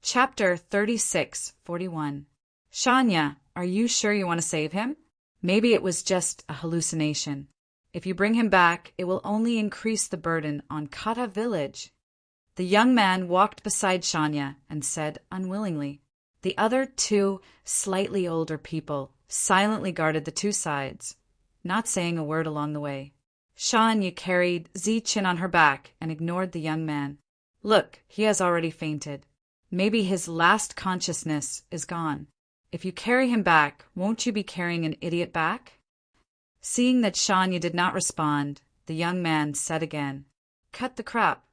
Chapter 36:41. Shania, are you sure you want to save him? Maybe it was just a hallucination. If you bring him back, it will only increase the burden on Kata village. The young man walked beside Shania and said unwillingly. The other two slightly older people silently guarded the two sides, not saying a word along the way. Shania carried Zichin on her back and ignored the young man. Look, he has already fainted. Maybe his last consciousness is gone. If you carry him back, won't you be carrying an idiot back? Seeing that Shania did not respond, the young man said again, Cut the crap.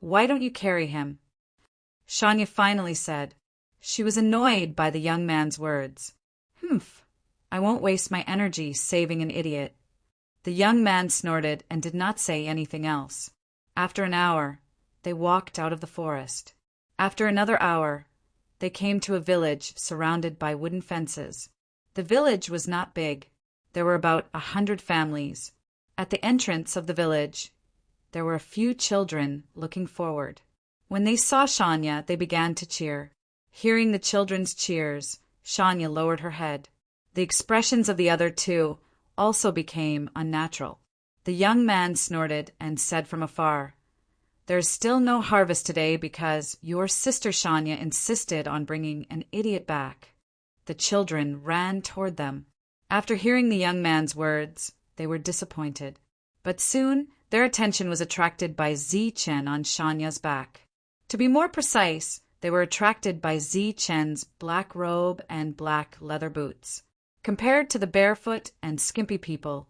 Why don't you carry him? Shania finally said. She was annoyed by the young man's words. Humph, I won't waste my energy saving an idiot. The young man snorted and did not say anything else. After an hour, they walked out of the forest. After another hour, they came to a village surrounded by wooden fences. The village was not big. There were about 100 families. At the entrance of the village, there were a few children looking forward. When they saw Shania, they began to cheer. Hearing the children's cheers, Shania lowered her head. The expressions of the other two also became unnatural. The young man snorted and said from afar, There is still no harvest today because your sister Shania insisted on bringing an idiot back. The children ran toward them. After hearing the young man's words, they were disappointed. But soon their attention was attracted by Zichin on Shania's back. To be more precise, they were attracted by Zichin's black robe and black leather boots. Compared to the barefoot and skimpy people,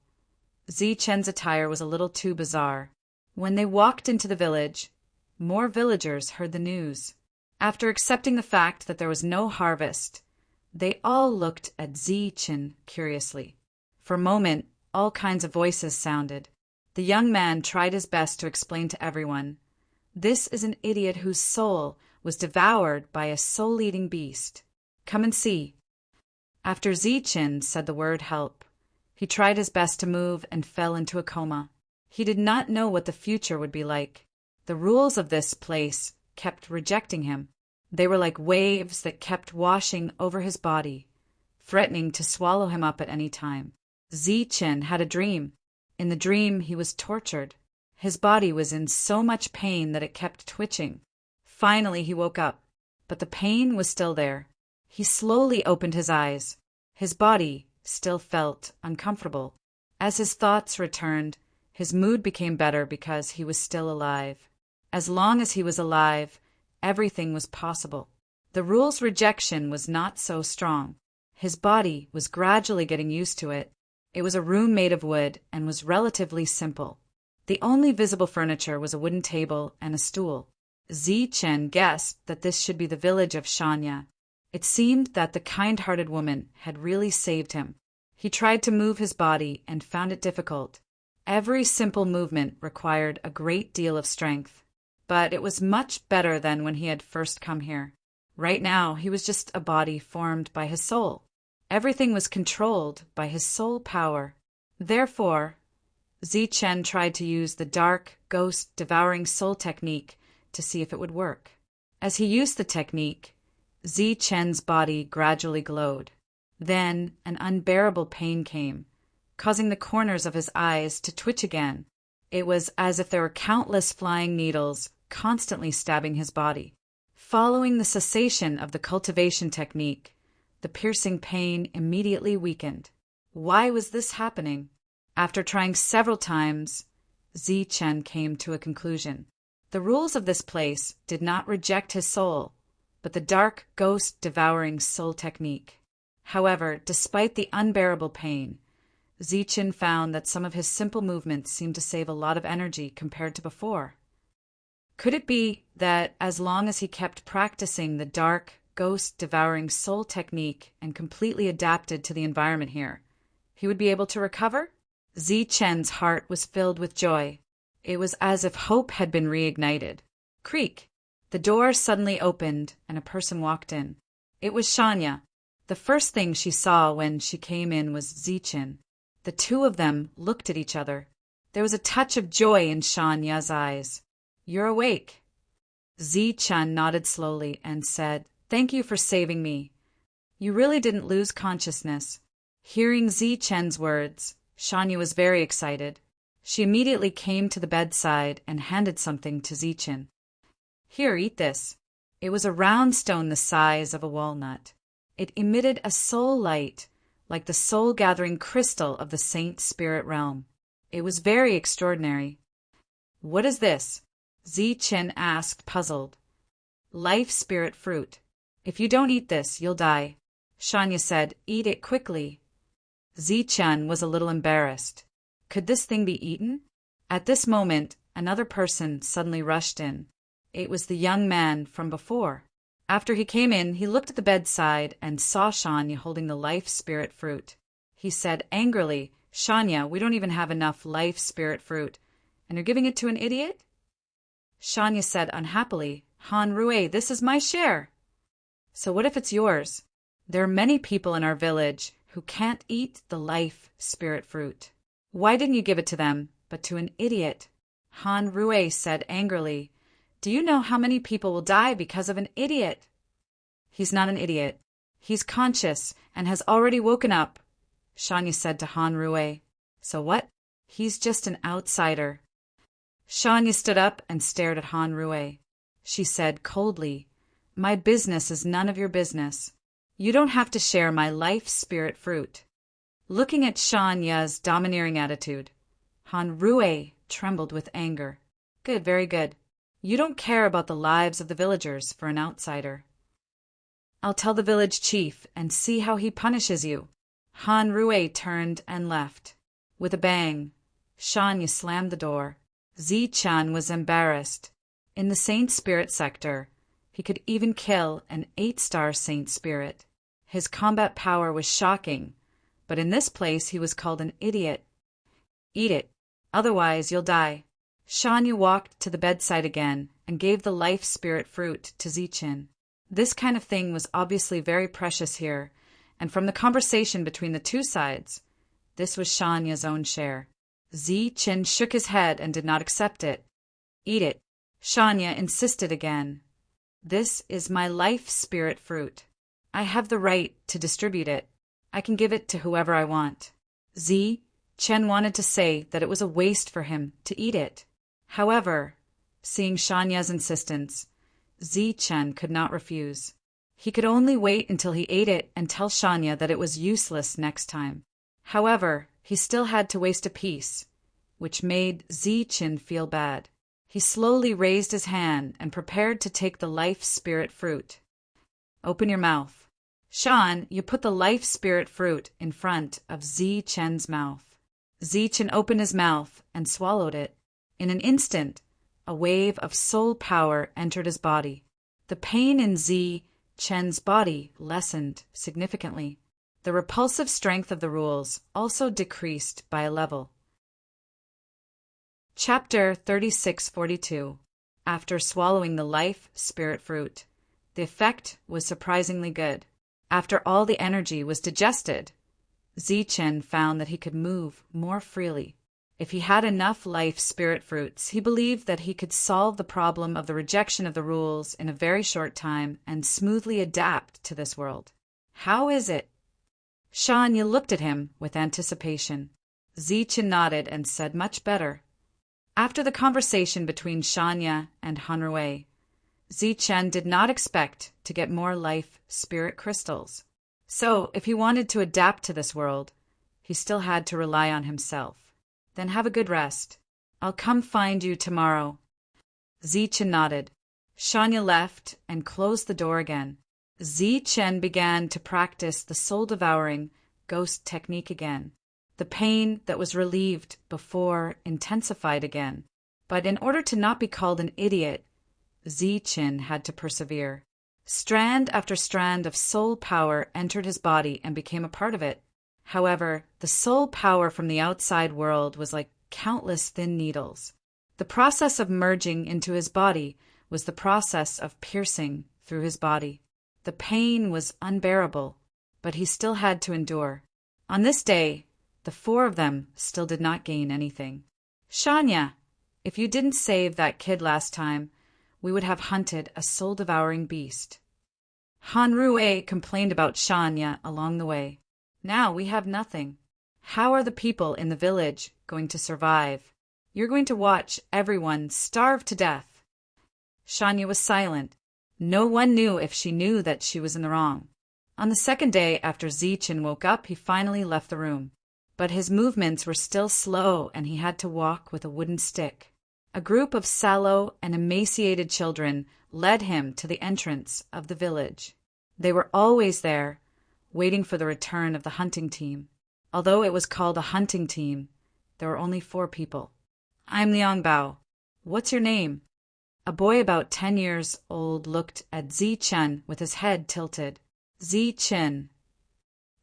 Zichin's attire was a little too bizarre. When they walked into the village, more villagers heard the news. After accepting the fact that there was no harvest, they all looked at Zichin curiously. For a moment, all kinds of voices sounded. The young man tried his best to explain to everyone, This is an idiot whose soul was devoured by a soul-eating beast. Come and see. After Zichin said the word help, he tried his best to move and fell into a coma. He did not know what the future would be like. The rules of this place kept rejecting him. They were like waves that kept washing over his body, threatening to swallow him up at any time. Zichin had a dream. In the dream, he was tortured. His body was in so much pain that it kept twitching. Finally, he woke up, but the pain was still there. He slowly opened his eyes. His body still felt uncomfortable. As his thoughts returned, his mood became better because he was still alive. As long as he was alive, everything was possible. The rule's rejection was not so strong. His body was gradually getting used to it. It was a room made of wood and was relatively simple. The only visible furniture was a wooden table and a stool. Zichin guessed that this should be the village of Shania. It seemed that the kind-hearted woman had really saved him. He tried to move his body and found it difficult. Every simple movement required a great deal of strength. But it was much better than when he had first come here. Right now, he was just a body formed by his soul. Everything was controlled by his soul power. Therefore, Zichin tried to use the dark, ghost-devouring soul technique to see if it would work. As he used the technique, Zichin's body gradually glowed. Then an unbearable pain came, causing the corners of his eyes to twitch again. It was as if there were countless flying needles constantly stabbing his body. Following the cessation of the cultivation technique, the piercing pain immediately weakened. Why was this happening? After trying several times, Zichin came to a conclusion. The rules of this place did not reject his soul, but the dark, ghost-devouring soul technique. However, despite the unbearable pain, Zichin found that some of his simple movements seemed to save a lot of energy compared to before. Could it be that as long as he kept practicing the dark, ghost-devouring soul technique and completely adapted to the environment here, he would be able to recover? Zichin's heart was filled with joy. It was as if hope had been reignited. Creak! The door suddenly opened and a person walked in. It was Shania. The first thing she saw when she came in was Zichin. The two of them looked at each other. There was a touch of joy in Shania's eyes. You're awake. Zi-Chen nodded slowly and said, "Thank you for saving me. You really didn't lose consciousness." Hearing Zi-Chen's words, Shanya was very excited. She immediately came to the bedside and handed something to Zi-Chen. "Here, eat this." It was a round stone the size of a walnut. It emitted a soul light, like the soul-gathering crystal of the saint spirit realm. It was very extraordinary. "What is this?" Zi-Chen asked, puzzled. "Life spirit fruit. If you don't eat this, you'll die." Shanya said, "Eat it quickly." Zi-Chen was a little embarrassed. Could this thing be eaten? At this moment, another person suddenly rushed in. It was the young man from before. After he came in, he looked at the bedside and saw Shanya holding the life spirit fruit. He said angrily, "Shanya, we don't even have enough life spirit fruit, and you're giving it to an idiot?" Shanya said unhappily, "Han Rui, this is my share." "So what if it's yours? There are many people in our village who can't eat the life spirit fruit. Why didn't you give it to them, but to an idiot?" Han Rui said angrily, "Do you know how many people will die because of an idiot?" "He's not an idiot. He's conscious and has already woken up," Shanya said to Han Rui. "So what? He's just an outsider." Shanya stood up and stared at Han Rui. She said coldly, "My business is none of your business. You don't have to share my life spirit fruit." Looking at Shanya's domineering attitude, Han Rui trembled with anger. "Good, very good. You don't care about the lives of the villagers for an outsider. I'll tell the village chief and see how he punishes you." Han Rui turned and left. With a bang, Shanya slammed the door. Zi-Chan was embarrassed. In the Saint Spirit sector, he could even kill an 8-star Saint Spirit. His combat power was shocking, but in this place he was called an idiot. "Eat it, otherwise you'll die." Shanya walked to the bedside again and gave the life spirit fruit to Zi-Chen. This kind of thing was obviously very precious here, and from the conversation between the two sides, this was Shanya's own share. Zi-Chen shook his head and did not accept it. "Eat it," Shanya insisted again. "This is my life spirit fruit. I have the right to distribute it. I can give it to whoever I want." Zi-Chen wanted to say that it was a waste for him to eat it. However, seeing Shanya's insistence, Zi-Chen could not refuse. He could only wait until he ate it and tell Shanya that it was useless next time. However, he still had to waste a piece, which made Zi-Chen feel bad. He slowly raised his hand and prepared to take the life spirit fruit. "Open your mouth." Shan, you put the life spirit fruit in front of Zi-Chen's mouth. Zi-Chen opened his mouth and swallowed it. In an instant, a wave of soul power entered his body. The pain in Zi-Chen's body lessened significantly. The repulsive strength of the rules also decreased by a level. Chapter 3642. After swallowing the life spirit fruit, the effect was surprisingly good. After all the energy was digested, Zi-Chen found that he could move more freely. If he had enough life spirit fruits, he believed that he could solve the problem of the rejection of the rules in a very short time and smoothly adapt to this world. "How is it?" Shanya looked at him with anticipation. Zi-Chen nodded and said, "Much better." After the conversation between Shanya and Han Rui, Zi-Chen did not expect to get more life spirit crystals. So, if he wanted to adapt to this world, he still had to rely on himself. "Then have a good rest. I'll come find you tomorrow." Zi-Chen nodded. Shanya left and closed the door again. Zi-Chen began to practice the soul-devouring ghost technique again. The pain that was relieved before intensified again. But in order to not be called an idiot, Zi-Chen had to persevere. Strand after strand of soul power entered his body and became a part of it. However, the soul power from the outside world was like countless thin needles. The process of merging into his body was the process of piercing through his body. The pain was unbearable, but he still had to endure. On this day, the 4 of them still did not gain anything. "Shanya, if you didn't save that kid last time, we would have hunted a soul-devouring beast. Hanrue complained about Shanya along the way. Now we have nothing. How are the people in the village going to survive? You're going to watch everyone starve to death. Shanya was silent. No one knew if she knew that she was in the wrong. On the second day after Zichen woke up, he finally left the room. But his movements were still slow, and he had to walk with a wooden stick. A group of sallow and emaciated children led him to the entrance of the village. They were always there, waiting for the return of the hunting team. Although it was called a hunting team, there were only 4 people. I'm Liang Bao. What's your name? A boy about 10 years old looked at Zi Chen with his head tilted. Zi Chen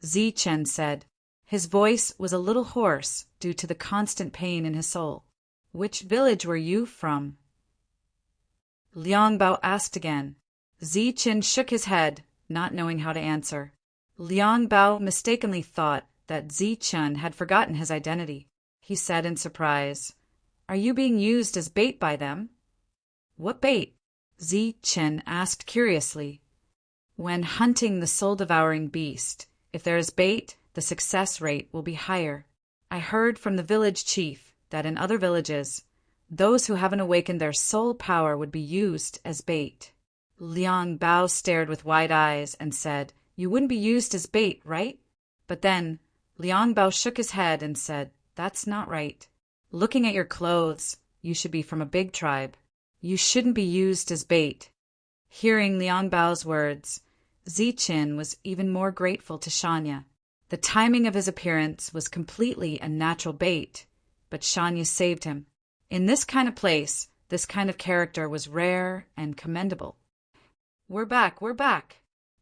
said. His voice was a little hoarse due to the constant pain in his soul. Which village were you from? Liang Bao asked again. Zi Chen shook his head, not knowing how to answer. Liang Bao mistakenly thought that Zi Chen had forgotten his identity. He said in surprise, Are you being used as bait by them? What bait? Zi Chen asked curiously. When hunting the soul-devouring beast, if there is bait, the success rate will be higher. I heard from the village chief that in other villages, those who haven't awakened their soul power would be used as bait. Liang Bao stared with wide eyes and said, You wouldn't be used as bait, right? But then Liang Bao shook his head and said, That's not right. Looking at your clothes, you should be from a big tribe. You shouldn't be used as bait. Hearing Liang Bao's words, Zichen was even more grateful to Shanya. The timing of his appearance was completely a natural bait, but Shanya saved him. In this kind of place, this kind of character was rare and commendable. We're back.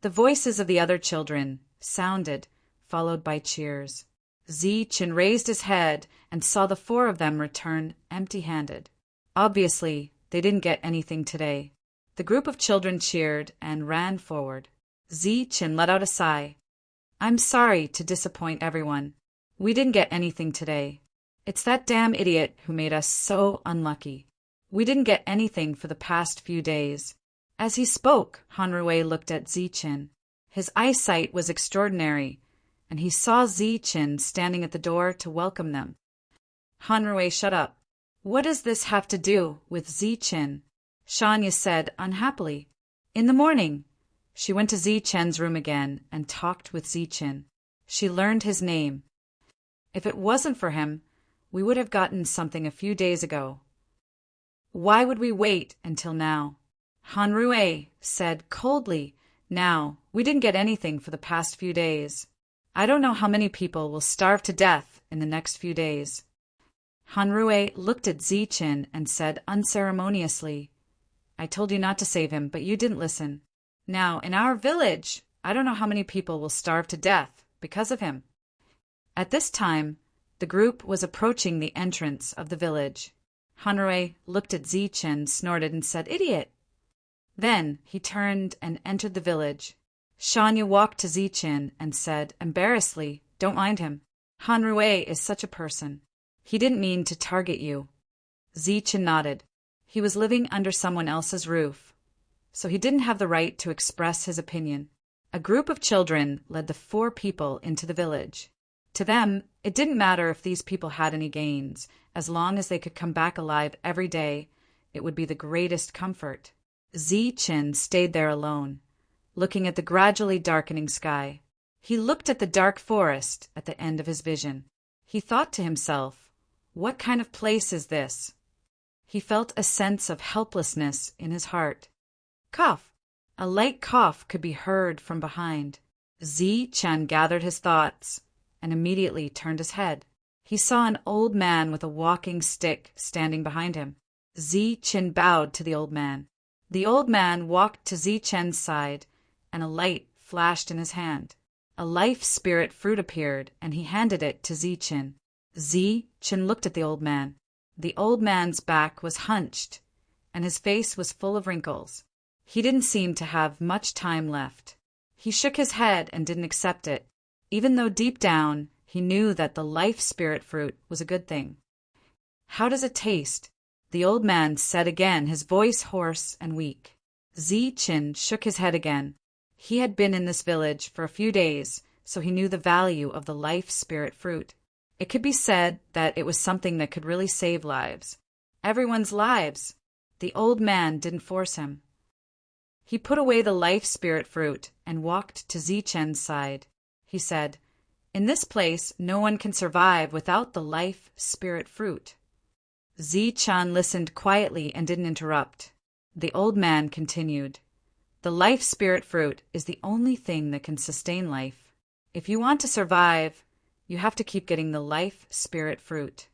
The voices of the other children sounded, followed by cheers. Zichen raised his head and saw the 4 of them return empty-handed. Obviously, they didn't get anything today. The group of children cheered and ran forward. Zichen let out a sigh. I'm sorry to disappoint everyone. We didn't get anything today. It's that damn idiot who made us so unlucky. We didn't get anything for the past few days. As he spoke, Hanrue looked at Zichen. His eyesight was extraordinary, and he saw Zichen standing at the door to welcome them. Hanrue, shut up. What does this have to do with Zichen? Shanya said unhappily. In the morning, she went to Zichen's room again and talked with Zichen. She learned his name. If it wasn't for him, we would have gotten something a few days ago. Why would we wait until now? Hanrue said coldly, Now, we didn't get anything for the past few days. I don't know how many people will starve to death in the next few days. Hanrue looked at Zichen and said unceremoniously, I told you not to save him, but you didn't listen. Now, in our village, I don't know how many people will starve to death because of him. At this time, the group was approaching the entrance of the village. Hanrue looked at Zichen, snorted, and said, Idiot! Then he turned and entered the village. Shanya walked to Zichen and said, embarrassedly, Don't mind him. Hanrue is such a person. He didn't mean to target you. Zichen nodded. He was living under someone else's roof, so he didn't have the right to express his opinion. A group of children led the 4 people into the village. To them, it didn't matter if these people had any gains. As long as they could come back alive every day, it would be the greatest comfort. Zichen stayed there alone, looking at the gradually darkening sky. He looked at the dark forest at the end of his vision. He thought to himself, What kind of place is this? He felt a sense of helplessness in his heart. Cough! A light cough could be heard from behind. Zichen gathered his thoughts and immediately turned his head. He saw an old man with a walking stick standing behind him. Zichen bowed to the old man. The old man walked to Zichen's side, and a light flashed in his hand. A life spirit fruit appeared, and he handed it to Zichen. Zichen looked at the old man. The old man's back was hunched, and his face was full of wrinkles. He didn't seem to have much time left. He shook his head and didn't accept it, even though deep down he knew that the life spirit fruit was a good thing. How does it taste? the old man said again, his voice hoarse and weak. Zichen shook his head again. He had been in this village for a few days, so he knew the value of the life spirit fruit. It could be said that it was something that could really save lives. Everyone's lives. The old man didn't force him. He put away the life spirit fruit and walked to Zichen's side. He said, "In this place, no one can survive without the life spirit fruit." Zichen listened quietly and didn't interrupt. The old man continued, "The life spirit fruit is the only thing that can sustain life. If you want to survive, you have to keep getting the life spirit fruit."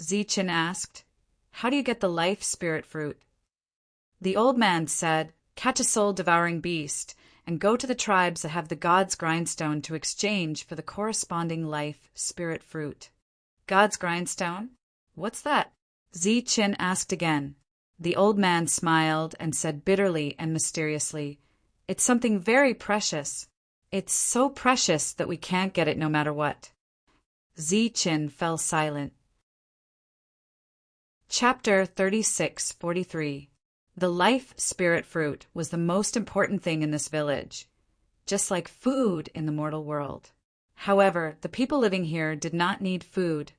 Zichen asked, "How do you get the life spirit fruit?" The old man said, "Catch a soul-devouring beast and go to the tribes that have the God's grindstone to exchange for the corresponding life spirit fruit." God's grindstone? What's that? Zichen asked again. The old man smiled and said bitterly and mysteriously, "It's something very precious. It's so precious that we can't get it no matter what." Zichen fell silent. Chapter 36:43. The life spirit fruit was the most important thing in this village, just like food in the mortal world. However, the people living here did not need food,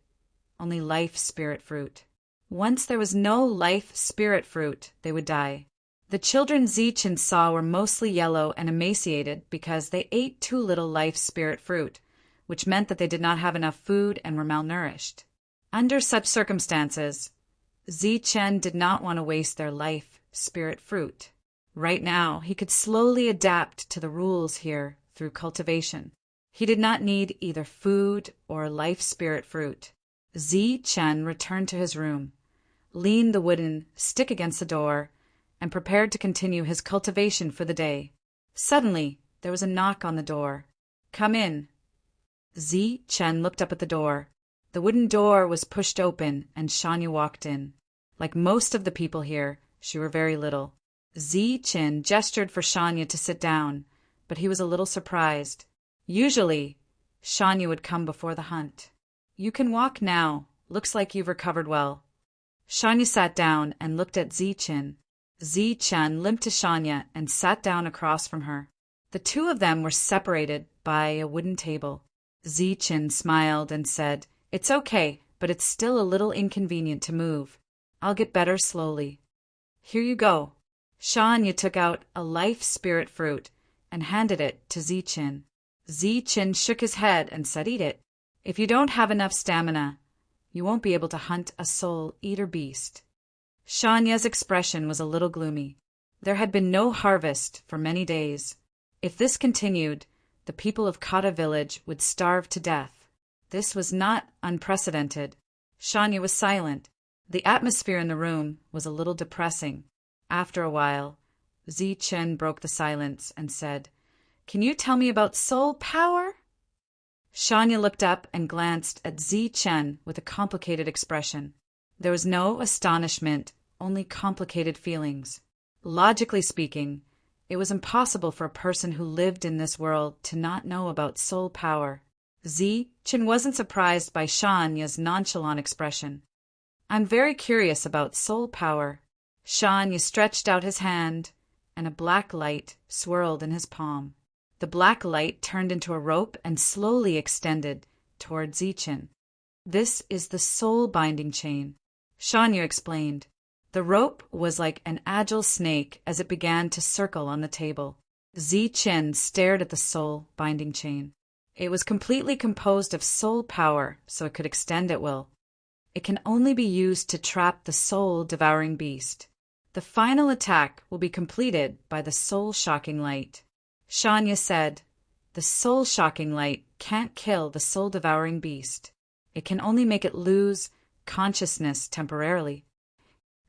only life spirit fruit. Once there was no life spirit fruit, they would die. The children Zichen saw were mostly yellow and emaciated because they ate too little life spirit fruit, which meant that they did not have enough food and were malnourished. Under such circumstances, Zichen did not want to waste their life spirit fruit. Right now, he could slowly adapt to the rules here through cultivation. He did not need either food or life spirit fruit. Zichen returned to his room, leaned the wooden stick against the door, and prepared to continue his cultivation for the day. Suddenly, there was a knock on the door. "Come in." Zichen looked up at the door. The wooden door was pushed open, and Shanya walked in. Like most of the people here, she were very little. Zichen gestured for Shanya to sit down, but he was a little surprised. Usually, Shanya would come before the hunt. "You can walk now. Looks like you've recovered well." Shanya sat down and looked at Zichen. Zichen limped to Shanya and sat down across from her. The two of them were separated by a wooden table. Zichen smiled and said, "It's okay, but it's still a little inconvenient to move. I'll get better slowly. Here you go." Shanya took out a life spirit fruit and handed it to Zichen. Zichen shook his head and said, "Eat it. If you don't have enough stamina, you won't be able to hunt a soul-eater beast." Shanya's expression was a little gloomy. There had been no harvest for many days. If this continued, the people of Kata village would starve to death. This was not unprecedented. Shanya was silent. The atmosphere in the room was a little depressing. After a while, Zichen broke the silence and said, "Can you tell me about soul power?" Shanya looked up and glanced at Zichen with a complicated expression. There was no astonishment, only complicated feelings. Logically speaking, it was impossible for a person who lived in this world to not know about soul power. Zichen wasn't surprised by Shanya's nonchalant expression. "I'm very curious about soul power." Shanya stretched out his hand, and a black light swirled in his palm. The black light turned into a rope and slowly extended toward Zichen. "This is the soul binding chain," Shanya explained. The rope was like an agile snake as it began to circle on the table. Zichen stared at the soul binding chain. It was completely composed of soul power, so it could extend at will. It can only be used to trap the soul-devouring beast. The final attack will be completed by the soul-shocking light. Shanya said, "The soul-shocking light can't kill the soul-devouring beast. It can only make it lose consciousness temporarily."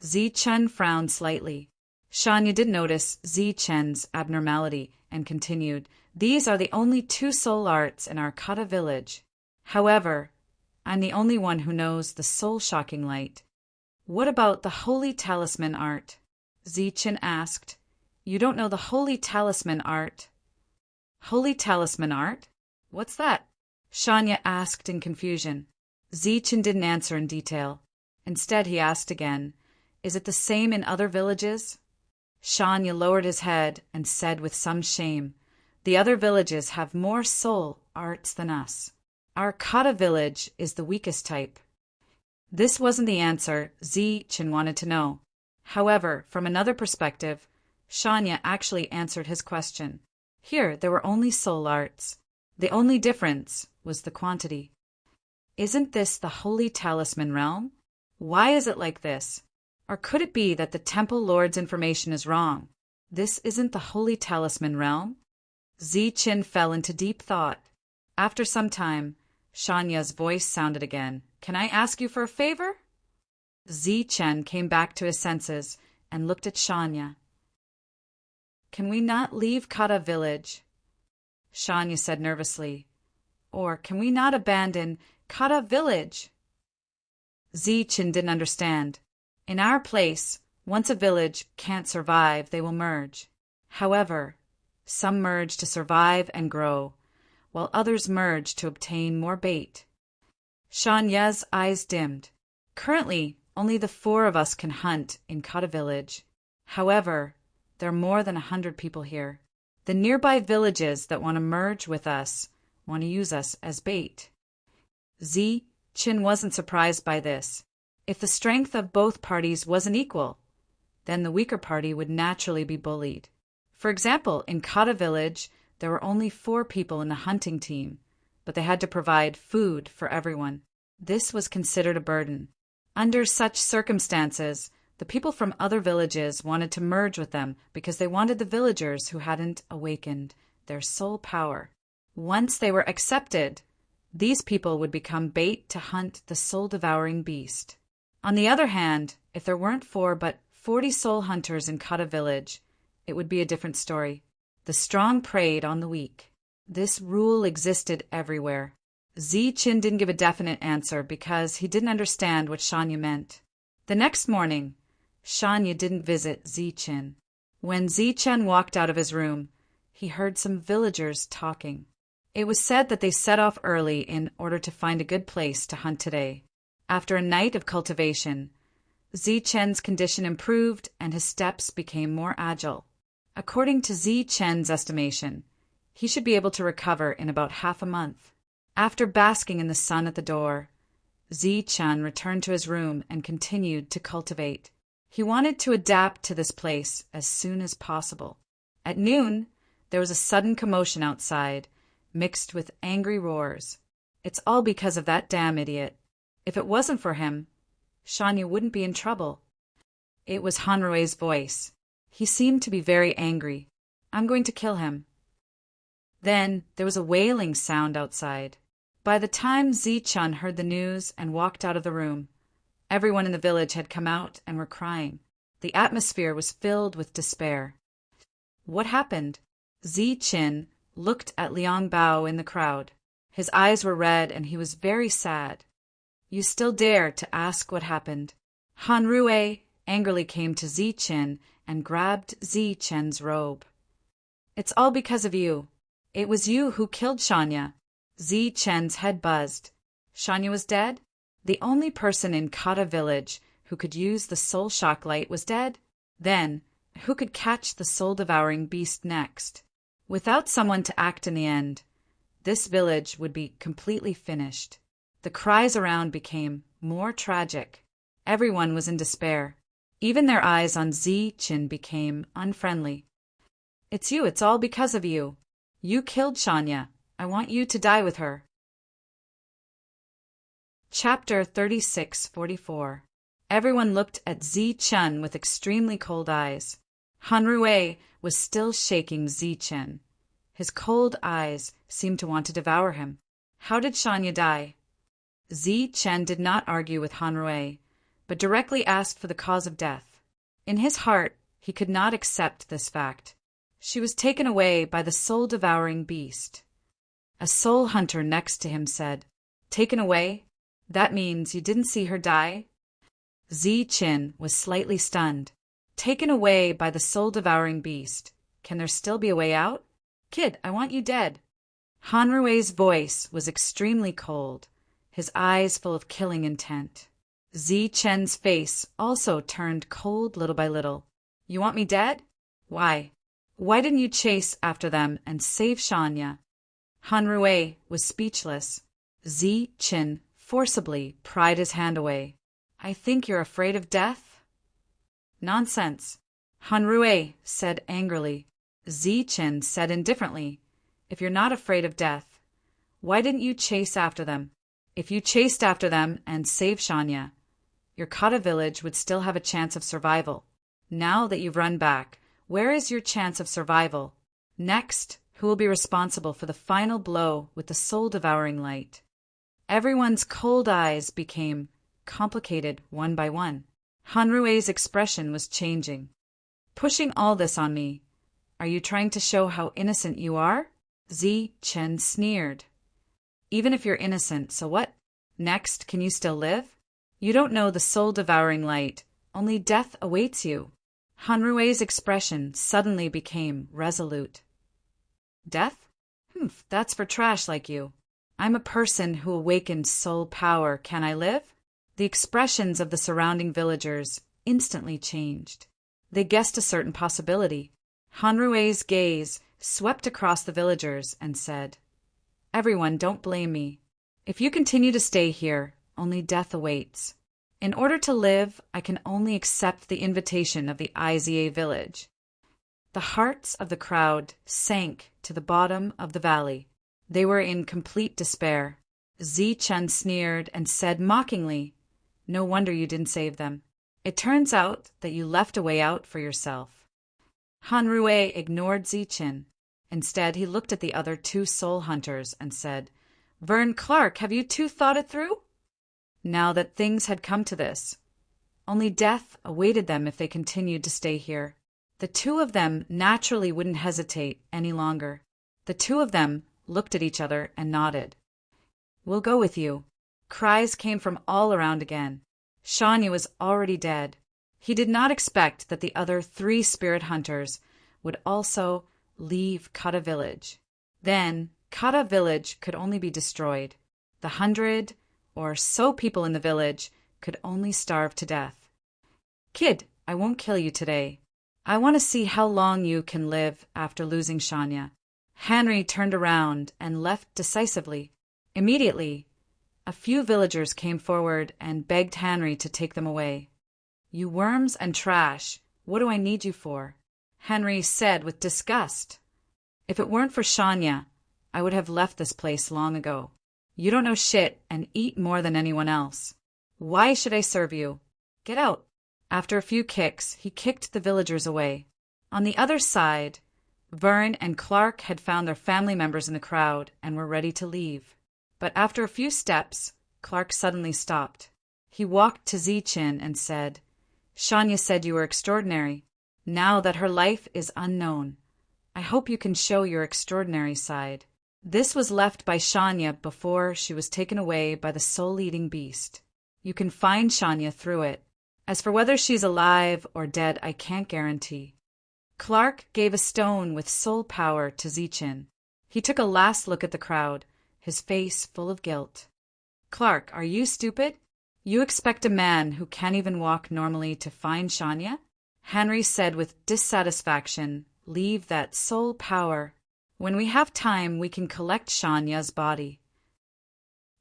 Zichen frowned slightly. Shanya did notice Zichen's abnormality and continued, "These are the only two soul arts in our Kata village. However, I'm the only one who knows the soul-shocking light." "What about the holy talisman art?" Zichen asked. "You don't know the holy talisman art?" "Holy talisman art? What's that?" Shanya asked in confusion. Zichen didn't answer in detail. Instead, he asked again, "Is it the same in other villages?" Shanya lowered his head and said with some shame, "The other villages have more soul arts than us. Our Kata village is the weakest type." This wasn't the answer Chin wanted to know. However, from another perspective, Shanya actually answered his question. Here, there were only soul arts. The only difference was the quantity. Isn't this the Holy Talisman realm? Why is it like this? Or could it be that the Temple Lord's information is wrong? This isn't the Holy Talisman realm? Chin fell into deep thought. After some time, Shanya's voice sounded again. "Can I ask you for a favor?" Chen came back to his senses and looked at Shanya. "Can we not leave Kata village?" Shanya said nervously. "Or can we not abandon Kata village?" Chen didn't understand. In our place, once a village can't survive, they will merge. However, some merge to survive and grow, while others merge to obtain more bait. Shanya's eyes dimmed. Currently, only the 4 of us can hunt in Kata village. However, there are more than 100 people here. The nearby villages that want to merge with us want to use us as bait. Chin wasn't surprised by this. If the strength of both parties wasn't equal, then the weaker party would naturally be bullied. For example, in Kata village, there were only 4 people in the hunting team, but they had to provide food for everyone. This was considered a burden. Under such circumstances, the people from other villages wanted to merge with them because they wanted the villagers who hadn't awakened their soul power. Once they were accepted, these people would become bait to hunt the soul-devouring beast. On the other hand, if there weren't 4 but 40 soul hunters in Kata village, it would be a different story. The strong preyed on the weak. This rule existed everywhere. Chin didn't give a definite answer because he didn't understand what Shanya meant. The next morning, Shanya didn't visit Chin. When Chen walked out of his room, he heard some villagers talking. It was said that they set off early in order to find a good place to hunt today. After a night of cultivation, Chen's condition improved and his steps became more agile. According to Chen's estimation, he should be able to recover in about half a month. After basking in the sun at the door, Chen returned to his room and continued to cultivate. He wanted to adapt to this place as soon as possible. At noon, there was a sudden commotion outside, mixed with angry roars. "It's all because of that damn idiot. If it wasn't for him, Shanya wouldn't be in trouble." It was Hanrue's voice. He seemed to be very angry. "I'm going to kill him." Then there was a wailing sound outside. By the time Chen heard the news and walked out of the room, everyone in the village had come out and were crying. The atmosphere was filled with despair. What happened? Chen looked at Liang Bao in the crowd. His eyes were red and he was very sad. "You still dare to ask what happened?" Hanrue angrily came to Chen and grabbed Chen's robe. "It's all because of you. It was you who killed Shanya." Chen's head buzzed. Shanya was dead? The only person in Kata village who could use the soul shock light was dead? Then, who could catch the soul-devouring beast next? Without someone to act in the end, this village would be completely finished. The cries around became more tragic. Everyone was in despair. Even their eyes on Chin became unfriendly. "It's you, it's all because of you. You killed Shanya. I want you to die with her." Chapter 3644. Everyone looked at Chen with extremely cold eyes. Hanrue was still shaking Chen. His cold eyes seemed to want to devour him. How did Shanya die? Chen did not argue with Hanrue, but directly asked for the cause of death. In his heart, he could not accept this fact. She was taken away by the soul-devouring beast. A soul hunter next to him said, "Taken away? That means you didn't see her die?" Chen was slightly stunned. "Taken away by the soul-devouring beast. Can there still be a way out? Kid, I want you dead." Hanrue's voice was extremely cold, his eyes full of killing intent. Zi Chen's face also turned cold little by little. You want me dead? Why? Why didn't you chase after them and save Shanya? Han Rui was speechless. Zi Chen forcibly pried his hand away. I think you're afraid of death? Nonsense. Han Rui said angrily. Zi Chen said indifferently, if you're not afraid of death, why didn't you chase after them? If you chased after them and saved Shanya, your Kata village would still have a chance of survival. Now that you've run back, where is your chance of survival? Next, who will be responsible for the final blow with the soul-devouring light? Everyone's cold eyes became complicated one by one. Han Rui's expression was changing. Pushing all this on me. Are you trying to show how innocent you are? Zi Chen sneered. Even if you're innocent, so what? Next, can you still live? You don't know the soul-devouring light. Only death awaits you. Han Rui's expression suddenly became resolute. Death? That's for trash like you. I'm a person who awakened soul power. Can I live? The expressions of the surrounding villagers instantly changed. They guessed a certain possibility. Han Rui's gaze swept across the villagers and said, Everyone, don't blame me. If you continue to stay here, only death awaits. In order to live, I can only accept the invitation of the IZA village. The hearts of the crowd sank to the bottom of the valley. They were in complete despair. Zi Chen sneered and said mockingly, No wonder you didn't save them. It turns out that you left a way out for yourself. Han Rui ignored Zi Chen. Instead, he looked at the other two soul hunters and said, Vern Clark, have you two thought it through? Now that things had come to this, only death awaited them if they continued to stay here. The two of them naturally wouldn't hesitate any longer. The two of them looked at each other and nodded. We'll go with you. Cries came from all around again. Shanya was already dead. He did not expect that the other 3 spirit hunters would also leave Kata village. Then, Kata village could only be destroyed. The 100 or so people in the village could only starve to death. Kid, I won't kill you today. I want to see how long you can live after losing Shanya. Henry turned around and left decisively. Immediately, a few villagers came forward and begged Henry to take them away. You worms and trash, what do I need you for? Henry said with disgust. If it weren't for Shanya, I would have left this place long ago. You don't know shit and eat more than anyone else. Why should I serve you? Get out. After a few kicks, he kicked the villagers away. On the other side, Vern and Clark had found their family members in the crowd and were ready to leave. But after a few steps, Clark suddenly stopped. He walked to Zi Chen and said, Shanya said you were extraordinary. Now that her life is unknown, I hope you can show your extraordinary side. This was left by Shanya before she was taken away by the soul-eating beast. You can find Shanya through it. As for whether she's alive or dead, I can't guarantee. Clark gave a stone with soul power to Zi Chen. He took a last look at the crowd, his face full of guilt. Clark, are you stupid? You expect a man who can't even walk normally to find Shanya? Henry said with dissatisfaction, Leave that soul power. When we have time, we can collect Shanya's body.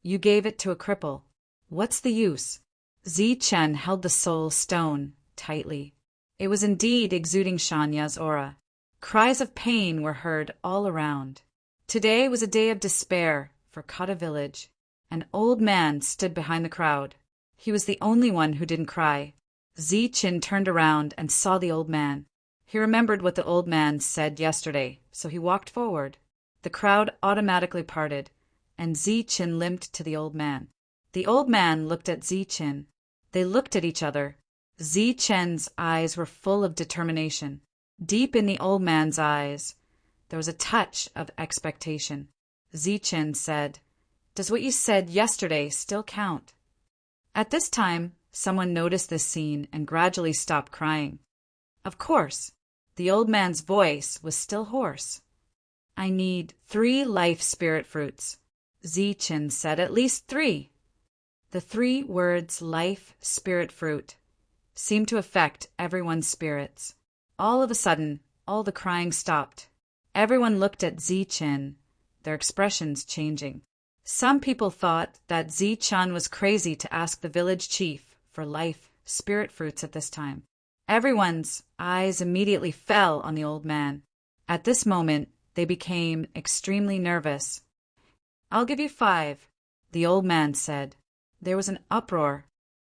You gave it to a cripple. What's the use? Zi Chen held the soul stone tightly. It was indeed exuding Shanya's aura. Cries of pain were heard all around. Today was a day of despair for Kata village. An old man stood behind the crowd. He was the only one who didn't cry. Zi Chen turned around and saw the old man. He remembered what the old man said yesterday, so he walked forward. The crowd automatically parted, and Zi Chen limped to the old man. The old man looked at Zi Chen. They looked at each other. Zi Chen's eyes were full of determination. Deep in the old man's eyes, there was a touch of expectation. Zi Chen said, Does what you said yesterday still count? At this time, someone noticed this scene and gradually stopped crying. Of course, the old man's voice was still hoarse. I need 3 life spirit fruits. Zi Chen said, At least 3. The three words life, spirit, fruit seemed to affect everyone's spirits. All of a sudden, all the crying stopped. Everyone looked at Zi-Chin, their expressions changing. Some people thought that Zi-Chan was crazy to ask the village chief for life, spirit fruits at this time. Everyone's eyes immediately fell on the old man. At this moment, they became extremely nervous. "I'll give you 5, the old man said. There was an uproar.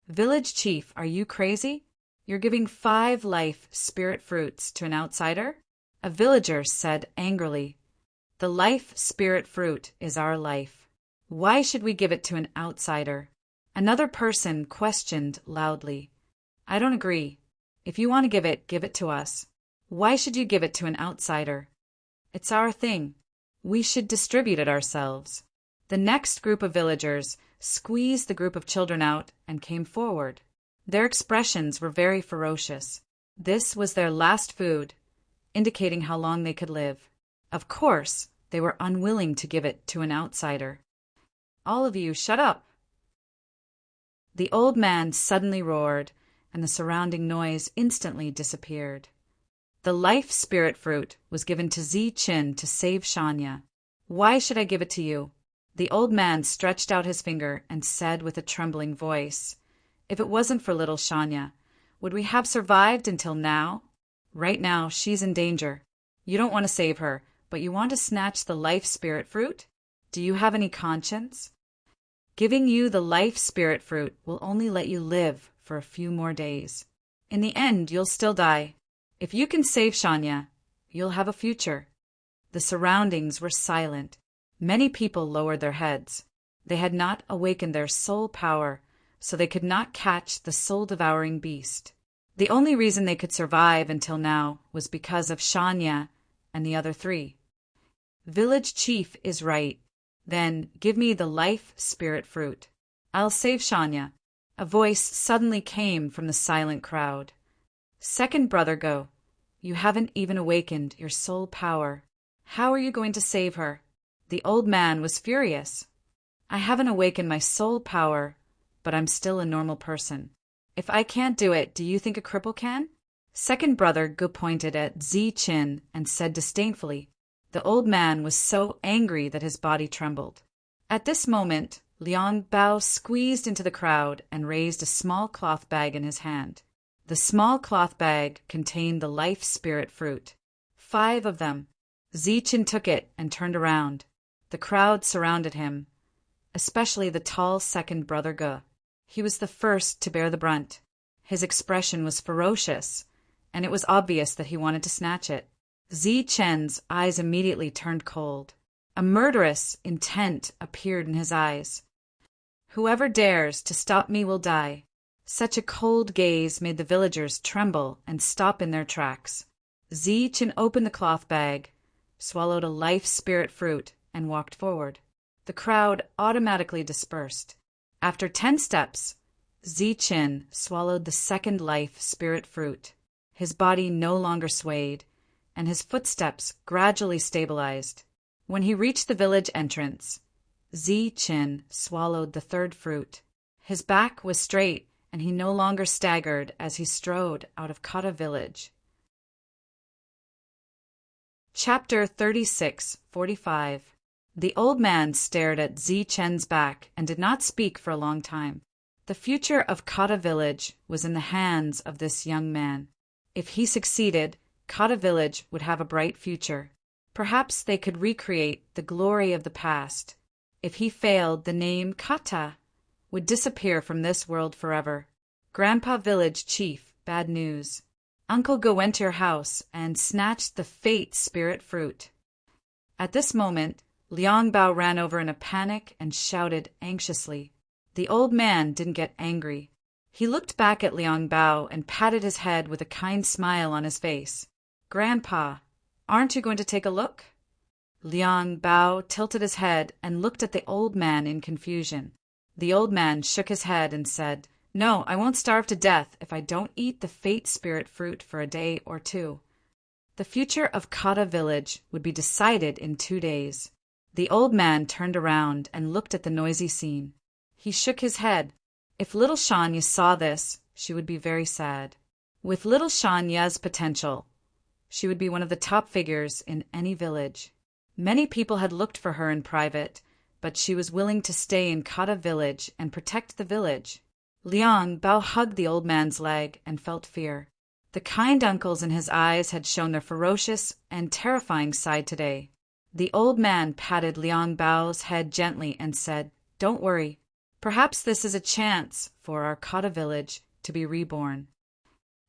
"Village chief, are you crazy? You're giving 5 life, spirit fruits to an outsider?" A villager said angrily, "The life, spirit fruit is our life. Why should we give it to an outsider?" Another person questioned loudly, "I don't agree. If you want to give it to us. Why should you give it to an outsider? It's our thing. We should distribute it ourselves." The next group of villagers squeezed the group of children out and came forward. Their expressions were very ferocious. This was their last food, indicating how long they could live. Of course, they were unwilling to give it to an outsider. "All of you, shut up!" The old man suddenly roared, and the surrounding noise instantly disappeared. The life spirit fruit was given to Zi-Chin to save Shanya. "Why should I give it to you?" The old man stretched out his finger and said with a trembling voice, "If it wasn't for little Shanya, would we have survived until now? Right now, she's in danger. You don't want to save her, but you want to snatch the life spirit fruit? Do you have any conscience? Giving you the life spirit fruit will only let you live for a few more days. In the end, you'll still die. If you can save Shanya, you'll have a future." The surroundings were silent. Many people lowered their heads. They had not awakened their soul power, so they could not catch the soul-devouring beast. The only reason they could survive until now was because of Shanya and the other 3. "Village chief is right. Then give me the life spirit fruit. I'll save Shanya." A voice suddenly came from the silent crowd. "Second brother, go. You haven't even awakened your soul power. How are you going to save her?" The old man was furious. "I haven't awakened my soul power, but I'm still a normal person. If I can't do it, do you think a cripple can?" Second brother Gu pointed at Zi-Chin and said disdainfully. The old man was so angry that his body trembled. At this moment, Liang Bao squeezed into the crowd and raised a small cloth bag in his hand. The small cloth bag contained the life spirit fruit. 5 of them. Zi-Chin took it and turned around. The crowd surrounded him, especially the tall second brother Gu. He was the first to bear the brunt. His expression was ferocious, and it was obvious that he wanted to snatch it. Zi-Chen's eyes immediately turned cold. A murderous intent appeared in his eyes. "Whoever dares to stop me will die." Such a cold gaze made the villagers tremble and stop in their tracks. Zi-Chen opened the cloth bag, swallowed a life spirit fruit, and walked forward. The crowd automatically dispersed. After 10 steps, Zi-Chin swallowed the second life spirit fruit. His body no longer swayed, and his footsteps gradually stabilized. When he reached the village entrance, Zi-Chin swallowed the 3rd fruit. His back was straight, and he no longer staggered as he strode out of Kata village. Chapter 36:45. The old man stared at Zi-Chen's back and did not speak for a long time. The future of Kata village was in the hands of this young man. If he succeeded, Kata village would have a bright future. Perhaps they could recreate the glory of the past. If he failed, the name Kata would disappear from this world forever. Grandpa village chief, bad news. Uncle Go went to your house and snatched the fate spirit fruit. At this moment, Liang Bao ran over in a panic and shouted anxiously. The old man didn't get angry. He looked back at Liang Bao and patted his head with a kind smile on his face. "Grandpa, aren't you going to take a look?" Liang Bao tilted his head and looked at the old man in confusion. The old man shook his head and said, "No, I won't starve to death if I don't eat the fate spirit fruit for a day or 2. The future of Kata village would be decided in 2 days. The old man turned around and looked at the noisy scene. He shook his head. If little Shanya saw this, she would be very sad. With little Shanya's potential, she would be one of the top figures in any village. Many people had looked for her in private, but she was willing to stay in Kata village and protect the village. Liang Bao hugged the old man's leg and felt fear. The kind uncles in his eyes had shown their ferocious and terrifying side today. The old man patted Liang Bao's head gently and said, "Don't worry. Perhaps this is a chance for our Kata village to be reborn."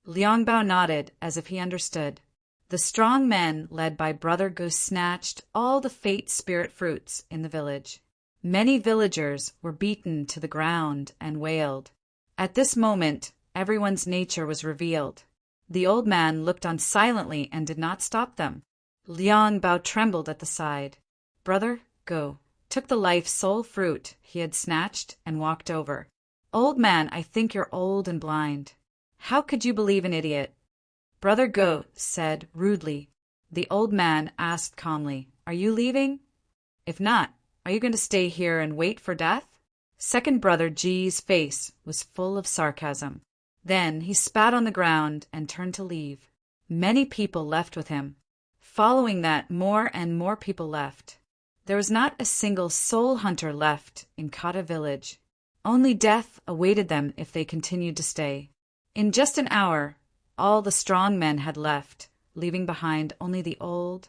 Liang Bao nodded as if he understood. The strong men, led by Brother Goose, snatched all the fate spirit fruits in the village. Many villagers were beaten to the ground and wailed. At this moment, everyone's nature was revealed. The old man looked on silently and did not stop them. Liang Bao trembled at the side. Brother Go took the life soul fruit he had snatched and walked over. "Old man, I think you're old and blind. How could you believe an idiot?" Brother Go said rudely. The old man asked calmly, "Are you leaving? If not, are you going to stay here and wait for death?" Second brother Ji's face was full of sarcasm. Then he spat on the ground and turned to leave. Many people left with him. Following that, more and more people left. There was not a single soul hunter left in Kata village. Only death awaited them if they continued to stay. In just an hour, all the strong men had left, leaving behind only the old,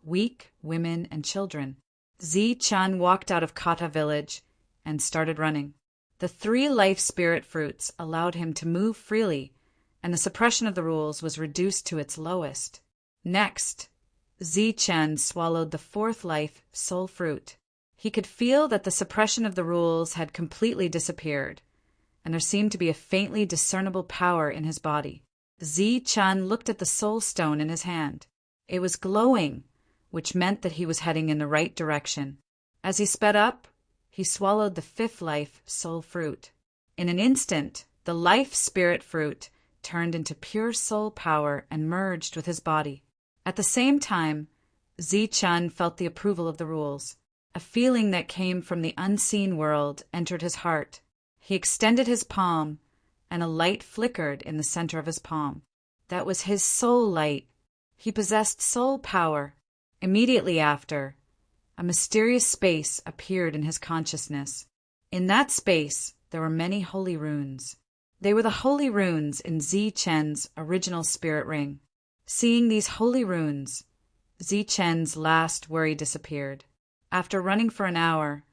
weak women and children. Zi-chan walked out of Kata village and started running. The 3 life spirit fruits allowed him to move freely, and the suppression of the rules was reduced to its lowest. Next, Zi-chan swallowed the 4th life soul fruit. He could feel that the suppression of the rules had completely disappeared, and there seemed to be a faintly discernible power in his body. Zi-chan looked at the soul stone in his hand. It was glowing, which meant that he was heading in the right direction. As he sped up, he swallowed the 5th life soul fruit. In an instant, the life spirit fruit turned into pure soul power and merged with his body. At the same time, Zi-chan felt the approval of the rules. A feeling that came from the unseen world entered his heart. He extended his palm, and a light flickered in the center of his palm. That was his soul light. He possessed soul power. Immediately after, a mysterious space appeared in his consciousness. In that space, there were many holy runes. They were the holy runes in Zi-chen's original spirit ring. Seeing these holy runes, Zi-chen's last worry disappeared. After running for an hour,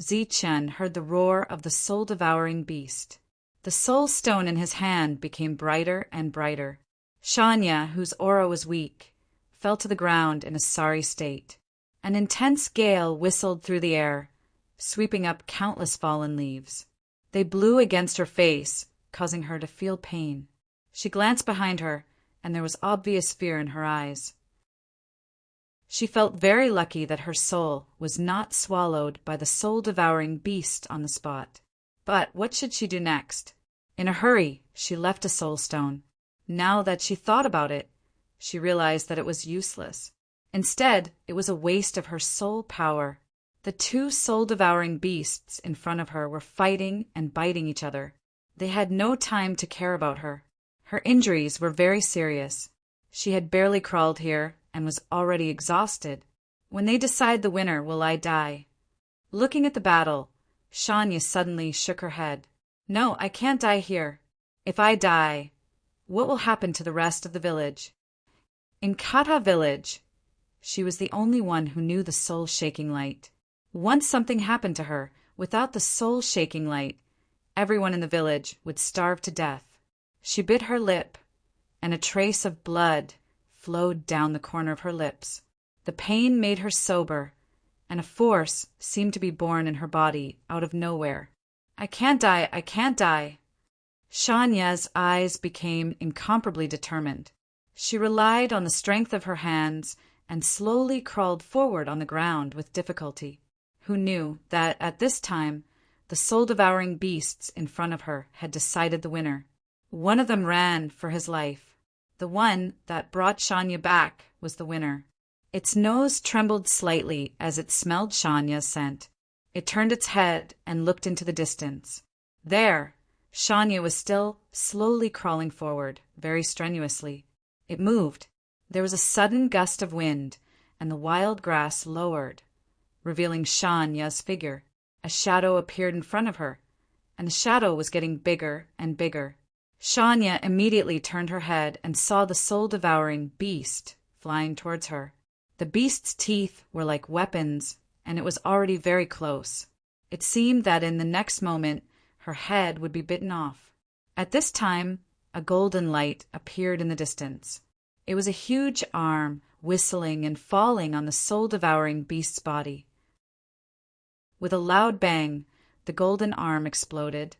Zi-chen heard the roar of the soul-devouring beast. The soul stone in his hand became brighter and brighter. Shanya, whose aura was weak, fell to the ground in a sorry state. An intense gale whistled through the air, sweeping up countless fallen leaves. They blew against her face, causing her to feel pain. She glanced behind her, and there was obvious fear in her eyes. She felt very lucky that her soul was not swallowed by the soul-devouring beast on the spot. But what should she do next? In a hurry, she left a soul stone. Now that she thought about it, she realized that it was useless. Instead, it was a waste of her soul power. The 2 soul-devouring beasts in front of her were fighting and biting each other. They had no time to care about her. Her injuries were very serious. She had barely crawled here and was already exhausted. When they decide the winner, will I die? Looking at the battle, Shanya suddenly shook her head. No, I can't die here. If I die, what will happen to the rest of the village? In Kata village, she was the only one who knew the soul-shaking light. Once something happened to her, without the soul-shaking light, everyone in the village would starve to death. She bit her lip, and a trace of blood flowed down the corner of her lips. The pain made her sober, and a force seemed to be born in her body out of nowhere. I can't die, I can't die. Shanya's eyes became incomparably determined. She relied on the strength of her hands and slowly crawled forward on the ground with difficulty. Who knew that at this time the soul-devouring beasts in front of her had decided the winner? One of them ran for his life. The one that brought Shanya back was the winner. Its nose trembled slightly as it smelled Shanya's scent. It turned its head and looked into the distance. There, Shania was still slowly crawling forward, very strenuously. It moved. There was a sudden gust of wind, and the wild grass lowered, revealing Shania's figure. A shadow appeared in front of her, and the shadow was getting bigger and bigger. Shania immediately turned her head and saw the soul-devouring beast flying towards her. The beast's teeth were like weapons, and it was already very close. It seemed that in the next moment her head would be bitten off. At this time, a golden light appeared in the distance. It was a huge arm, whistling and falling on the soul-devouring beast's body. With a loud bang, the golden arm exploded,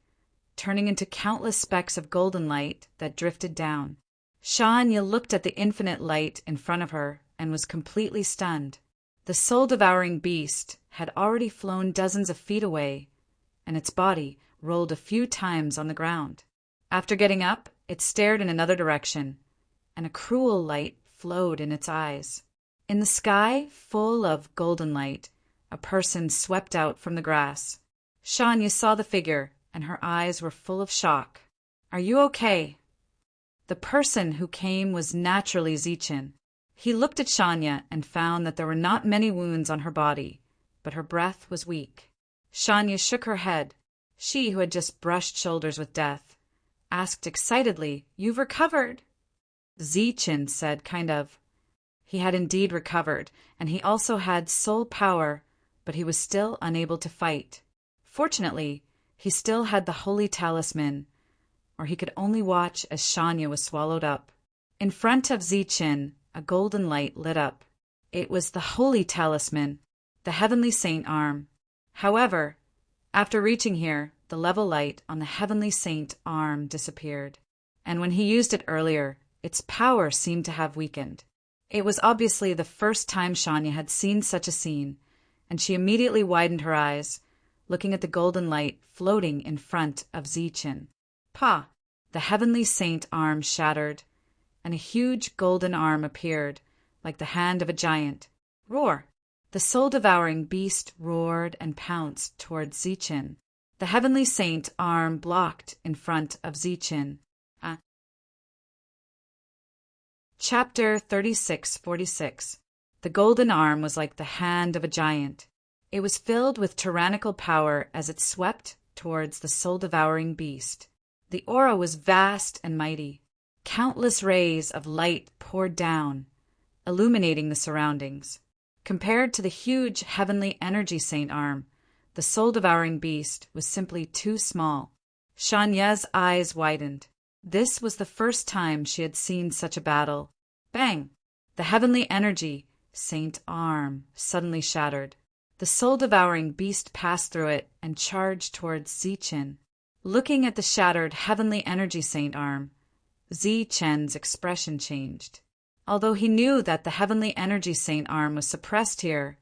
turning into countless specks of golden light that drifted down. Shania looked at the infinite light in front of her and was completely stunned. The soul-devouring beast had already flown dozens of feet away, and its body rolled a few times on the ground. After getting up, it stared in another direction, and a cruel light flowed in its eyes. In the sky, full of golden light, a person swept out from the grass. Shania saw the figure, and her eyes were full of shock. "Are you okay?" The person who came was naturally Zichin. He looked at Shania and found that there were not many wounds on her body, but her breath was weak. Shania shook her head. She, who had just brushed shoulders with death, asked excitedly, "You've recovered?" Zichin said kind of. He had indeed recovered, and he also had soul power, but he was still unable to fight. Fortunately, he still had the holy talisman, or he could only watch as Shania was swallowed up. In front of Zichin, a golden light lit up. It was the holy talisman, the heavenly saint arm. However, after reaching here, the level light on the heavenly saint arm disappeared, and when he used it earlier, its power seemed to have weakened. It was obviously the first time Shania had seen such a scene, and she immediately widened her eyes, looking at the golden light floating in front of Zichin. Pa! The heavenly saint arm shattered, and a huge golden arm appeared, like the hand of a giant. Roar! The soul-devouring beast roared and pounced towards Zichin. The heavenly saint arm blocked in front of Zichin. Chapter 3646. The golden arm was like the hand of a giant. It was filled with tyrannical power as it swept towards the soul-devouring beast. The aura was vast and mighty. Countless rays of light poured down, illuminating the surroundings. Compared to the huge heavenly energy saint arm, the soul-devouring beast was simply too small. Shania's eyes widened. This was the first time she had seen such a battle. Bang! The heavenly energy saint arm suddenly shattered. The soul-devouring beast passed through it and charged towards Zichin. Looking at the shattered heavenly energy saint arm, Zichen's expression changed. Although he knew that the heavenly energy saint arm was suppressed here,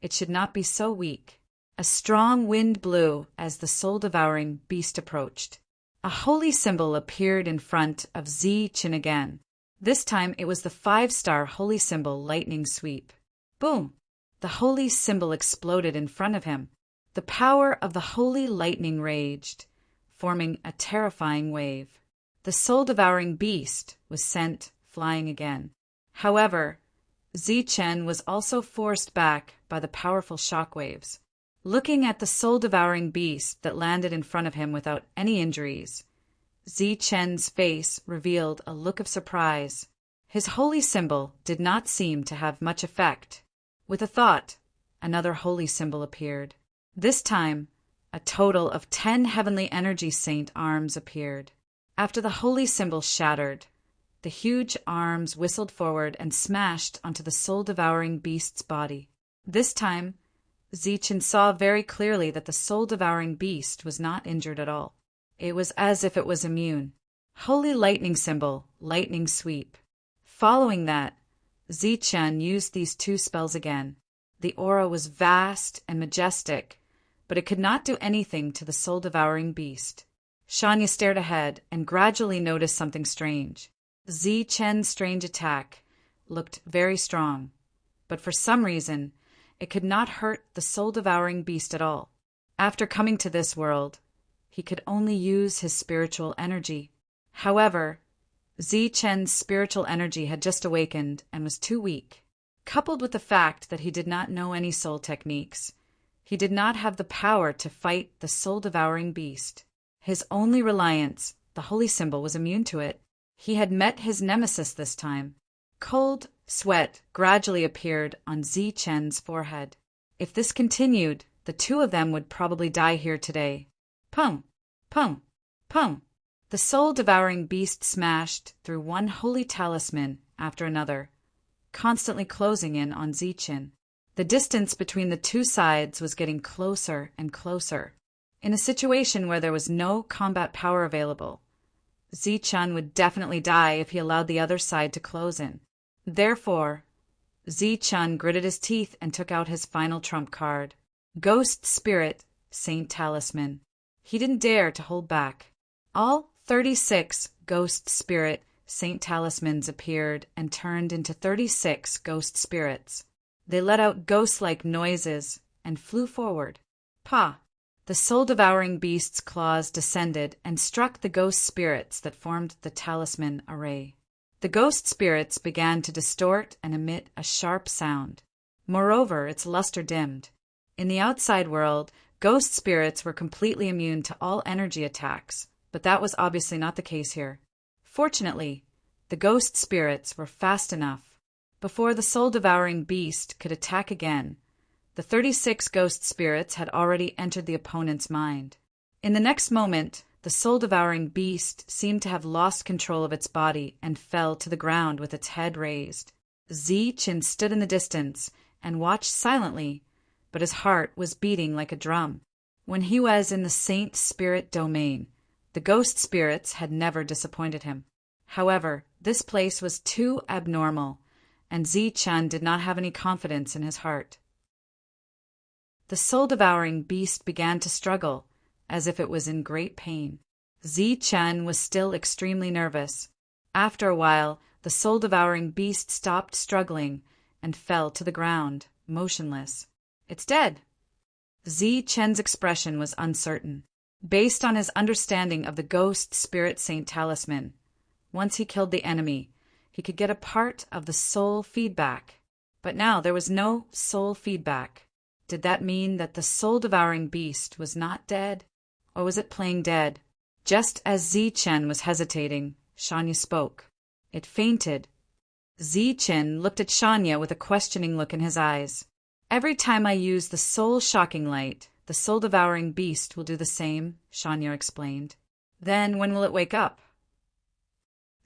it should not be so weak. A strong wind blew as the soul-devouring beast approached. A holy symbol appeared in front of Zichin again. This time it was the 5-star holy symbol lightning sweep. Boom! The holy symbol exploded in front of him. The power of the holy lightning raged, forming a terrifying wave. The soul-devouring beast was sent flying again. However, Zichin was also forced back by the powerful shockwaves. Looking at the soul-devouring beast that landed in front of him without any injuries, Zichen's face revealed a look of surprise. His holy symbol did not seem to have much effect. With a thought, another holy symbol appeared. This time, a total of 10 heavenly energy saint arms appeared. After the holy symbol shattered, the huge arms whistled forward and smashed onto the soul-devouring beast's body. This time, Zichin saw very clearly that the soul-devouring beast was not injured at all. It was as if it was immune. Holy lightning symbol, lightning sweep. Following that, Zichin used these 2 spells again. The aura was vast and majestic, but it could not do anything to the soul-devouring beast. Shania stared ahead and gradually noticed something strange. Zichen's strange attack looked very strong, but for some reason, it could not hurt the soul-devouring beast at all. After coming to this world, he could only use his spiritual energy. However, Zi-Chen's spiritual energy had just awakened and was too weak. Coupled with the fact that he did not know any soul techniques, he did not have the power to fight the soul-devouring beast. His only reliance, the holy symbol, was immune to it. He had met his nemesis this time. Cold sweat gradually appeared on Zi-Chen's forehead. If this continued, the two of them would probably die here today. Pum! Pum! Pum! The soul-devouring beast smashed through one holy talisman after another, constantly closing in on Zi-Chen. The distance between the two sides was getting closer and closer. In a situation where there was no combat power available, Zi-Chen would definitely die if he allowed the other side to close in. Therefore, Zi-Chen gritted his teeth and took out his final trump card. Ghost Spirit, Saint Talisman. He didn't dare to hold back. All 36 Ghost Spirit Saint Talismans appeared and turned into 36 ghost spirits. They let out ghost-like noises and flew forward. Pa! The soul-devouring beast's claws descended and struck the ghost spirits that formed the talisman array. The ghost spirits began to distort and emit a sharp sound. Moreover, its luster dimmed. In the outside world, ghost spirits were completely immune to all energy attacks, but that was obviously not the case here. Fortunately, the ghost spirits were fast enough. Before the soul-devouring beast could attack again, the 36 ghost spirits had already entered the opponent's mind. In the next moment, the soul-devouring beast seemed to have lost control of its body and fell to the ground with its head raised. Zi-Chen stood in the distance and watched silently, but his heart was beating like a drum. When he was in the saint spirit domain, the ghost spirits had never disappointed him. However, this place was too abnormal, and Zi-Chen did not have any confidence in his heart. The soul-devouring beast began to struggle, as if it was in great pain. Zi-Chen was still extremely nervous. After a while, the soul-devouring beast stopped struggling and fell to the ground, motionless. It's dead. Zi-Chen's expression was uncertain. Based on his understanding of the ghost spirit saint talisman, once he killed the enemy, he could get a part of the soul feedback. But now there was no soul feedback. Did that mean that the soul-devouring beast was not dead? Or was it playing dead? Just as Zi-Chen was hesitating, Shanya spoke. It fainted. Zi-Chen looked at Shanya with a questioning look in his eyes. Every time I use the soul-shocking light, the soul-devouring beast will do the same, Shanya explained. Then when will it wake up?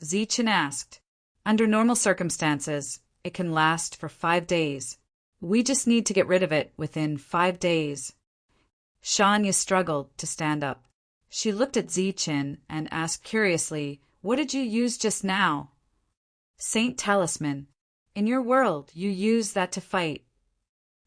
Zi-Chen asked. Under normal circumstances, it can last for 5 days. We just need to get rid of it within 5 days. Shanya struggled to stand up. She looked at Zi-Chen and asked curiously, "What did you use just now?" "Saint Talisman. In your world, you use that to fight."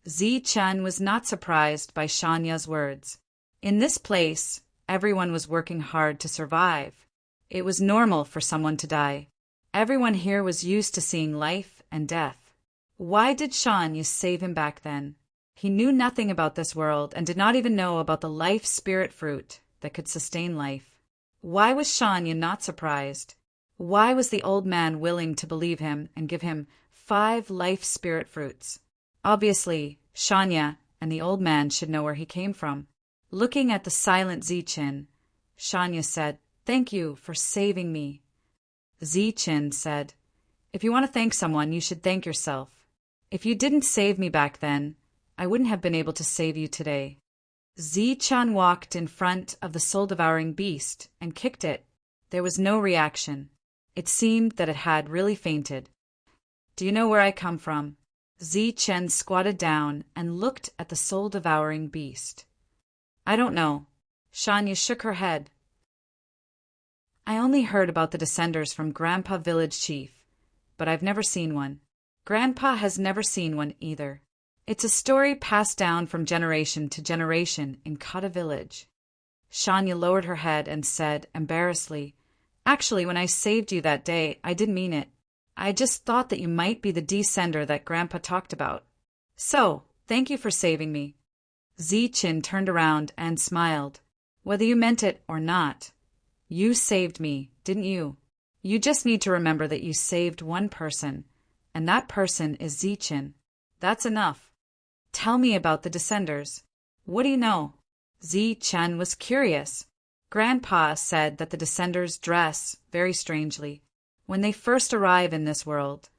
Zi-Chen was not surprised by Shanya's words. In this place, everyone was working hard to survive. It was normal for someone to die. Everyone here was used to seeing life and death. Why did Shanya save him back then? He knew nothing about this world and did not even know about the life spirit fruit that could sustain life. Why was Shanya not surprised? Why was the old man willing to believe him and give him 5 life spirit fruits? Obviously, Shanya and the old man should know where he came from. Looking at the silent Zi-Chen, Shanya said, "Thank you for saving me." Zi-Chen said, "If you want to thank someone, you should thank yourself. If you didn't save me back then, I wouldn't have been able to save you today." Zi-Chen walked in front of the soul-devouring beast and kicked it. There was no reaction. It seemed that it had really fainted. "Do you know where I come from?" Zi-Chen squatted down and looked at the soul-devouring beast. "I don't know." Shanya shook her head. "I only heard about the descenders from Grandpa Village Chief, but I've never seen one. Grandpa has never seen one either. It's a story passed down from generation to generation in Kata Village." Shanya lowered her head and said, embarrassedly, "Actually, when I saved you that day, I didn't mean it. I just thought that you might be the descender that Grandpa talked about. So, Thank you for saving me. Zichin turned around and smiled. Whether you meant it or not, you saved me, didn't you? You just need to remember that you saved one person, and that person is Zichin. That's enough. Tell me about the Descenders. What do you know? Zichin was curious. Grandpa said that the Descenders dress very strangely. When they first arrive in this world,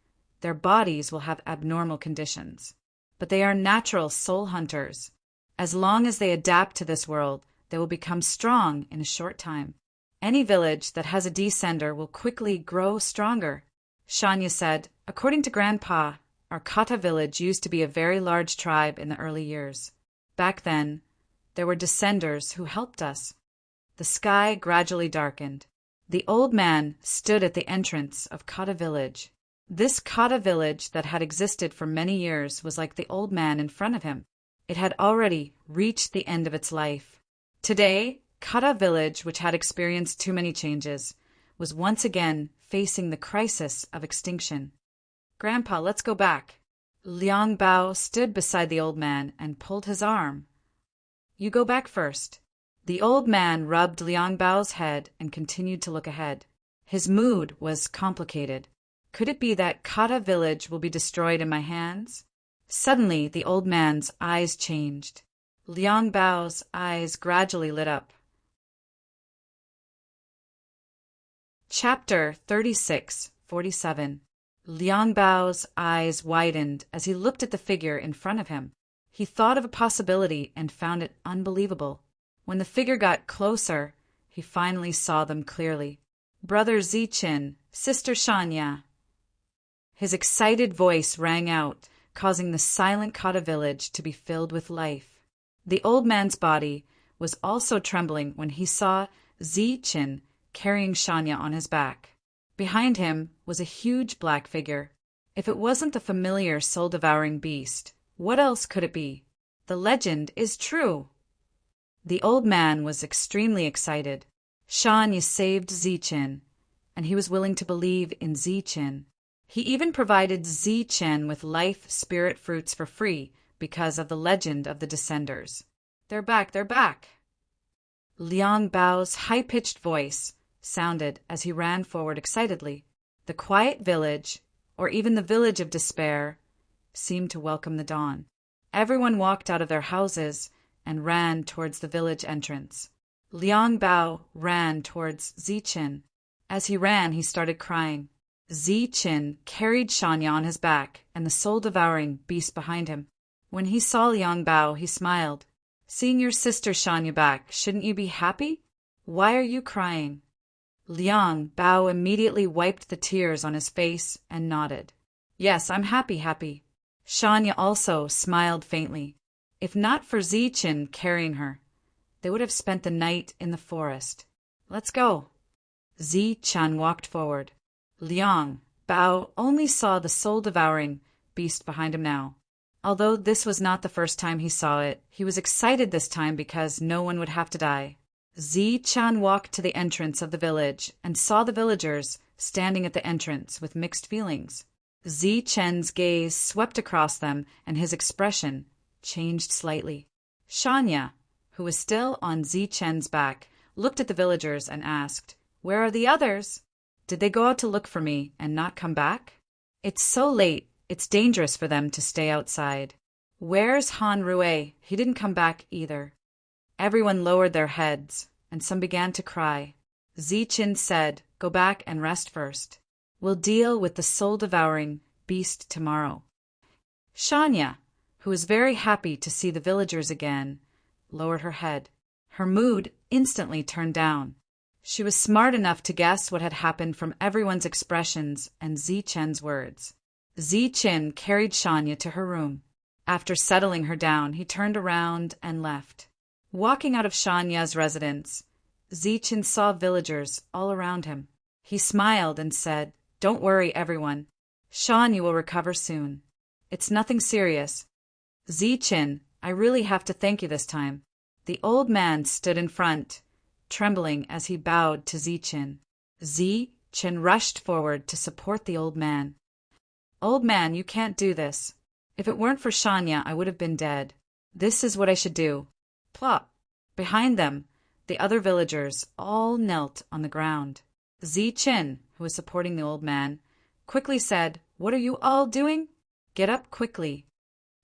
their bodies will have abnormal conditions. But they are natural soul hunters. As long as they adapt to this world, they will become strong in a short time. Any village that has a descender will quickly grow stronger. Shanya said, according to Grandpa, our Kata village used to be a very large tribe in the early years. Back then, there were descenders who helped us. The sky gradually darkened. The old man stood at the entrance of Kata village. This Kata village that had existed for many years was like the old man in front of him. It had already reached the end of its life. Today, Kata village, which had experienced too many changes, was once again facing the crisis of extinction. Grandpa, let's go back. Liang Bao stood beside the old man and pulled his arm. You go back first. The old man rubbed Liang Bao's head and continued to look ahead. His mood was complicated. Could it be that Kata village will be destroyed in my hands? Suddenly, the old man's eyes changed. Liang Bao's eyes gradually lit up. Chapter 36:47. Liang Bao's eyes widened as he looked at the figure in front of him. He thought of a possibility and found it unbelievable. When the figure got closer, he finally saw them clearly. Brother Zichin, Sister Shanya. His excited voice rang out, causing the silent Kata village to be filled with life. The old man's body was also trembling when he saw Zichin carrying Shanya on his back. Behind him was a huge black figure. If it wasn't the familiar soul-devouring beast, what else could it be? The legend is true. The old man was extremely excited. Shanya saved Zichin, and he was willing to believe in Zichin. He even provided Zichin with life spirit fruits for free because of the legend of the Descenders. They're back, they're back! Liang Bao's high-pitched voice sounded as he ran forward excitedly. The quiet village, or even the village of despair, seemed to welcome the dawn. Everyone walked out of their houses and ran towards the village entrance. Liang Bao ran towards Zichin. As he ran, he started crying. Zichin carried Shanya on his back and the soul-devouring beast behind him. When he saw Liang Bao, he smiled. Seeing your sister Shanya back, shouldn't you be happy? Why are you crying? Liang Bao immediately wiped the tears on his face and nodded. Yes, I'm happy. Shanya also smiled faintly. If not for Zichin carrying her, they would have spent the night in the forest. Let's go. Zichin walked forward. Liang Bao only saw the soul-devouring beast behind him now. Although this was not the first time he saw it, he was excited this time because no one would have to die. Zichin walked to the entrance of the village and saw the villagers standing at the entrance with mixed feelings. Zichin's gaze swept across them and his expression changed slightly. Shanya, who was still on Zichin's back, looked at the villagers and asked, Where are the others? Did they go out to look for me and not come back? It's so late, it's dangerous for them to stay outside. Where's Han Rui? He didn't come back either. Everyone lowered their heads, and some began to cry. Zichin said, Go back and rest first. We'll deal with the soul-devouring beast tomorrow. Shanya, who was very happy to see the villagers again, lowered her head. Her mood instantly turned down. She was smart enough to guess what had happened from everyone's expressions and Zichin's words. Zichin carried Shanya to her room. After settling her down, he turned around and left. Walking out of Shanya's residence, Zichin saw villagers all around him. He smiled and said, Don't worry, everyone. Shanya will recover soon. It's nothing serious. Zichin, I really have to thank you this time. The old man stood in front, trembling as he bowed to Zichin. Zichin rushed forward to support the old man. Old man, you can't do this. If it weren't for Shania, I would have been dead. This is what I should do. Plop! Behind them, the other villagers all knelt on the ground. Zi-Chin, who was supporting the old man, quickly said, "What are you all doing? Get up quickly.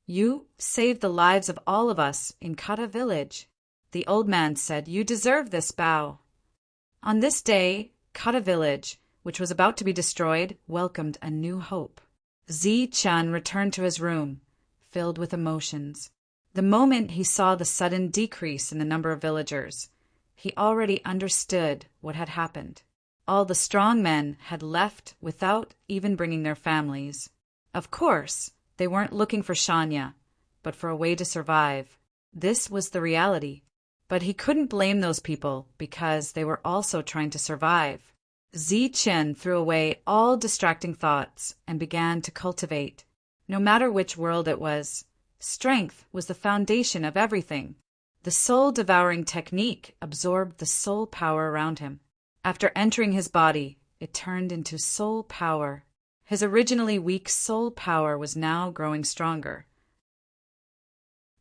You saved the lives of all of us in Kata village." The old man said, "You deserve this bow." On this day, Kata village, which was about to be destroyed, welcomed a new hope. Zi-Chan returned to his room, filled with emotions. The moment he saw the sudden decrease in the number of villagers, he already understood what had happened. All the strong men had left without even bringing their families. Of course, they weren't looking for Shania, but for a way to survive. This was the reality. But he couldn't blame those people because they were also trying to survive. Zi-Chen threw away all distracting thoughts and began to cultivate. No matter which world it was, strength was the foundation of everything. The soul-devouring technique absorbed the soul power around him. After entering his body, it turned into soul power. His originally weak soul power was now growing stronger.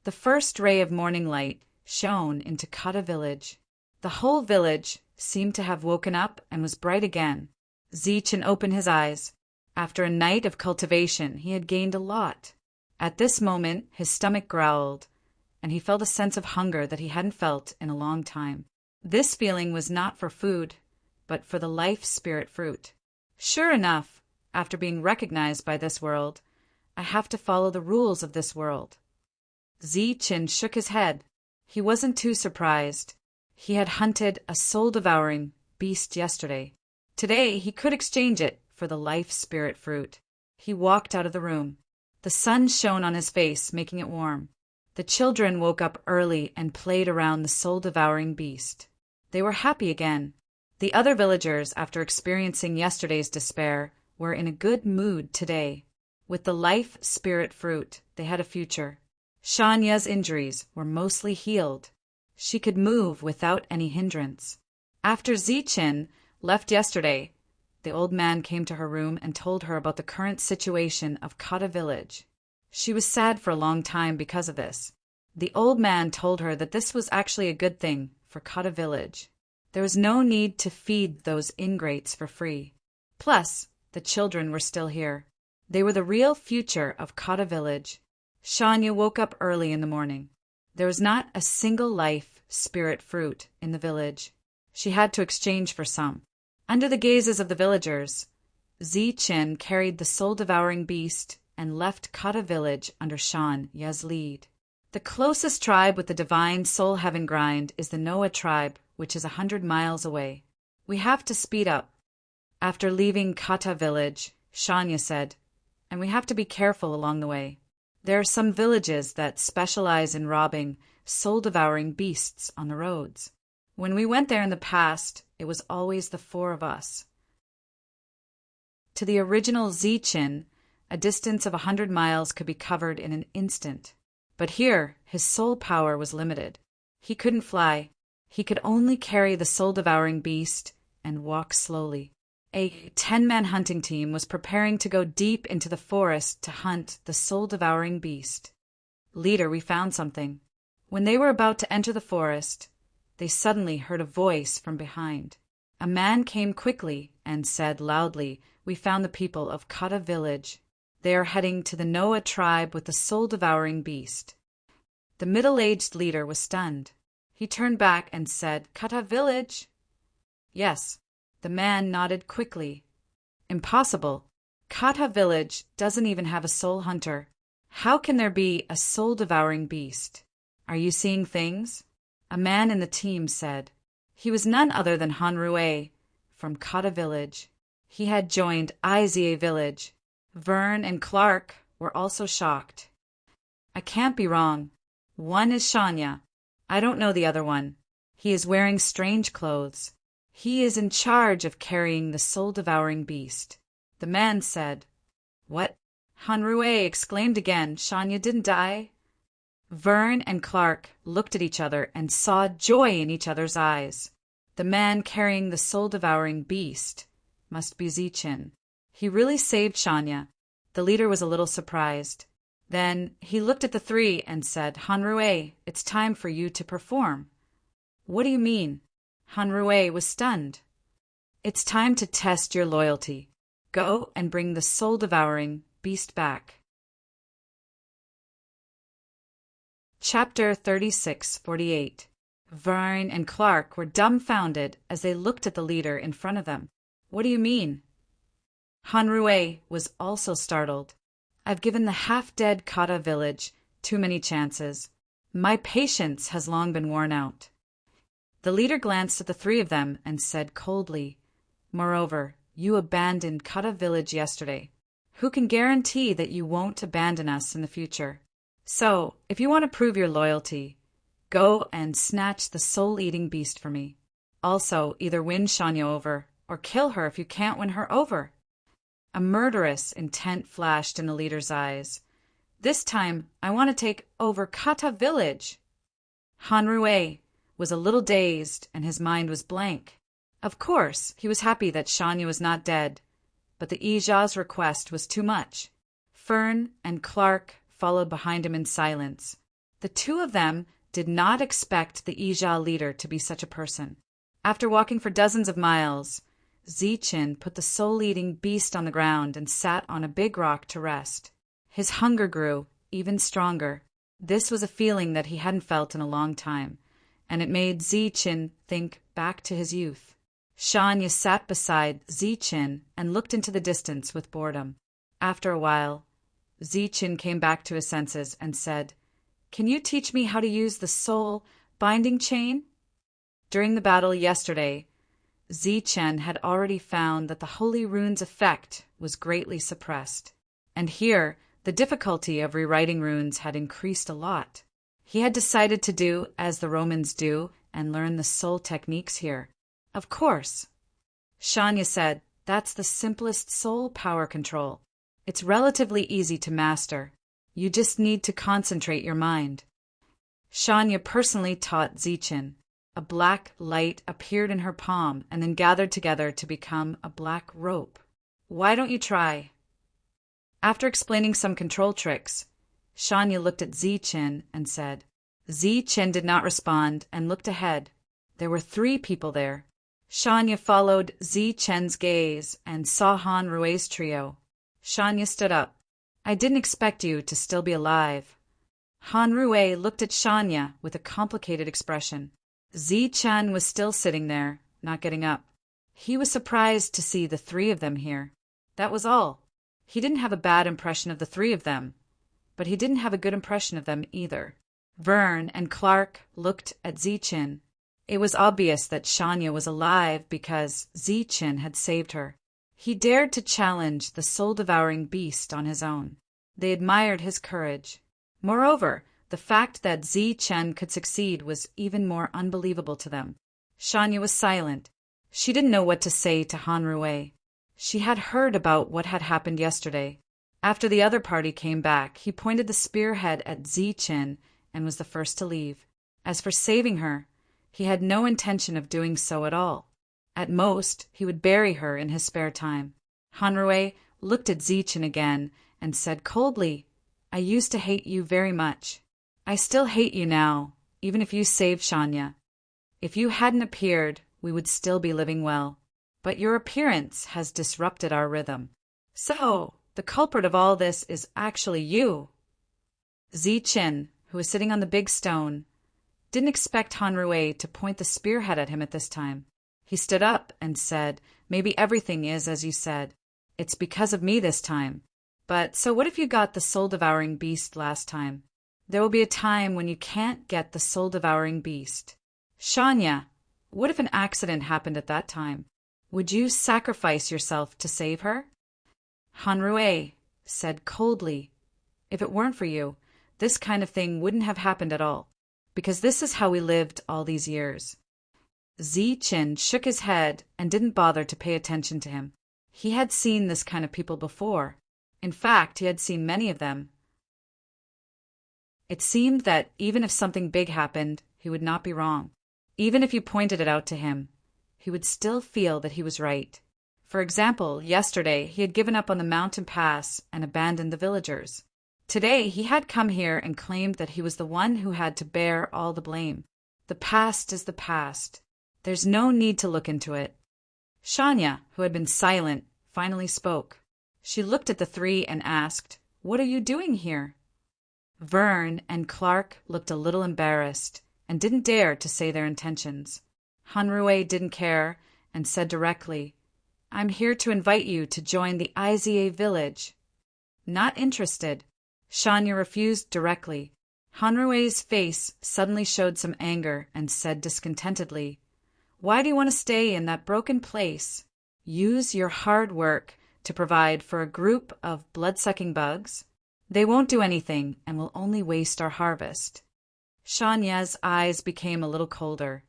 The first ray of morning light shone into Kata village. The whole village seemed to have woken up and was bright again. Zi-Chen opened his eyes. After a night of cultivation, he had gained a lot. At this moment, his stomach growled, and he felt a sense of hunger that he hadn't felt in a long time. This feeling was not for food, but for the life spirit fruit. Sure enough, after being recognized by this world, I have to follow the rules of this world. Zi-Chen shook his head. He wasn't too surprised. He had hunted a soul-devouring beast yesterday. Today he could exchange it for the life spirit fruit. He walked out of the room. The sun shone on his face, making it warm. The children woke up early and played around the soul-devouring beast. They were happy again. The other villagers, after experiencing yesterday's despair, were in a good mood today. With the life spirit fruit, they had a future. Shania's injuries were mostly healed. She could move without any hindrance. After Zi-Chen left yesterday, the old man came to her room and told her about the current situation of Kata village. She was sad for a long time because of this. The old man told her that this was actually a good thing for Kata village. There was no need to feed those ingrates for free. Plus, the children were still here. They were the real future of Kata village. Shania woke up early in the morning. There was not a single life spirit fruit in the village. She had to exchange for some. Under the gazes of the villagers, Zi-Chen carried the soul-devouring beast and left Kata village under Shania's lead. The closest tribe with the divine soul heaven grind is the Noah tribe, which is 100 miles away. We have to speed up. After leaving Kata village, Shania said, and we have to be careful along the way. There are some villages that specialize in robbing soul-devouring beasts on the roads. When we went there in the past, it was always the four of us. To the original Zi-Chen, a distance of 100 miles could be covered in an instant. But here, his soul power was limited. He couldn't fly. He could only carry the soul-devouring beast and walk slowly. A 10-man hunting team was preparing to go deep into the forest to hunt the soul-devouring beast. "Leader, we found something." When they were about to enter the forest, they suddenly heard a voice from behind. A man came quickly and said loudly, "We found the people of Kata village. They are heading to the Noah tribe with the soul-devouring beast." The middle-aged leader was stunned. He turned back and said, "Kata village?" "Yes." The man nodded quickly. "Impossible. Kata village doesn't even have a soul hunter. How can there be a soul-devouring beast? Are you seeing things?" A man in the team said. He was none other than Hanrue from Kata village. He had joined Izia village. Vern and Clark were also shocked. "I can't be wrong. One is Shania. I don't know the other one. He is wearing strange clothes. He is in charge of carrying the soul-devouring beast." The man said, "What?" Hanrue exclaimed again, "Shania didn't die?" Vern and Clark looked at each other and saw joy in each other's eyes. The man carrying the soul-devouring beast must be Zi-Chen. He really saved Shania. The leader was a little surprised. Then he looked at the three and said, "Hanrue, it's time for you to perform." "What do you mean?" Hanrue was stunned. "It's time to test your loyalty. Go and bring the soul-devouring beast back." Chapter 36:48. Vern and Clark were dumbfounded as they looked at the leader in front of them. "What do you mean?" Hanrue was also startled. "I've given the half-dead Kata village too many chances. My patience has long been worn out." The leader glanced at the three of them and said coldly, "Moreover, you abandoned Kata village yesterday. Who can guarantee that you won't abandon us in the future? So, if you want to prove your loyalty, go and snatch the soul-eating beast for me. Also, either win Shania over, or kill her if you can't win her over." A murderous intent flashed in the leader's eyes. "This time, I want to take over Kata village." Hanrue was a little dazed, and his mind was blank. Of course, he was happy that Shania was not dead, but the Ija's request was too much. Fern and Clark followed behind him in silence. The two of them did not expect the Ija leader to be such a person. After walking for dozens of miles, Zichin put the soul-eating beast on the ground and sat on a big rock to rest. His hunger grew even stronger. This was a feeling that he hadn't felt in a long time, and it made Zichin think back to his youth. Shania sat beside Zichin and looked into the distance with boredom. After a while, Zichin came back to his senses and said, "Can you teach me how to use the soul binding chain?" During the battle yesterday, Zichin had already found that the holy rune's effect was greatly suppressed, and here the difficulty of rewriting runes had increased a lot. He had decided to do as the Romans do and learn the soul techniques here. Of course. Shania said, "That's the simplest soul power control. It's relatively easy to master. You just need to concentrate your mind." Shania personally taught Zichin. A black light appeared in her palm and then gathered together to become a black rope. "Why don't you try?" After explaining some control tricks, Shania looked at Zichin and said. Zichin did not respond and looked ahead. There were 3 people there. Shania followed Zichin's gaze and saw Hanrue's trio. Shania stood up. "I didn't expect you to still be alive." Hanrue looked at Shania with a complicated expression. Zichin was still sitting there, not getting up. He was surprised to see the 3 of them here. That was all. He didn't have a bad impression of the 3 of them, but he didn't have a good impression of them either. Vern and Clark looked at Zichin. It was obvious that Shania was alive because Zichin had saved her. He dared to challenge the soul-devouring beast on his own. They admired his courage. Moreover, the fact that Zichin could succeed was even more unbelievable to them. Shania was silent. She didn't know what to say to Hanrue. She had heard about what had happened yesterday. After the other party came back, he pointed the spearhead at Zichin and was the first to leave. As for saving her, he had no intention of doing so at all. At most, he would bury her in his spare time. Hanrue looked at Zichin again and said coldly, "I used to hate you very much. I still hate you now, even if you saved Shania. If you hadn't appeared, we would still be living well. But your appearance has disrupted our rhythm. So, the culprit of all this is actually you." Zichin, who was sitting on the big stone, didn't expect Hanrue to point the spearhead at him at this time. He stood up and said, "Maybe everything is as you said. It's because of me this time. But so what if you got the soul-devouring beast last time? There will be a time when you can't get the soul-devouring beast. Shania, what if an accident happened at that time? Would you sacrifice yourself to save her?" Hanrue said coldly, "If it weren't for you, this kind of thing wouldn't have happened at all, because this is how we lived all these years." Zichin shook his head and didn't bother to pay attention to him. He had seen this kind of people before. In fact, he had seen many of them. It seemed that even if something big happened, he would not be wrong. Even if you pointed it out to him, he would still feel that he was right. For example, yesterday he had given up on the mountain pass and abandoned the villagers. Today he had come here and claimed that he was the one who had to bear all the blame. The past is the past. There's no need to look into it. Shania, who had been silent, finally spoke. She looked at the three and asked, "What are you doing here?" Vern and Clark looked a little embarrassed and didn't dare to say their intentions. Hanrue didn't care and said directly, "I'm here to invite you to join the Iza village." Not interested. Shania refused directly. Hanrue's face suddenly showed some anger and said discontentedly, "Why do you want to stay in that broken place? Use your hard work to provide for a group of blood-sucking bugs? They won't do anything and will only waste our harvest." Shania's eyes became a little colder.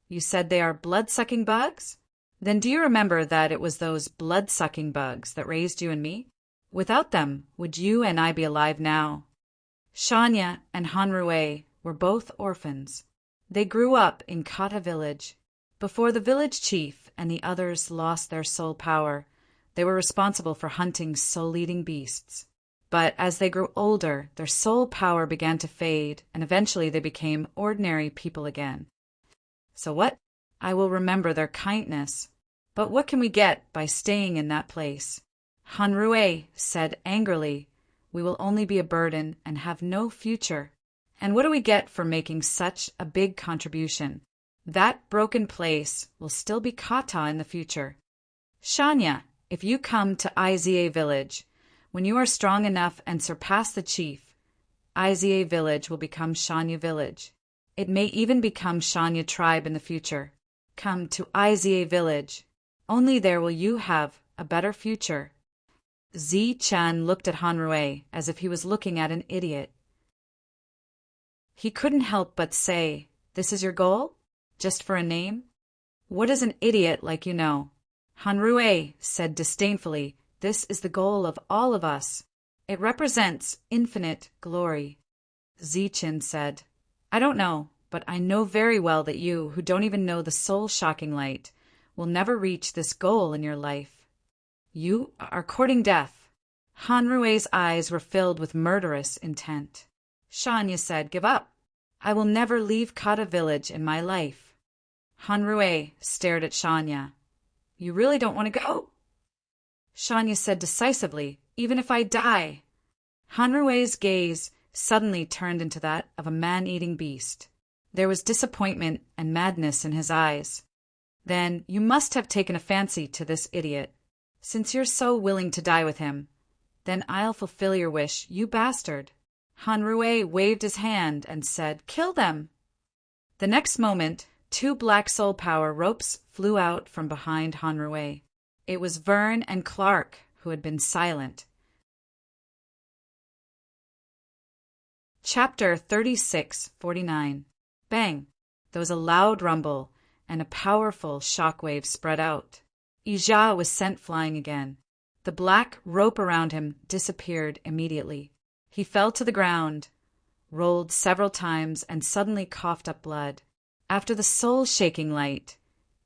"You said they are blood-sucking bugs? Then do you remember that it was those blood-sucking bugs that raised you and me? Without them, would you and I be alive now?" Shania and Hanrue were both orphans. They grew up in Kata village. Before the village chief and the others lost their soul power, they were responsible for hunting soul-eating beasts. But as they grew older, their soul power began to fade, and eventually they became ordinary people again. So what? I will remember their kindness. But what can we get by staying in that place? Hanrue said angrily, "We will only be a burden and have no future. And what do we get for making such a big contribution? That broken place will still be Kata in the future. Shania, if you come to Iza village, when you are strong enough and surpass the chief, Iza village will become Shania village. It may even become Shania tribe in the future. Come to Iza village. Only there will you have a better future." Zi-chan looked at Hanrue as if he was looking at an idiot. He couldn't help but say, "This is your goal? Just for a name? What does an idiot like you know?" Hanrue said disdainfully, "This is the goal of all of us. It represents infinite glory." Zi-chan said, "I don't know, but I know very well that you, who don't even know the soul-shocking light, will never reach this goal in your life. You are courting death." Hanrue's eyes were filled with murderous intent. Shania said, "Give up. I will never leave Kata village in my life." Hanrue stared at Shania. "You really don't want to go?" Shania said decisively, "Even if I die." Hanrue's gaze suddenly turned into that of a man-eating beast. There was disappointment and madness in his eyes. "Then you must have taken a fancy to this idiot. Since you're so willing to die with him, then I'll fulfill your wish, you bastard." Hanrue waved his hand and said, "Kill them." The next moment, 2 black soul power ropes flew out from behind Hanrue. It was Vern and Clark who had been silent. Chapter 36:49. Bang! There was a loud rumble, and a powerful shockwave spread out. Ija was sent flying again. The black rope around him disappeared immediately. He fell to the ground, rolled several times, and suddenly coughed up blood. After the soul-shaking light,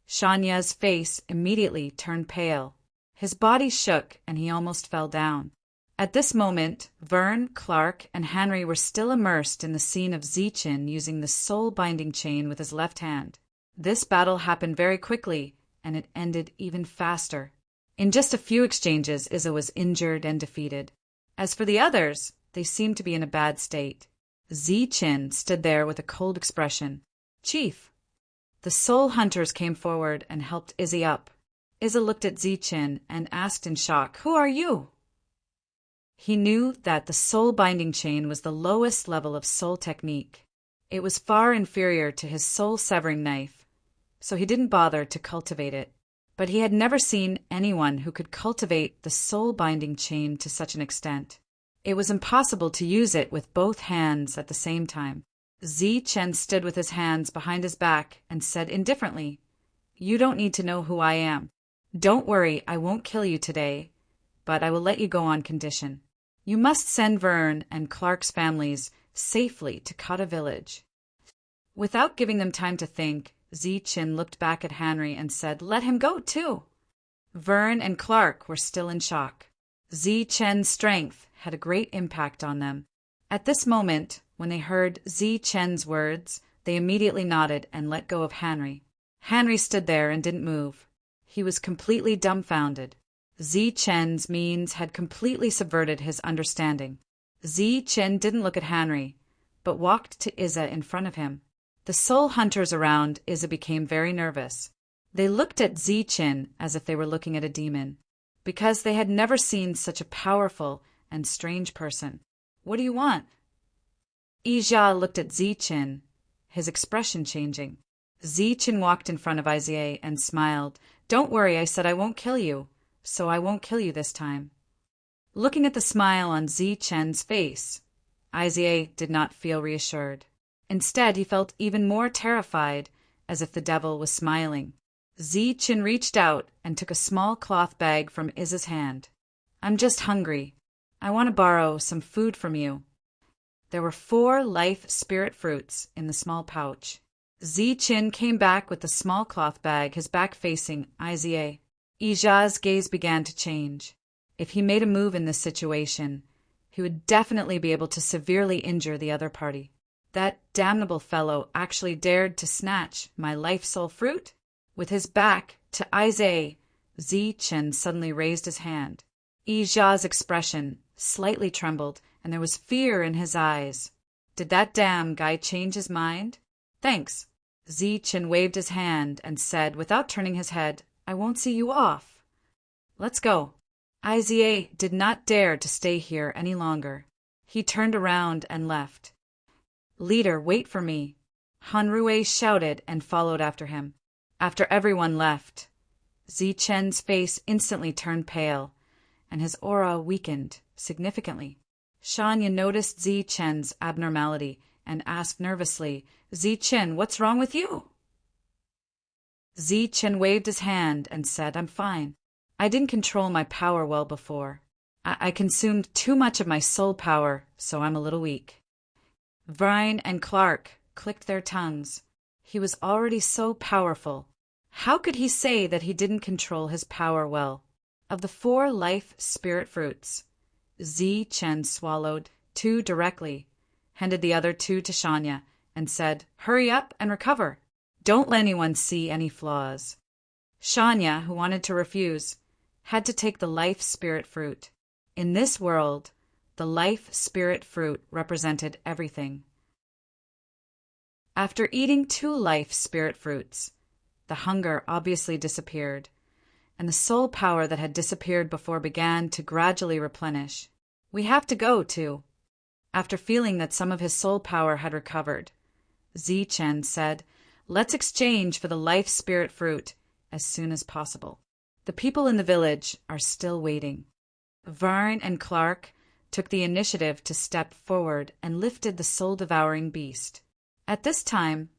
Shania's face immediately turned pale. His body shook, and he almost fell down. At this moment, Vern, Clark, and Henry were still immersed in the scene of Zi-chan using the soul-binding chain with his left hand. This battle happened very quickly, and it ended even faster. In just a few exchanges, Iza was injured and defeated. As for the others, they seemed to be in a bad state. Zi-chan stood there with a cold expression. "Chief." The soul hunters came forward and helped Izzy up. Iza looked at Zi-chan and asked in shock, "Who are you?" He knew that the soul-binding chain was the lowest level of soul technique. It was far inferior to his soul-severing knife, so he didn't bother to cultivate it. But he had never seen anyone who could cultivate the soul-binding chain to such an extent. It was impossible to use it with both hands at the same time. Zi-chan stood with his hands behind his back and said indifferently, "You don't need to know who I am. Don't worry, I won't kill you today, but I will let you go on condition. You must send Vern and Clark's families safely to Kata village." Without giving them time to think, Zi-chan looked back at Henry and said, "Let him go too." Vern and Clark were still in shock. Zi Chen's strength had a great impact on them. At this moment, when they heard Zi Chen's words, they immediately nodded and let go of Henry. Henry stood there and didn't move. He was completely dumbfounded. Zi Chen's means had completely subverted his understanding. Zi Chen didn't look at Henry, but walked to Izza in front of him. The soul hunters around Izza became very nervous. They looked at Zi Chen as if they were looking at a demon, because they had never seen such a powerful and strange person. "What do you want?" Ija looked at Zi Chen, his expression changing. Zi Chen walked in front of Izza and smiled. "Don't worry, I said I won't kill you, so I won't kill you this time." Looking at the smile on Zi Chen's face, Izza did not feel reassured. Instead, he felt even more terrified, as if the devil was smiling. Zi Chen reached out and took a small cloth bag from Izza's hand. "I'm just hungry. I want to borrow some food from you." There were 4 life spirit fruits in the small pouch. Zi Chen came back with the small cloth bag, his back facing Izza. Ija's gaze began to change. If he made a move in this situation, he would definitely be able to severely injure the other party. That damnable fellow actually dared to snatch my life soul fruit? With his back to Izza, Zi Chen suddenly raised his hand. Ija's expression slightly trembled, and there was fear in his eyes. Did that damn guy change his mind? "Thanks." Zi Chen waved his hand and said, without turning his head, "I won't see you off. Let's go." Izza did not dare to stay here any longer. He turned around and left. "Leader, wait for me," Hanrui shouted and followed after him. After everyone left, Zi Chen's face instantly turned pale, and his aura weakened significantly. Shanya noticed Zi Chen's abnormality and asked nervously, "Zi Chen, what's wrong with you?" Zi Chen waved his hand and said, "I'm fine. I didn't control my power well before. I consumed too much of my soul power, so I'm a little weak." Vine and Clark clicked their tongues. He was already so powerful. How could he say that he didn't control his power well? Of the 4 life spirit fruits, Zi Chen swallowed 2 directly, handed the other 2 to Shanya, and said, "Hurry up and recover. Don't let anyone see any flaws." Shanya, who wanted to refuse, had to take the life spirit fruit. In this world, the life spirit fruit represented everything. After eating 2 life spirit fruits, the hunger obviously disappeared, and the soul power that had disappeared before began to gradually replenish. "We have to go, too." After feeling that some of his soul power had recovered, Zi Chen said, "Let's exchange for the life spirit fruit as soon as possible. The people in the village are still waiting." Varn and Clark took the initiative to step forward and lifted the soul-devouring beast. At this time,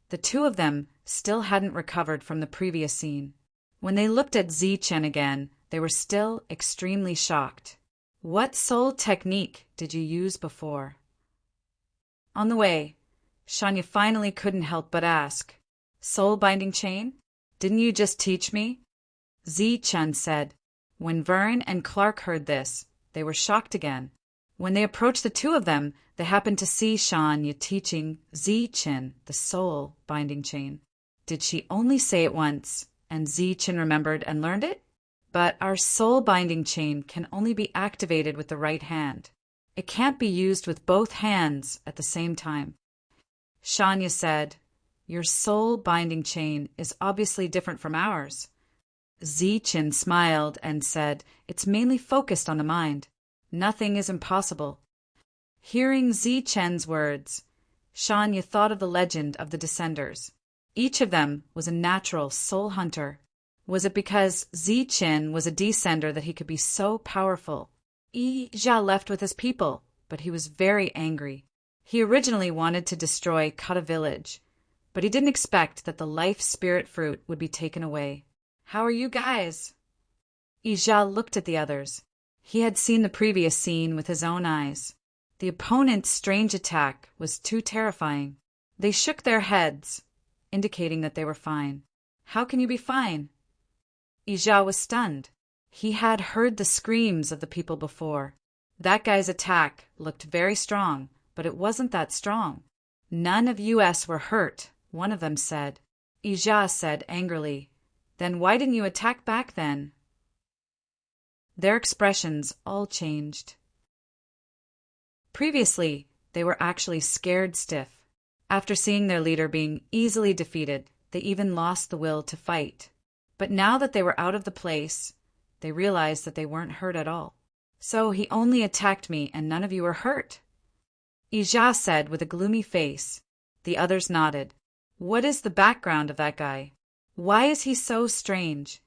the 2 of them still hadn't recovered from the previous scene. When they looked at Zi Chen again, they were still extremely shocked. "What soul technique did you use before?" On the way, Shanya finally couldn't help but ask, "Soul binding chain? Didn't you just teach me?" Zi Chen said. When Vern and Clark heard this, they were shocked again. When they approached the 2 of them, they happened to see Shanya teaching Zi Chen the soul binding chain. Did she only say it once, and Zi Chen remembered and learned it? But our soul binding chain can only be activated with the right hand. It can't be used with both hands at the same time. Shanya said, "Your soul binding chain is obviously different from ours." Zi Chen smiled and said, "It's mainly focused on the mind. Nothing is impossible." Hearing Zi Chen's words, Shanya thought of the legend of the Descenders. Each of them was a natural soul hunter. Was it because Zi Chen was a descender that he could be so powerful? Ija left with his people, but he was very angry. He originally wanted to destroy Kata village, but he didn't expect that the life spirit fruit would be taken away. "How are you guys?" Ija looked at the others. He had seen the previous scene with his own eyes. The opponent's strange attack was too terrifying. They shook their heads, indicating that they were fine. "How can you be fine?" Ija was stunned. He had heard the screams of the people before. That guy's attack looked very strong, but it wasn't that strong. None of us were hurt, one of them said. Ija said angrily, "Then why didn't you attack back then?" Their expressions all changed. Previously, they were actually scared stiff. After seeing their leader being easily defeated, they even lost the will to fight. But now that they were out of the place, they realized that they weren't hurt at all. "So he only attacked me and none of you were hurt?" Ija said with a gloomy face. The others nodded. "What is the background of that guy? Why is he so strange?"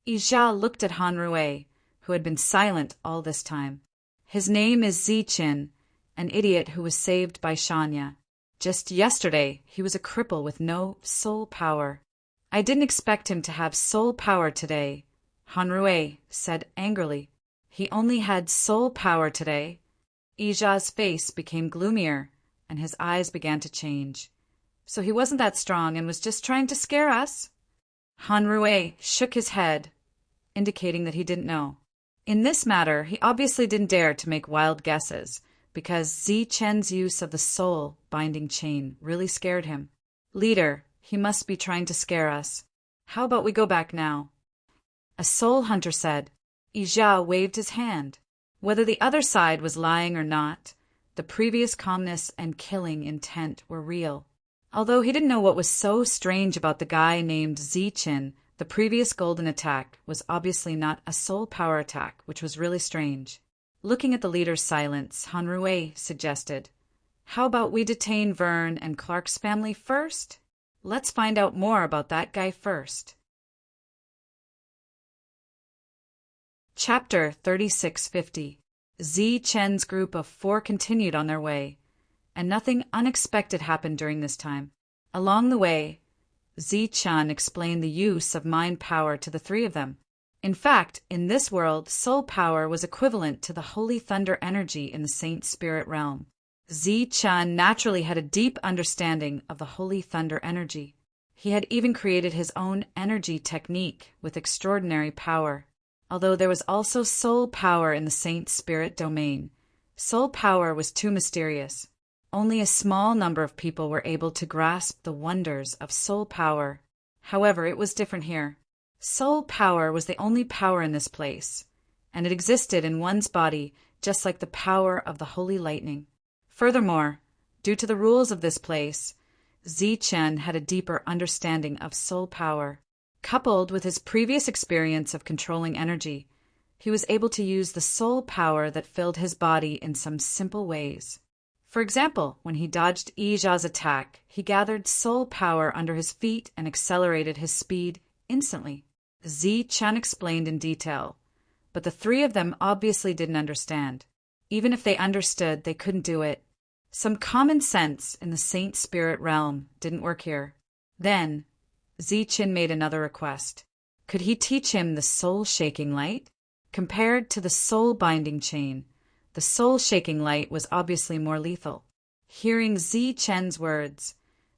Ija looked at Hanrui, who had been silent all this time. "His name is Zichin, an idiot who was saved by Shanya. Just yesterday, he was a cripple with no soul power. I didn't expect him to have soul power today," Hanrui said angrily. "He only had soul power today." Ija's face became gloomier, and his eyes began to change. "So he wasn't that strong and was just trying to scare us?" Hanrui shook his head, indicating that he didn't know. In this matter, he obviously didn't dare to make wild guesses, because Zichen's use of the soul binding chain really scared him. "Leader, he must be trying to scare us. How about we go back now?" A soul hunter said. Ija waved his hand. Whether the other side was lying or not, the previous calmness and killing intent were real. Although he didn't know what was so strange about the guy named Zichin, the previous golden attack was obviously not a soul power attack, which was really strange. Looking at the leader's silence, Hanrui suggested, "How about we detain Vern and Clark's family first? Let's find out more about that guy first." Chapter 3650. Zichen's group of 4 continued on their way, and nothing unexpected happened during this time. Along the way, Zichen explained the use of mind power to the 3 of them. In fact, in this world, soul power was equivalent to the holy thunder energy in the saint spirit realm. Zichen naturally had a deep understanding of the holy thunder energy. He had even created his own energy technique with extraordinary power. Although there was also soul power in the saint spirit domain, soul power was too mysterious. Only a small number of people were able to grasp the wonders of soul power. However, it was different here. Soul power was the only power in this place, and it existed in one's body just like the power of the holy lightning. Furthermore, due to the rules of this place, Zichen had a deeper understanding of soul power. Coupled with his previous experience of controlling energy, he was able to use the soul power that filled his body in some simple ways. For example, when he dodged Ija's attack, he gathered soul power under his feet and accelerated his speed instantly. Zichen explained in detail, but the 3 of them obviously didn't understand. Even if they understood, they couldn't do it. Some common sense in the saint spirit realm didn't work here. Then, Zichen made another request. Could he teach him the soul-shaking light? Compared to the soul-binding chain, the soul-shaking light was obviously more lethal. Hearing Zichen's words,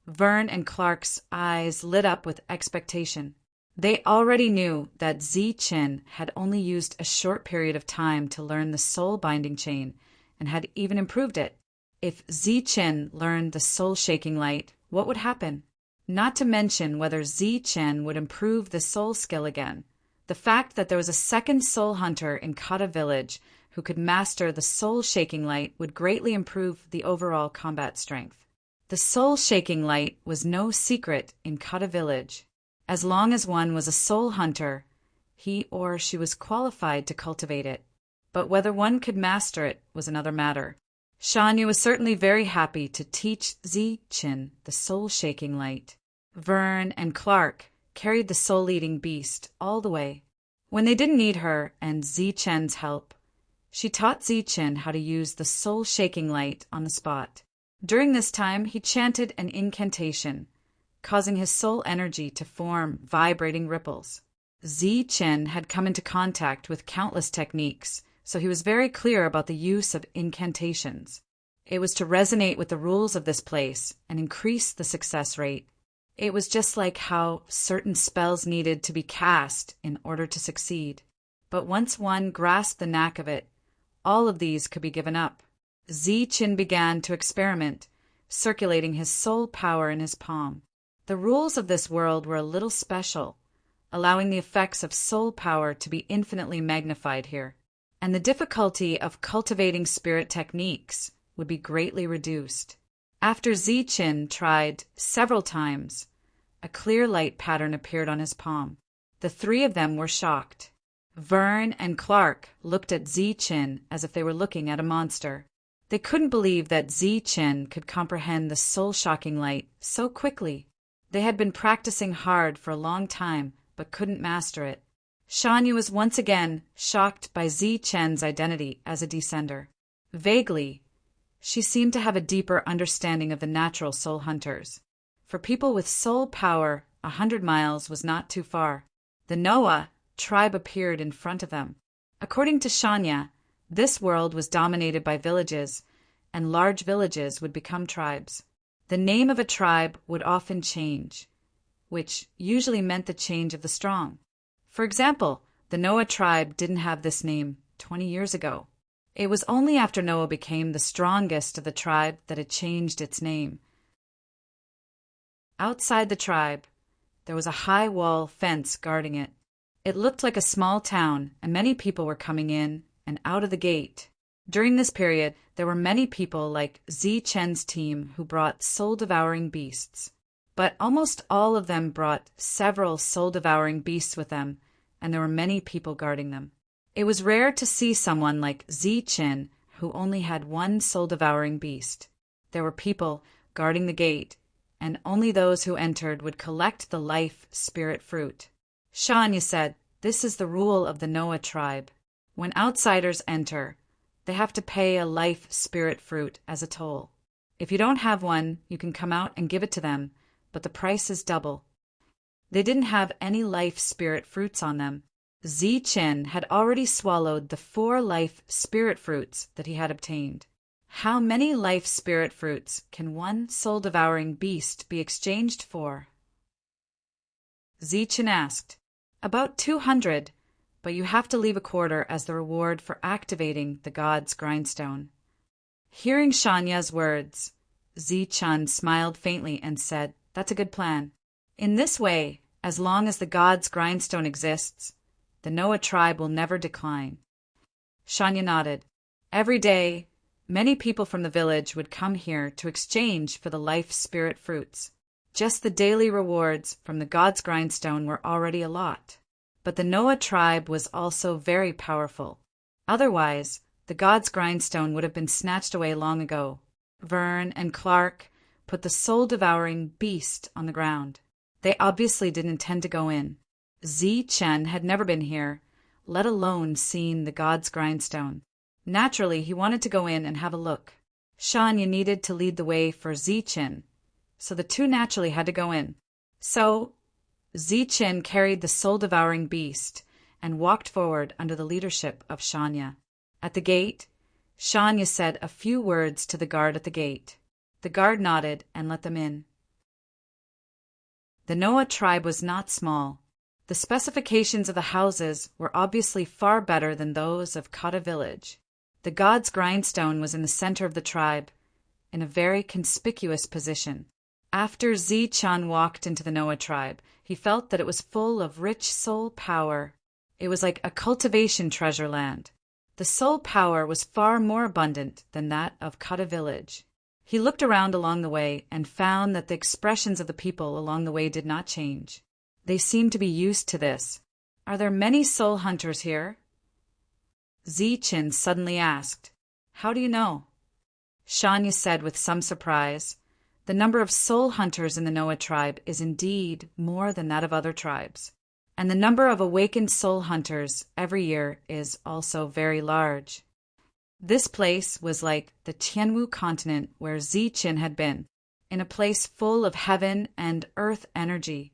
Vern and Clark's eyes lit up with expectation. They already knew that Zichen had only used a short period of time to learn the soul-binding chain and had even improved it. If Zichen learned the soul-shaking light, what would happen? Not to mention whether Zichen would improve the soul skill again. The fact that there was a second soul hunter in Kata village who could master the soul-shaking light would greatly improve the overall combat strength. The soul-shaking light was no secret in Kata village. As long as one was a soul hunter, he or she was qualified to cultivate it. But whether one could master it was another matter. Shanya was certainly very happy to teach Zichen the soul-shaking light. Vern and Clark carried the soul-eating beast all the way. When they didn't need her and Zichen's help, she taught Zichen how to use the soul-shaking light on the spot. During this time, he chanted an incantation, causing his soul energy to form vibrating ripples. Zichen had come into contact with countless techniques, so he was very clear about the use of incantations. It was to resonate with the rules of this place and increase the success rate. It was just like how certain spells needed to be cast in order to succeed. But once one grasped the knack of it, all of these could be given up. Zichen began to experiment, circulating his soul power in his palm. The rules of this world were a little special, allowing the effects of soul power to be infinitely magnified here, and the difficulty of cultivating spirit techniques would be greatly reduced. After Zichen tried several times, a clear light pattern appeared on his palm. The three of them were shocked. Vern and Clark looked at Zichen as if they were looking at a monster. They couldn't believe that Zichen could comprehend the soul-shocking light so quickly. They had been practicing hard for a long time, but couldn't master it. Shanya was once again shocked by Zichen's identity as a descender. Vaguely, she seemed to have a deeper understanding of the natural soul hunters. For people with soul power, 100 miles was not too far. The Noah tribe appeared in front of them. According to Shanya, this world was dominated by villages, and large villages would become tribes. The name of a tribe would often change, which usually meant the change of the strong. For example, the Noah tribe didn't have this name 20 years ago. It was only after Noah became the strongest of the tribe that it changed its name. Outside the tribe, there was a high wall fence guarding it. It looked like a small town, and many people were coming in and out of the gate. During this period, there were many people like Zichen's team who brought soul-devouring beasts. But almost all of them brought several soul-devouring beasts with them, and there were many people guarding them. It was rare to see someone like Zichen who only had one soul-devouring beast. There were people guarding the gate, and only those who entered would collect the life spirit fruit. Shanya said, "This is the rule of the Noah tribe. When outsiders enter, they have to pay a life spirit fruit as a toll. If you don't have one, you can come out and give it to them, but the price is double." They didn't have any life spirit fruits on them. Zichen had already swallowed the 4 life spirit fruits that he had obtained. How many life spirit fruits can one soul-devouring beast be exchanged for? Zichen asked. About 200, but you have to leave a quarter as the reward for activating the god's grindstone. Hearing Shanya's words, Zichen smiled faintly and said, "That's a good plan. In this way, as long as the god's grindstone exists, the Noah tribe will never decline." Shanya nodded. Every day, many people from the village would come here to exchange for the life spirit fruits. Just the daily rewards from the god's grindstone were already a lot. But the Noah tribe was also very powerful. Otherwise, the god's grindstone would have been snatched away long ago. Vern and Clark put the soul-devouring beast on the ground. They obviously didn't intend to go in. Zichen had never been here, let alone seen the god's grindstone. Naturally, he wanted to go in and have a look. Shanya needed to lead the way for Zichen, so the two naturally had to go in. So, Zichen carried the soul-devouring beast and walked forward under the leadership of Shanya. At the gate, Shanya said a few words to the guard at the gate. The guard nodded and let them in. The Noah tribe was not small. The specifications of the houses were obviously far better than those of Kata village. The god's grindstone was in the center of the tribe, in a very conspicuous position. After Zichen walked into the Noah tribe, he felt that it was full of rich soul power. It was like a cultivation treasure land. The soul power was far more abundant than that of Kata village. He looked around along the way and found that the expressions of the people along the way did not change. They seemed to be used to this. "Are there many soul hunters here?" Zichen suddenly asked. "How do you know?" Shanya said with some surprise, "The number of soul hunters in the Noah tribe is indeed more than that of other tribes. And the number of awakened soul hunters every year is also very large." This place was like the Tianwu continent where Zichen had been, in a place full of heaven and earth energy.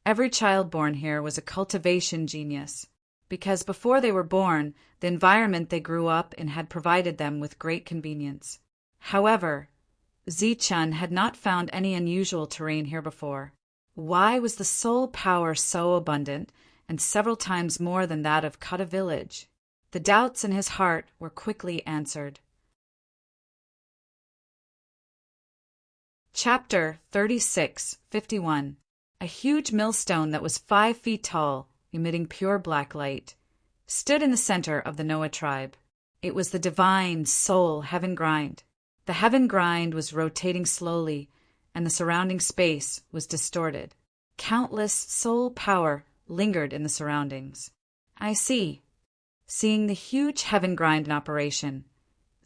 Every child born here was a cultivation genius, because before they were born, the environment they grew up in had provided them with great convenience. However, Zichen had not found any unusual terrain here before. Why was the soul power so abundant, and several times more than that of Kata village. The doubts in his heart were quickly answered. Chapter 36:51. A huge millstone that was 5 feet tall, emitting pure black light, stood in the center of the Noah tribe. It was the divine soul heaven grind. The heaven grind was rotating slowly, and the surrounding space was distorted. Countless soul power lingered in the surroundings. I see. Seeing the huge heaven grind in operation,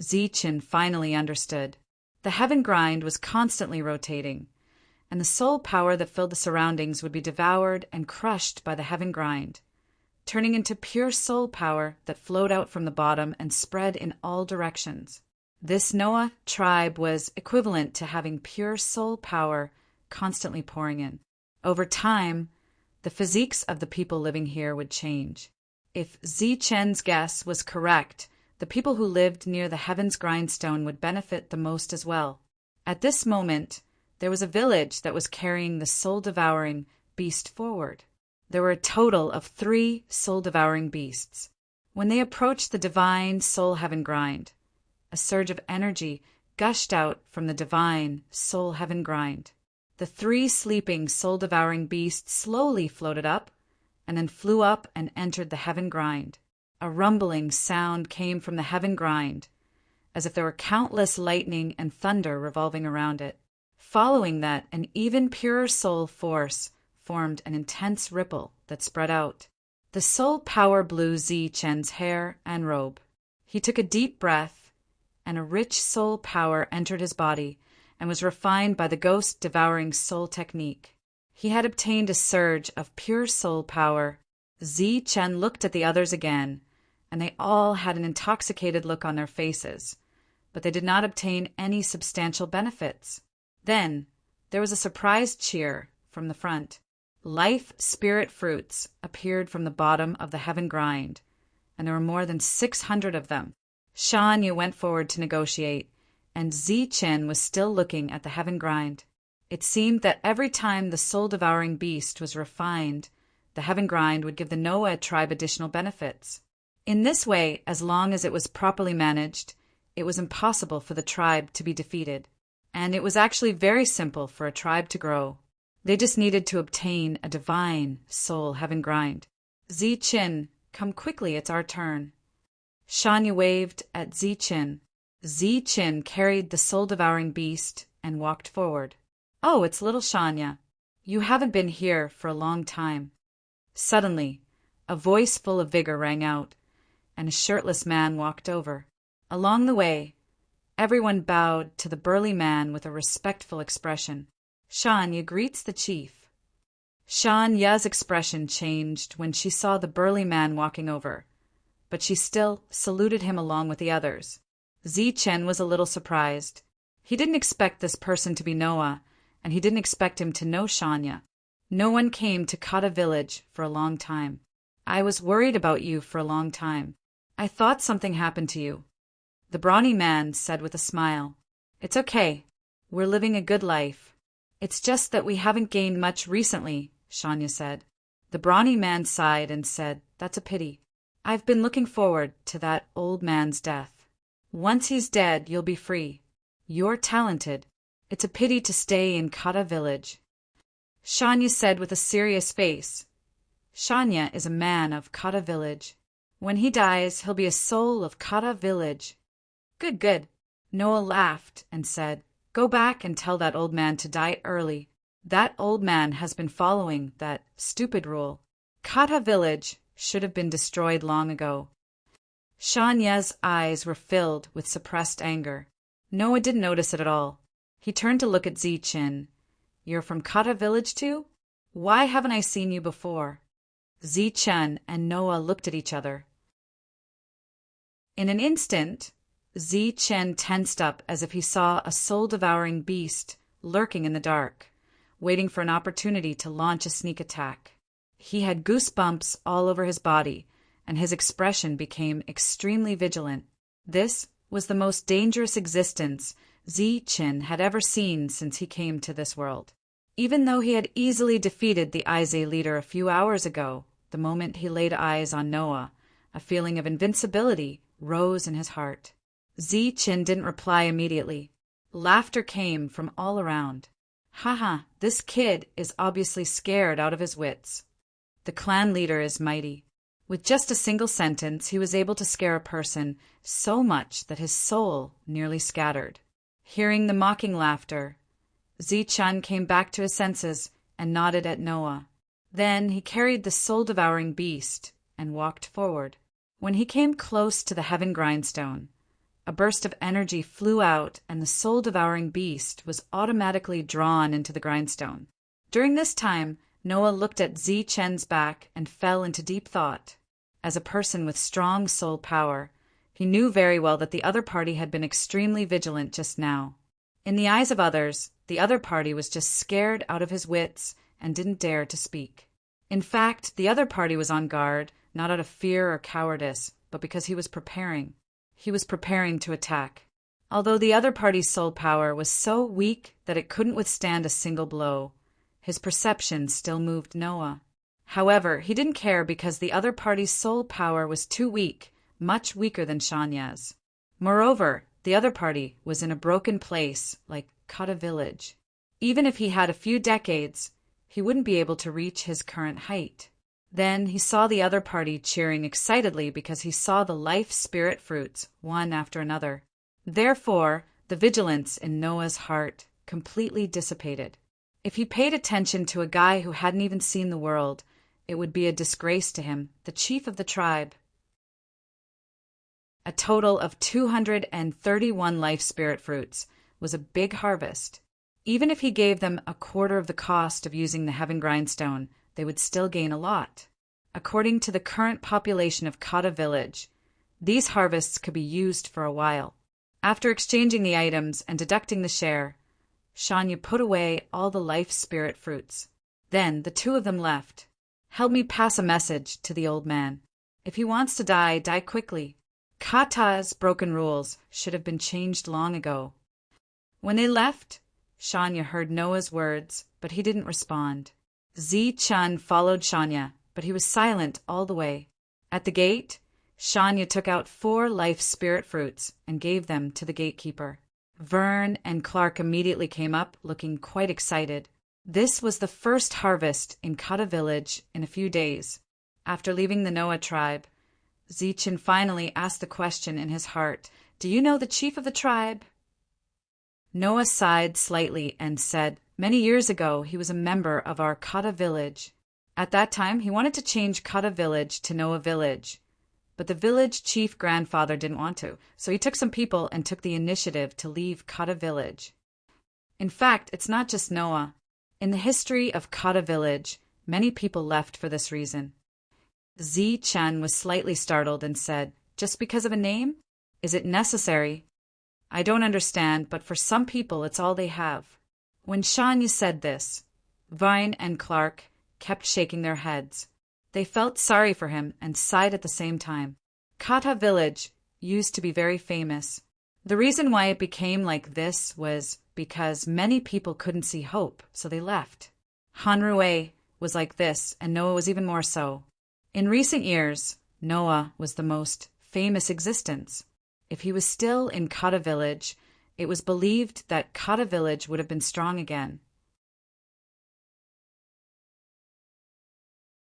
Zichen finally understood. The heaven grind was constantly rotating, and the soul power that filled the surroundings would be devoured and crushed by the heaven grind, turning into pure soul power that flowed out from the bottom and spread in all directions. This Noah tribe was equivalent to having pure soul power constantly pouring in. Over time, the physiques of the people living here would change. If Zichen's guess was correct, the people who lived near the heaven's grindstone would benefit the most as well. At this moment, there was a village that was carrying the soul-devouring beast forward. There were a total of 3 soul-devouring beasts. When they approached the divine soul heaven grind, a surge of energy gushed out from the divine soul heaven grind. The 3 sleeping soul-devouring beasts slowly floated up, and then flew up and entered the heaven grind. A rumbling sound came from the heaven grind, as if there were countless lightning and thunder revolving around it. Following that, an even purer soul force formed an intense ripple that spread out. The soul power blew Zichen's hair and robe. He took a deep breath, and a rich soul power entered his body and was refined by the ghost-devouring soul technique. He had obtained a surge of pure soul power. Zichen looked at the others again, and they all had an intoxicated look on their faces, but they did not obtain any substantial benefits. Then there was a surprised cheer from the front. Life spirit fruits appeared from the bottom of the heaven grind, and there were more than 600 of them. Shanya went forward to negotiate, and Zichen was still looking at the heaven grind. It seemed that every time the soul-devouring beast was refined, the heaven grind would give the Noah tribe additional benefits. In this way, as long as it was properly managed, it was impossible for the tribe to be defeated. And it was actually very simple for a tribe to grow. They just needed to obtain a divine soul heaven grind. Zichen, come quickly, it's our turn. Shanya waved at Zichen. Zichen carried the soul-devouring beast and walked forward. Oh, it's little Shanya. You haven't been here for a long time. Suddenly, a voice full of vigor rang out, and a shirtless man walked over. Along the way, everyone bowed to the burly man with a respectful expression. Shanya greets the chief. Shanya's expression changed when she saw the burly man walking over, but she still saluted him along with the others. Zichen was a little surprised. He didn't expect this person to be Noah, and he didn't expect him to know Shanya. No one came to Kata village for a long time. I was worried about you for a long time. I thought something happened to you. The brawny man said with a smile. It's okay. We're living a good life. It's just that we haven't gained much recently, Shanya said. The brawny man sighed and said, That's a pity. I've been looking forward to that old man's death. Once he's dead, you'll be free. You're talented. It's a pity to stay in Kata village. Shanya said with a serious face. Shanya is a man of Kata village. When he dies, he'll be a soul of Kata village. Good, good. Noah laughed and said, Go back and tell that old man to die early. That old man has been following that stupid rule. Kata village should have been destroyed long ago. Shanya's eyes were filled with suppressed anger. Noah didn't notice it at all. He turned to look at Zichen. You're from Kata village too? Why haven't I seen you before? Zichen and Noah looked at each other. In an instant, Zichen tensed up as if he saw a soul-devouring beast lurking in the dark, waiting for an opportunity to launch a sneak attack. He had goosebumps all over his body, and his expression became extremely vigilant. This was the most dangerous existence Zichen had ever seen since he came to this world. Even though he had easily defeated the Izay leader a few hours ago, The moment he laid eyes on Noah, a feeling of invincibility rose in his heart. Zi-Chin didn't reply immediately. Laughter came from all around. Haha, this kid is obviously scared out of his wits. The clan leader is mighty. With just a single sentence, he was able to scare a person so much that his soul nearly scattered. Hearing the mocking laughter, Zi-Chin came back to his senses and nodded at Noah. Then he carried the soul-devouring beast and walked forward. When he came close to the heaven grindstone, a burst of energy flew out and the soul-devouring beast was automatically drawn into the grindstone. During this time, Noah looked at Zi-Chin's back and fell into deep thought. As a person with strong soul power, he knew very well that the other party had been extremely vigilant just now. In the eyes of others, the other party was just scared out of his wits and didn't dare to speak. In fact, the other party was on guard, not out of fear or cowardice, but because he was preparing. He was preparing to attack. Although the other party's soul power was so weak that it couldn't withstand a single blow, his perception still moved Noah. However, he didn't care because the other party's soul power was too weak, much weaker than Shanya's. Moreover, the other party was in a broken place like Kata village. Even if he had a few decades, he wouldn't be able to reach his current height. Then he saw the other party cheering excitedly because he saw the life spirit fruits, one after another. Therefore, the vigilance in Noah's heart completely dissipated. If he paid attention to a guy who hadn't even seen the world, it would be a disgrace to him, the chief of the tribe. A total of 231 life spirit fruits was a big harvest. Even if he gave them a quarter of the cost of using the heaven grindstone, they would still gain a lot. According to the current population of Kata village, these harvests could be used for a while. After exchanging the items and deducting the share, Shanya put away all the life spirit fruits. Then the two of them left. Help me pass a message to the old man. If he wants to die, die quickly. Kata's broken rules should have been changed long ago. When they left, Shanya heard Noah's words, but he didn't respond. Zi-Chin followed Shanya, but he was silent all the way. At the gate, Shanya took out 4 life spirit fruits and gave them to the gatekeeper. Vern and Clark immediately came up, looking quite excited. This was the first harvest in Kata village in a few days. After leaving the Noah tribe, Zi-Chin finally asked the question in his heart, "Do you know the chief of the tribe?" Noah sighed slightly and said, "Many years ago, he was a member of our Kata village. At that time, he wanted to change Kata village to Noah village. But the village chief grandfather didn't want to, so he took some people and took the initiative to leave Kata village. In fact, it's not just Noah. In the history of Kata village, many people left for this reason." Zi-Chin was slightly startled and said, "Just because of a name? Is it necessary?" "I don't understand, but for some people it's all they have." When Shanya said this, Vine and Clark kept shaking their heads. They felt sorry for him and sighed at the same time. Kata village used to be very famous. The reason why it became like this was because many people couldn't see hope, so they left. Hanrue was like this, and Noah was even more so. In recent years, Noah was the most famous existence. If he was still in Kata village, it was believed that Kata village would have been strong again.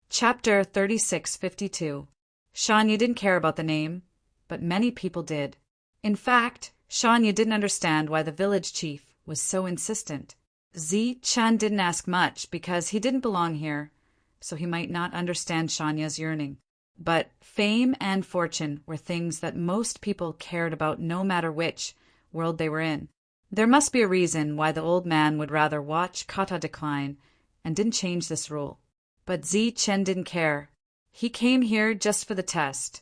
Chapter 3652. Shanya didn't care about the name, but many people did. In fact, Shanya didn't understand why the village chief was so insistent. Zi-Chin didn't ask much because he didn't belong here, so he might not understand Shanya's yearning. But fame and fortune were things that most people cared about no matter which world they were in. There must be a reason why the old man would rather watch Kata decline and didn't change this rule. But Zi-Chin didn't care. He came here just for the test,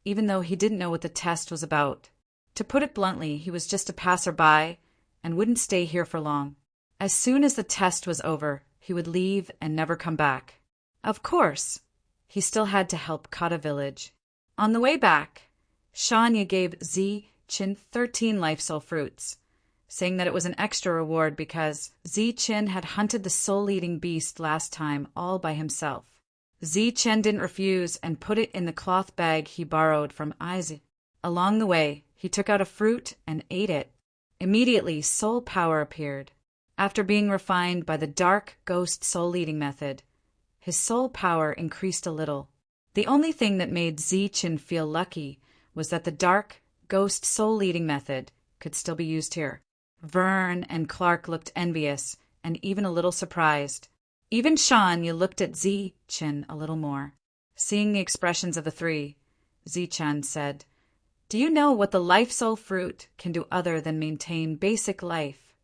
even though he didn't know what the test was about. To put it bluntly, he was just a passerby and wouldn't stay here for long. As soon as the test was over, he would leave and never come back. Of course, he still had to help Kata village. On the way back, Shanya gave Zi-Chin 13 life soul fruits, saying that it was an extra reward because Zi-Chin had hunted the soul-eating beast last time all by himself. Zi Chen didn't refuse and put it in the cloth bag he borrowed from Izzy. Along the way, he took out a fruit and ate it. Immediately, soul power appeared. After being refined by the dark ghost soul-eating method, his soul power increased a little. The only thing that made Zi Chen feel lucky was that the dark ghost soul-eating method could still be used here. Vern and Clark looked envious and even a little surprised. Even Shanya looked at Zi Chen a little more. Seeing the expressions of the three, Zi Chen said, "Do you know what the life soul fruit can do other than maintain basic life?"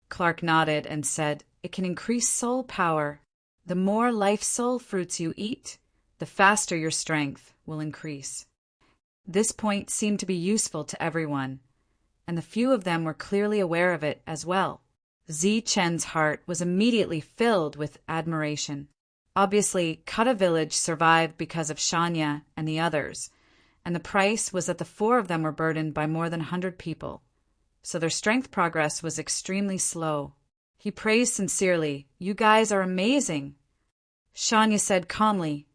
Clark nodded and said, "It can increase soul power. The more life soul fruits you eat, the faster your strength will increase." This point seemed to be useful to everyone, and the few of them were clearly aware of it as well. Zi Chen's heart was immediately filled with admiration. Obviously, Kata village survived because of Shanya and the others, and the price was that the four of them were burdened by more than 100 people, so their strength progress was extremely slow. He praised sincerely, "You guys are amazing." Shanya said calmly,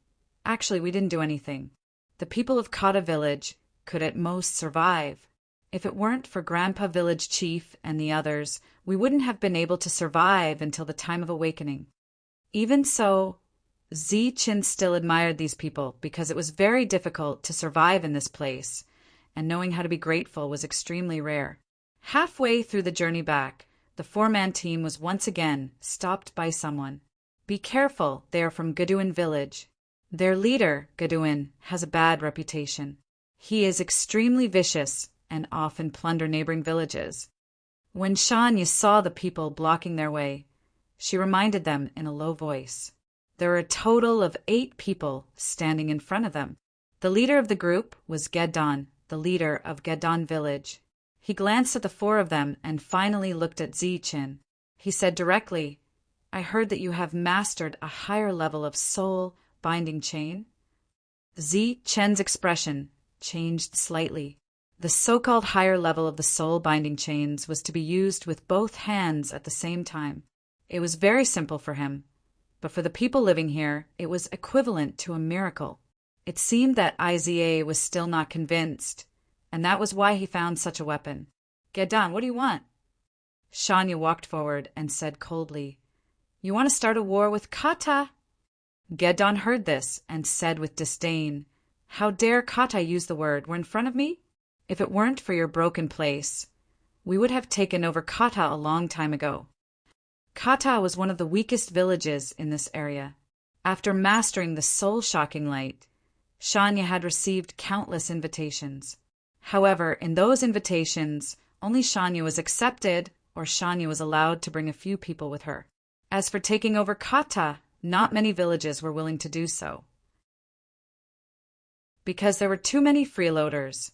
"Actually, we didn't do anything. The people of Kata village could at most survive. If it weren't for Grandpa Village Chief and the others, we wouldn't have been able to survive until the time of awakening." Even so, Zi Chen still admired these people because it was very difficult to survive in this place, and knowing how to be grateful was extremely rare. Halfway through the journey back, the four-man team was once again stopped by someone. "Be careful, they are from Gaduin village. Their leader, Gaduin, has a bad reputation. He is extremely vicious and often plunder neighboring villages." When Shanya saw the people blocking their way, she reminded them in a low voice. There were a total of 8 people standing in front of them. The leader of the group was Gedon, the leader of Gedon village. He glanced at the 4 of them and finally looked at Zi Chen. He said directly, "I heard that you have mastered a higher level of soul binding chain." Zi Chen's expression changed slightly. The so-called higher level of the soul binding chains was to be used with both hands at the same time. It was very simple for him, but for the people living here, it was equivalent to a miracle. It seemed that Iza was still not convinced, and that was why he found such a weapon. "Gedon, what do you want?" Shanya walked forward and said coldly, "You want to start a war with Kata?" Gedon heard this and said with disdain, "How dare Kata use the word? We're in front of me? If it weren't for your broken place, we would have taken over Kata a long time ago." Kata was one of the weakest villages in this area. After mastering the soul-shocking light, Shanya had received countless invitations. However, in those invitations, only Shanya was accepted, or Shanya was allowed to bring a few people with her. As for taking over Kata, not many villages were willing to do so. Because there were too many freeloaders,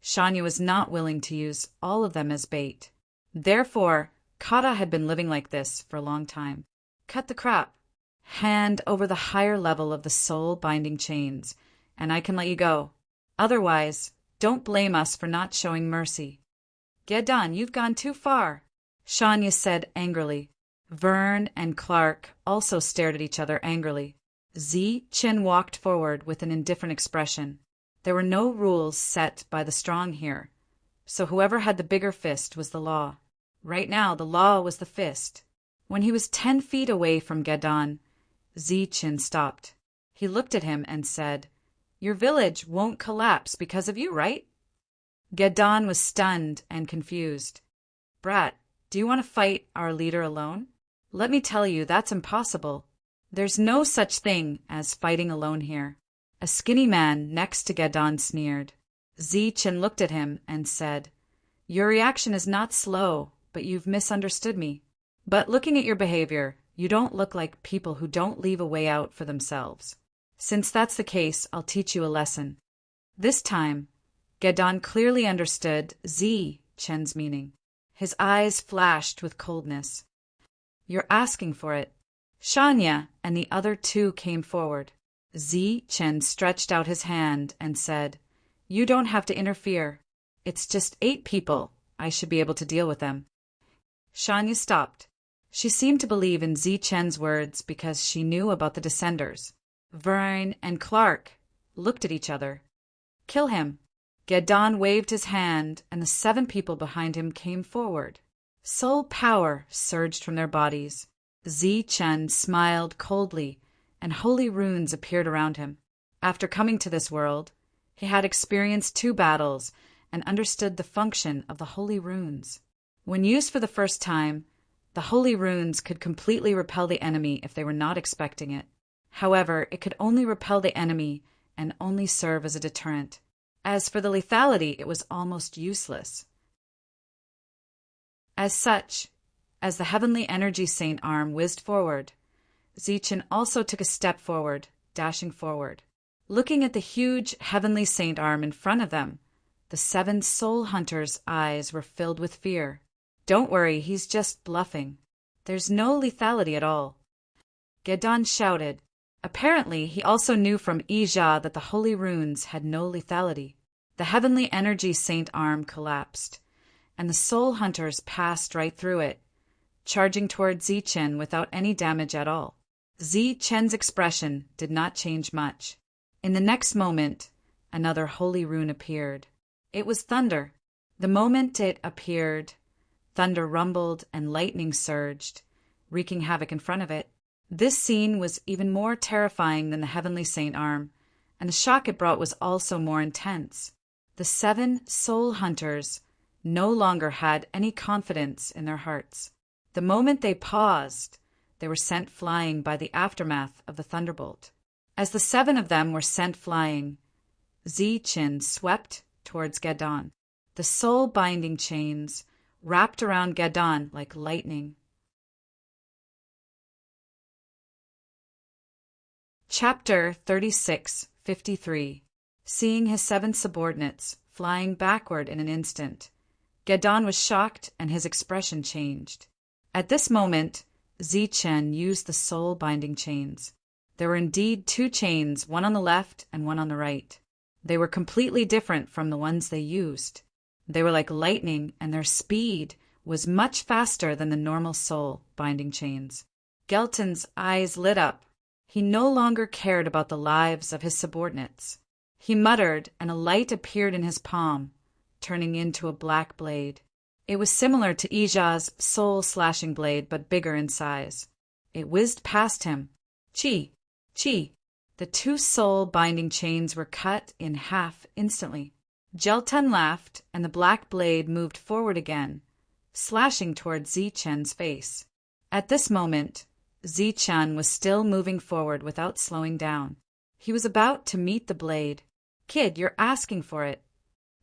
Shanya was not willing to use all of them as bait. Therefore, Kata had been living like this for a long time. "Cut the crap. Hand over the higher level of the soul binding chains, and I can let you go. Otherwise, don't blame us for not showing mercy." "Gedon, you've gone too far," Shanya said angrily. Vern and Clark also stared at each other angrily. Zi Chen walked forward with an indifferent expression. There were no rules set by the strong here, so whoever had the bigger fist was the law. Right now, the law was the fist. When he was 10 feet away from Gedon, Zi Chen stopped. He looked at him and said, "Your village won't collapse because of you, right?" Gedon was stunned and confused. "Brat, do you want to fight our leader alone? Let me tell you, that's impossible. There's no such thing as fighting alone here." A skinny man next to Gedon sneered. Zi Chen looked at him and said, "Your reaction is not slow, but you've misunderstood me. But looking at your behavior, you don't look like people who don't leave a way out for themselves. Since that's the case, I'll teach you a lesson." This time, Gedon clearly understood Zi Chen's meaning. His eyes flashed with coldness. "You're asking for it." Shanya and the other 2 came forward. Zi Chen stretched out his hand and said, "You don't have to interfere. It's just 8 people. I should be able to deal with them." Shanya stopped. She seemed to believe in Zi Chen's words because she knew about the Descenders. Vern and Clark looked at each other. Kill him. Geddon waved his hand, and the 7 people behind him came forward. Soul power surged from their bodies. Zichen smiled coldly, and holy runes appeared around him. After coming to this world, he had experienced 2 battles and understood the function of the holy runes. When used for the first time, the holy runes could completely repel the enemy if they were not expecting it. However, it could only repel the enemy and only serve as a deterrent. As for the lethality, it was almost useless. As such, as the heavenly energy saint arm whizzed forward, Zichen also took a step forward, dashing forward. Looking at the huge heavenly saint arm in front of them, the 7 soul hunters' eyes were filled with fear. Don't worry, he's just bluffing. There's no lethality at all. Geddon shouted. Apparently, he also knew from Ija that the holy runes had no lethality. The heavenly energy saint arm collapsed, and the soul hunters passed right through it, charging toward Zichen without any damage at all. Zichen's expression did not change much. In the next moment, another holy rune appeared. It was thunder. The moment it appeared, thunder rumbled and lightning surged, wreaking havoc in front of it. This scene was even more terrifying than the heavenly saint arm, and the shock it brought was also more intense. The 7 soul hunters no longer had any confidence in their hearts. The moment they paused, they were sent flying by the aftermath of the thunderbolt. As the 7 of them were sent flying, Zichen swept towards Geddon. The soul-binding chains wrapped around Geddon like lightning. Chapter 36:53. Seeing his 7 subordinates flying backward in an instant, Geddon was shocked and his expression changed. At this moment, Zichen used the soul-binding chains. There were indeed 2 chains, one on the left and one on the right. They were completely different from the ones they used. They were like lightning, and their speed was much faster than the normal soul-binding chains. Gelton's eyes lit up. He no longer cared about the lives of his subordinates. He muttered, and a light appeared in his palm, turning into a black blade. It was similar to Ija's soul-slashing blade, but bigger in size. It whizzed past him. Chi! Chi! The 2 soul-binding chains were cut in half instantly. Gelton laughed, and the black blade moved forward again, slashing toward Zichen's face. At this moment, Zichen was still moving forward without slowing down. He was about to meet the blade. Kid, you're asking for it.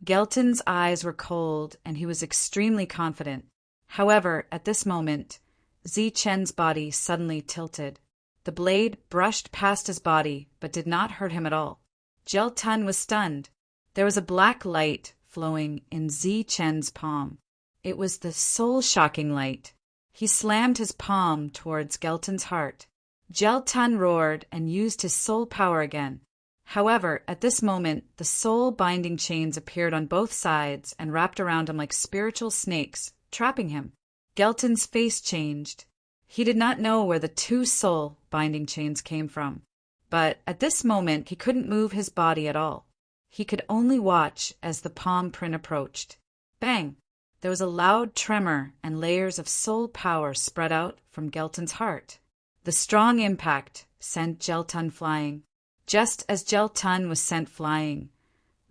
Gelton's eyes were cold, and he was extremely confident. However, at this moment, Zichen's body suddenly tilted. The blade brushed past his body, but did not hurt him at all. Gelton was stunned. There was a black light flowing in Zichen's palm. It was the soul-shocking light. He slammed his palm towards Gelton's heart. Gelton roared and used his soul power again. However, at this moment, the soul-binding chains appeared on both sides and wrapped around him like spiritual snakes, trapping him. Gelton's face changed. He did not know where the 2 soul-binding chains came from, but at this moment he couldn't move his body at all. He could only watch as the palm print approached. Bang! There was a loud tremor, and layers of soul power spread out from Gelton's heart. The strong impact sent Gelton flying. Just as Gelton was sent flying,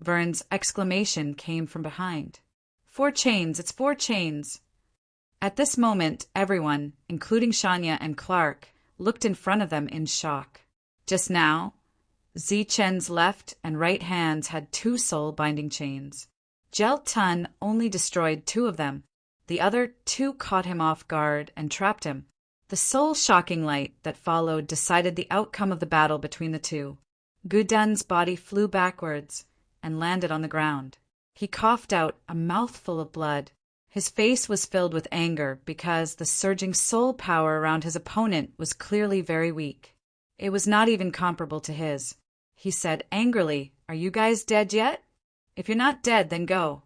Vern's exclamation came from behind. 4 chains! It's 4 chains! At this moment, everyone, including Shania and Clark, looked in front of them in shock. Just now, Zichen's left and right hands had 2 soul-binding chains. Gelton only destroyed 2 of them. The other 2 caught him off guard and trapped him. The soul-shocking light that followed decided the outcome of the battle between the 2. Gudun's body flew backwards and landed on the ground. He coughed out a mouthful of blood. His face was filled with anger because the surging soul power around his opponent was clearly very weak. It was not even comparable to his. He said angrily, "Are you guys dead yet? If you're not dead, then go."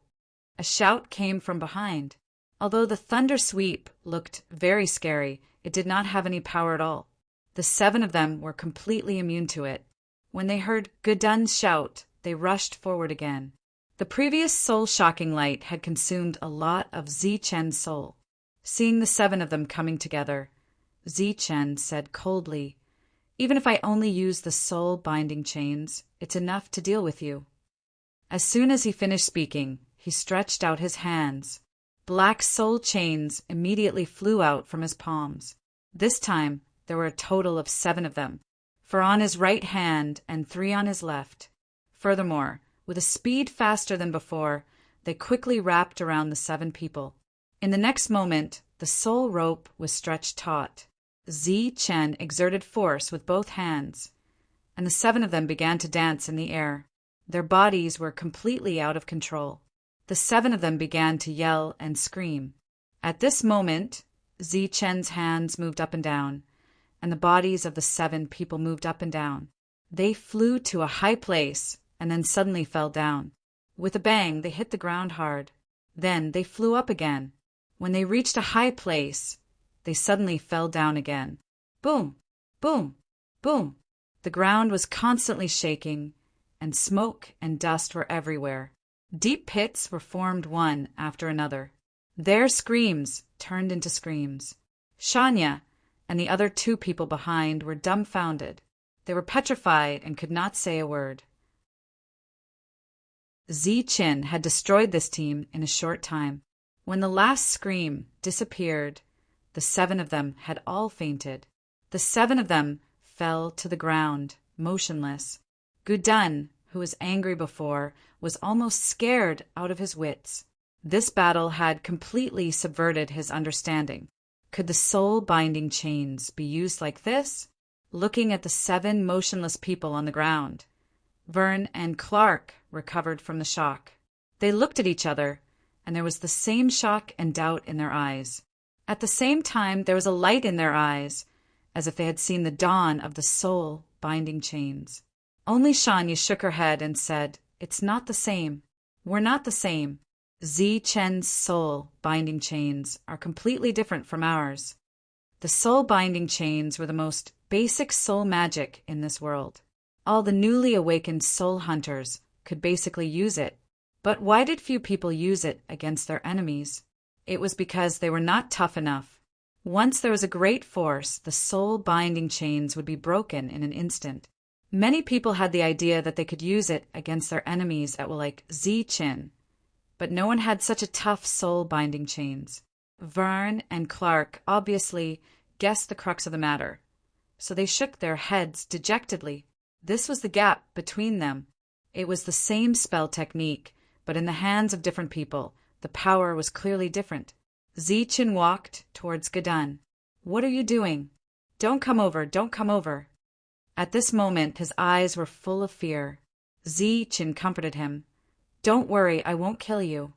A shout came from behind. Although the thunder sweep looked very scary, it did not have any power at all. The 7 of them were completely immune to it. When they heard Gudun's shout, they rushed forward again. The previous soul-shocking light had consumed a lot of Zichen's soul. Seeing the 7 of them coming together, Zichen said coldly, "Even if I only use the soul-binding chains, it's enough to deal with you." As soon as he finished speaking, he stretched out his hands. Black soul chains immediately flew out from his palms. This time, there were a total of 7 of them, 4 on his right hand and 3 on his left. Furthermore, with a speed faster than before, they quickly wrapped around the 7 people. In the next moment, the soul rope was stretched taut. Zichen exerted force with both hands, and the 7 of them began to dance in the air. Their bodies were completely out of control. The 7 of them began to yell and scream. At this moment, Zichen's hands moved up and down, and the bodies of the 7 people moved up and down. They flew to a high place and then suddenly fell down. With a bang, they hit the ground hard. Then they flew up again. When they reached a high place, they suddenly fell down again. Boom! Boom! Boom! The ground was constantly shaking, and smoke and dust were everywhere. Deep pits were formed one after another. Their screams turned into screams. Shania and the other 2 people behind were dumbfounded. They were petrified and could not say a word. Zichen had destroyed this team in a short time. When the last scream disappeared, the 7 of them had all fainted. The 7 of them fell to the ground, motionless. Gudun, who was angry before, was almost scared out of his wits. This battle had completely subverted his understanding. Could the soul-binding chains be used like this? Looking at the 7 motionless people on the ground, Vern and Clark recovered from the shock. They looked at each other, and there was the same shock and doubt in their eyes. At the same time, there was a light in their eyes, as if they had seen the dawn of the soul-binding chains. Only Shanya shook her head and said, "It's not the same. We're not the same. Zichen's soul-binding chains are completely different from ours." The soul-binding chains were the most basic soul magic in this world. All the newly awakened soul hunters could basically use it. But why did few people use it against their enemies? It was because they were not tough enough. Once there was a great force, the soul-binding chains would be broken in an instant. Many people had the idea that they could use it against their enemies like Zichen, but no one had such a tough soul-binding chains. Vern and Clark obviously guessed the crux of the matter, so they shook their heads dejectedly. This was the gap between them. It was the same spell technique, but in the hands of different people, the power was clearly different. Zichen walked towards Gudun. "What are you doing? Don't come over, don't come over." At this moment, his eyes were full of fear. Zichen comforted him. "Don't worry, I won't kill you."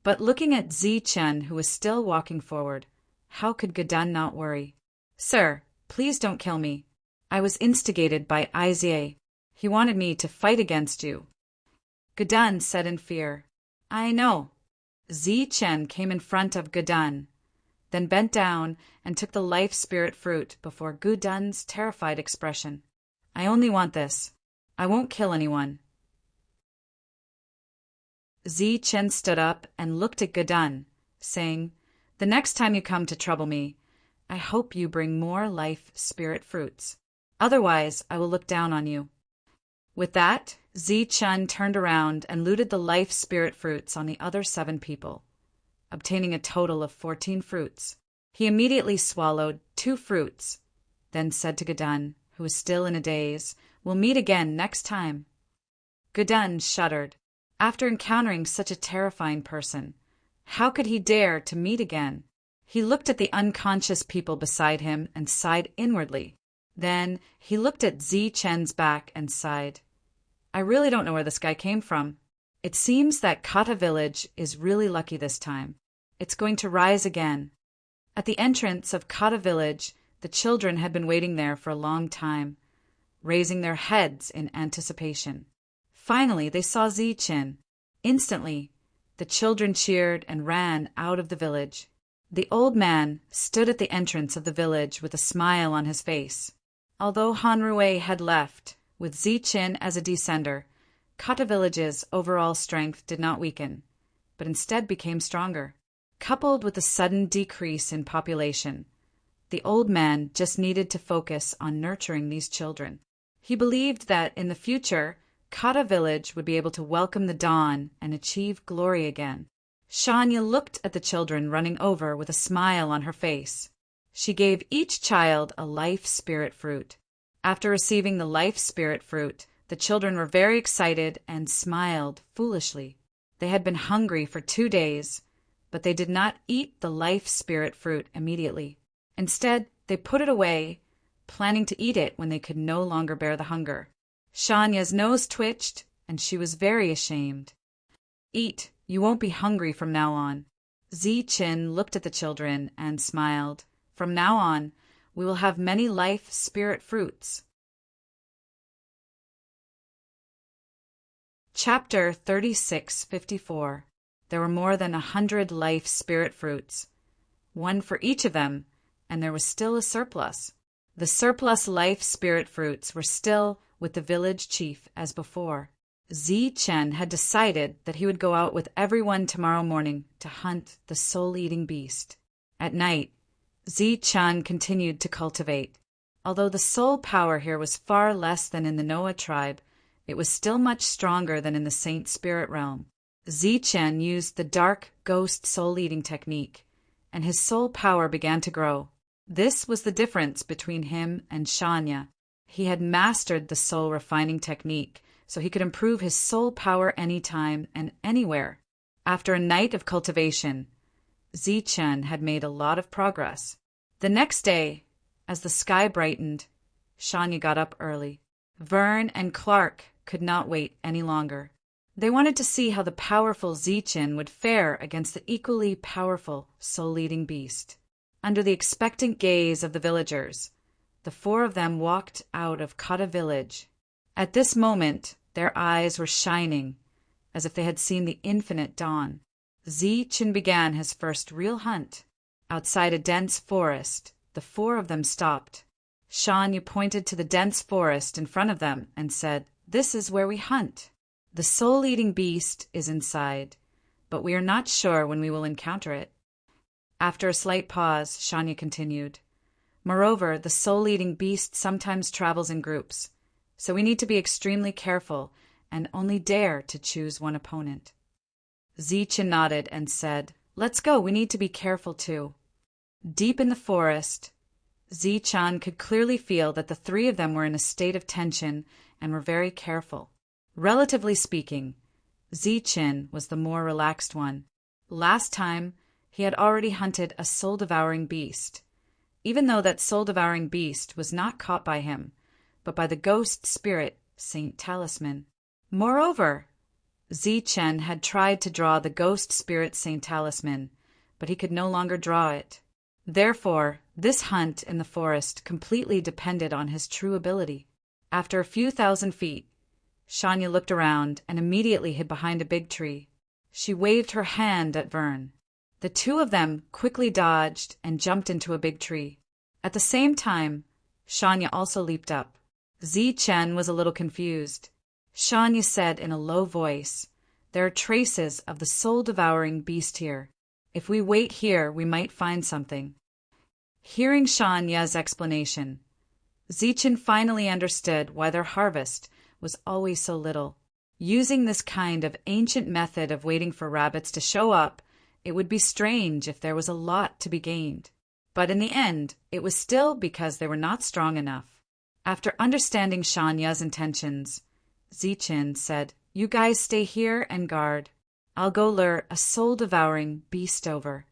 But looking at Zichen, who was still walking forward, how could Gudun not worry? "Sir, please don't kill me. I was instigated by Izier. He wanted me to fight against you." Gudun said in fear, "I know." Zichen came in front of Gudun, then bent down and took the life spirit fruit before Gudun's terrified expression. "I only want this. I won't kill anyone." Zichen stood up and looked at Gudun, saying, "The next time you come to trouble me, I hope you bring more life spirit fruits. Otherwise, I will look down on you." With that, Zichen turned around and looted the life spirit fruits on the other 7 people, obtaining a total of 14 fruits. He immediately swallowed 2 fruits, then said to Gudun, who was still in a daze, "We'll meet again next time." Gudun shuddered. After encountering such a terrifying person, how could he dare to meet again? He looked at the unconscious people beside him and sighed inwardly. Then he looked at Zichen's back and sighed. "I really don't know where this guy came from. It seems that Kata village is really lucky this time. It's going to rise again." At the entrance of Kata village, the children had been waiting there for a long time, raising their heads in anticipation. Finally, they saw Zichen. Instantly, the children cheered and ran out of the village. The old man stood at the entrance of the village with a smile on his face. Although Hanrui had left, with Ziqin as a descender, Kata village's overall strength did not weaken, but instead became stronger. Coupled with a sudden decrease in population, the old man just needed to focus on nurturing these children. He believed that in the future, Kata village would be able to welcome the dawn and achieve glory again. Shanya looked at the children running over with a smile on her face. She gave each child a life spirit fruit. After receiving the life spirit fruit, the children were very excited and smiled foolishly. They had been hungry for 2 days, but they did not eat the life spirit fruit immediately. Instead, they put it away, planning to eat it when they could no longer bear the hunger. Shanya's nose twitched, and she was very ashamed. "Eat, you won't be hungry from now on." Ziqin looked at the children and smiled. "From now on, we will have many life spirit fruits." Chapter 3654. There were more than 100 life spirit fruits, one for each of them, and there was still a surplus. The surplus life spirit fruits were still with the village chief as before. Ziqin had decided that he would go out with everyone tomorrow morning to hunt the soul-eating beast. At night, Ziqin continued to cultivate. Although the soul power here was far less than in the Noah tribe, it was still much stronger than in the Saint Spirit realm. Ziqin used the dark ghost soul-eating technique, and his soul power began to grow. This was the difference between him and Shanya. He had mastered the soul refining technique, so he could improve his soul power anytime and anywhere. After a night of cultivation, Ziqin had made a lot of progress. The next day, as the sky brightened, Shanya got up early. Vern and Clark could not wait any longer. They wanted to see how the powerful Ziqin would fare against the equally powerful soul-eating beast. Under the expectant gaze of the villagers, the 4 of them walked out of Kata village. At this moment, their eyes were shining, as if they had seen the infinite dawn. Ziqin began his first real hunt. Outside a dense forest, the 4 of them stopped. Shanya pointed to the dense forest in front of them and said, "This is where we hunt. The soul-eating beast is inside, but we are not sure when we will encounter it." After a slight pause, Shanya continued, "Moreover, the soul-eating beast sometimes travels in groups, so we need to be extremely careful and only dare to choose one opponent." Ziqin nodded and said, "Let's go, we need to be careful too." Deep in the forest, Ziqin could clearly feel that the 3 of them were in a state of tension and were very careful. Relatively speaking, Ziqin was the more relaxed one. Last time, he had already hunted a soul-devouring beast, even though that soul-devouring beast was not caught by him, but by the ghost spirit Saint Talisman. Moreover, Ziqin had tried to draw the ghost spirit Saint Talisman, but he could no longer draw it. Therefore, this hunt in the forest completely depended on his true ability. After a few thousand feet, Shanya looked around and immediately hid behind a big tree. She waved her hand at Vern. The 2 of them quickly dodged and jumped into a big tree. At the same time, Shanya also leaped up. Ziqin was a little confused. Shanya said in a low voice, "There are traces of the soul-devouring beast here. If we wait here, we might find something." Hearing Shanya's explanation, Ziqin finally understood why their harvest was always so little. Using this kind of ancient method of waiting for rabbits to show up, it would be strange if there was a lot to be gained. But in the end, it was still because they were not strong enough. After understanding Shanya's intentions, Ziqin said, "You guys stay here and guard. I'll go lure a soul-devouring beast over."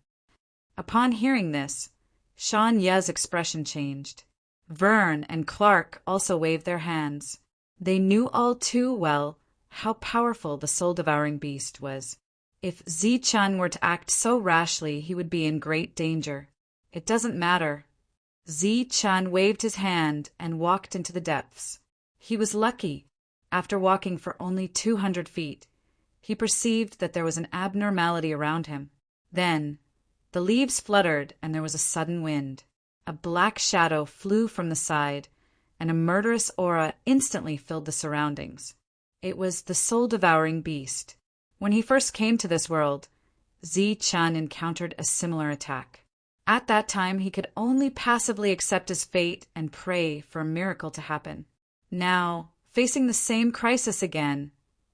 Upon hearing this, Shanya's expression changed. Vern and Clark also waved their hands. They knew all too well how powerful the soul-devouring beast was. If Ziqin were to act so rashly, he would be in great danger. It doesn't matter. Ziqin waved his hand and walked into the depths. He was lucky. After walking for only 200 feet, he perceived that there was an abnormality around him. Then, the leaves fluttered and there was a sudden wind. A black shadow flew from the side, and a murderous aura instantly filled the surroundings. It was the soul-devouring beast. When he first came to this world, Zi-Chun encountered a similar attack. At that time, he could only passively accept his fate and pray for a miracle to happen. Now, facing the same crisis again,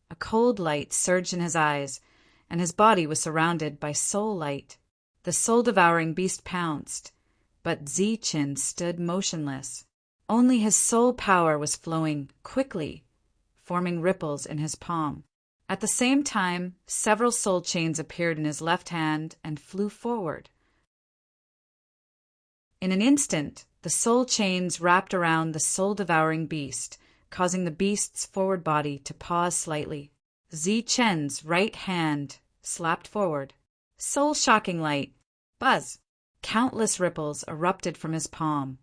a cold light surged in his eyes, and his body was surrounded by soul light. The soul-devouring beast pounced, but Zi-Chun stood motionless. Only his soul power was flowing quickly, forming ripples in his palm. At the same time, several soul chains appeared in his left hand and flew forward. In an instant, the soul chains wrapped around the soul-devouring beast, causing the beast's forward body to pause slightly. Zi-Chun's right hand slapped forward. Soul-shocking light. Buzz! Countless ripples erupted from his palm,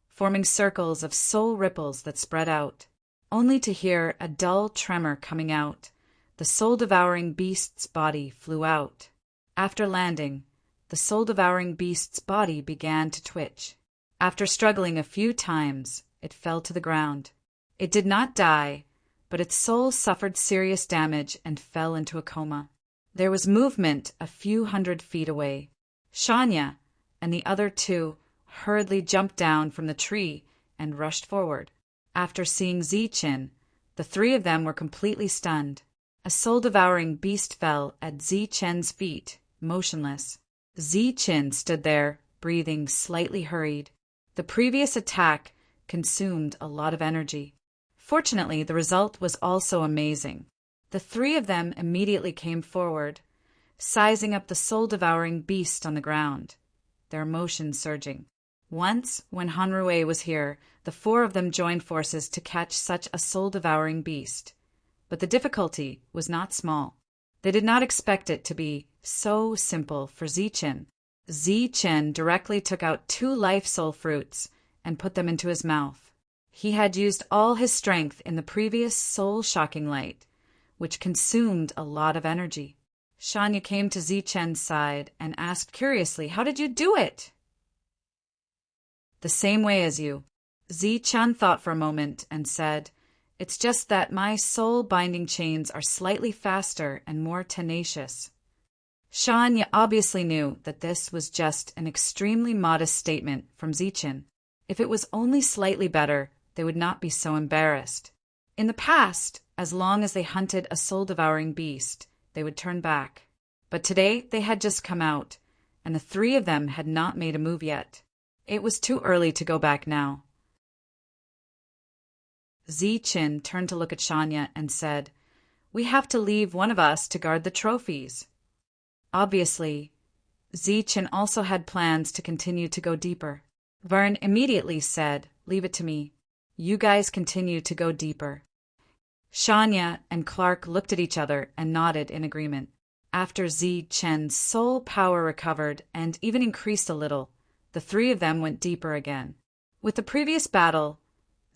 forming circles of soul ripples that spread out, only to hear a dull tremor coming out. The soul-devouring beast's body flew out. After landing, the soul-devouring beast's body began to twitch. After struggling a few times, it fell to the ground. It did not die, but its soul suffered serious damage and fell into a coma. There was movement a few 100 feet away. Shanya and the other two hurriedly jumped down from the tree and rushed forward. After seeing Zi-Chun, the three of them were completely stunned. A soul-devouring beast fell at Zi-Chun's feet, motionless. Zi-Chun stood there, breathing slightly hurried. The previous attack consumed a lot of energy. Fortunately, the result was also amazing. The three of them immediately came forward, sizing up the soul-devouring beast on the ground, their emotions surging. Once, when Hanrui was here, the four of them joined forces to catch such a soul-devouring beast. But the difficulty was not small. They did not expect it to be so simple for Zi-Chun. Zi-Chun directly took out 2 life soul fruits and put them into his mouth. He had used all his strength in the previous soul-shocking light, which consumed a lot of energy. Shanya came to Zi-Chun's side and asked curiously, "How did you do it?" "The same way as you." Zi-Chun thought for a moment and said, "It's just that my soul-binding chains are slightly faster and more tenacious." Shanya obviously knew that this was just an extremely modest statement from Zi-Chun. If it was only slightly better, they would not be so embarrassed. In the past, as long as they hunted a soul-devouring beast, they would turn back. But today they had just come out, and the three of them had not made a move yet. It was too early to go back now. Zi-Chun turned to look at Shanya and said, "We have to leave one of us to guard the trophies." Obviously, Zi-Chun also had plans to continue to go deeper. Vern immediately said, "Leave it to me. You guys continue to go deeper." Shanya and Clark looked at each other and nodded in agreement. After Zi-Chun's soul power recovered and even increased a little, the three of them went deeper again. With the previous battle,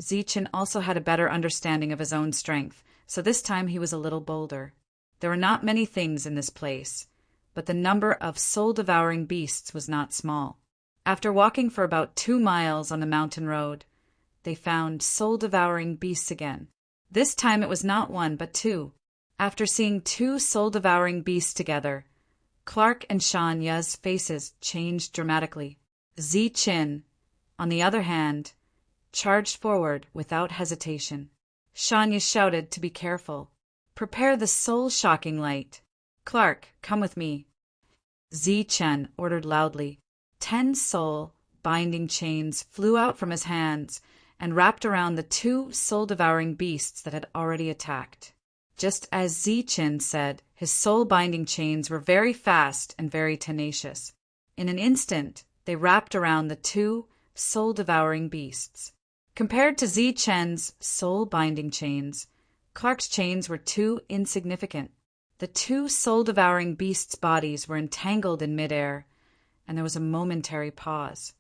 Zi-Chun also had a better understanding of his own strength, so this time he was a little bolder. There were not many things in this place, but the number of soul-devouring beasts was not small. After walking for about 2 miles on the mountain road, they found soul-devouring beasts again. This time it was not 1 but 2. After seeing 2 soul-devouring beasts together, Clark and Shanya's faces changed dramatically. Zi-Chun, on the other hand, charged forward without hesitation. Shanya shouted to be careful. "Prepare the soul-shocking light. Clark, come with me." Zi-Chun ordered loudly. 10 soul-binding chains flew out from his hands and wrapped around the 2 soul-devouring beasts that had already attacked. Just as Zi-Chun said, his soul-binding chains were very fast and very tenacious. In an instant, they wrapped around the 2 soul-devouring beasts. Compared to Zi-Chun's soul-binding chains, Clark's chains were too insignificant. The 2 soul-devouring beasts' bodies were entangled in midair, and there was a momentary pause.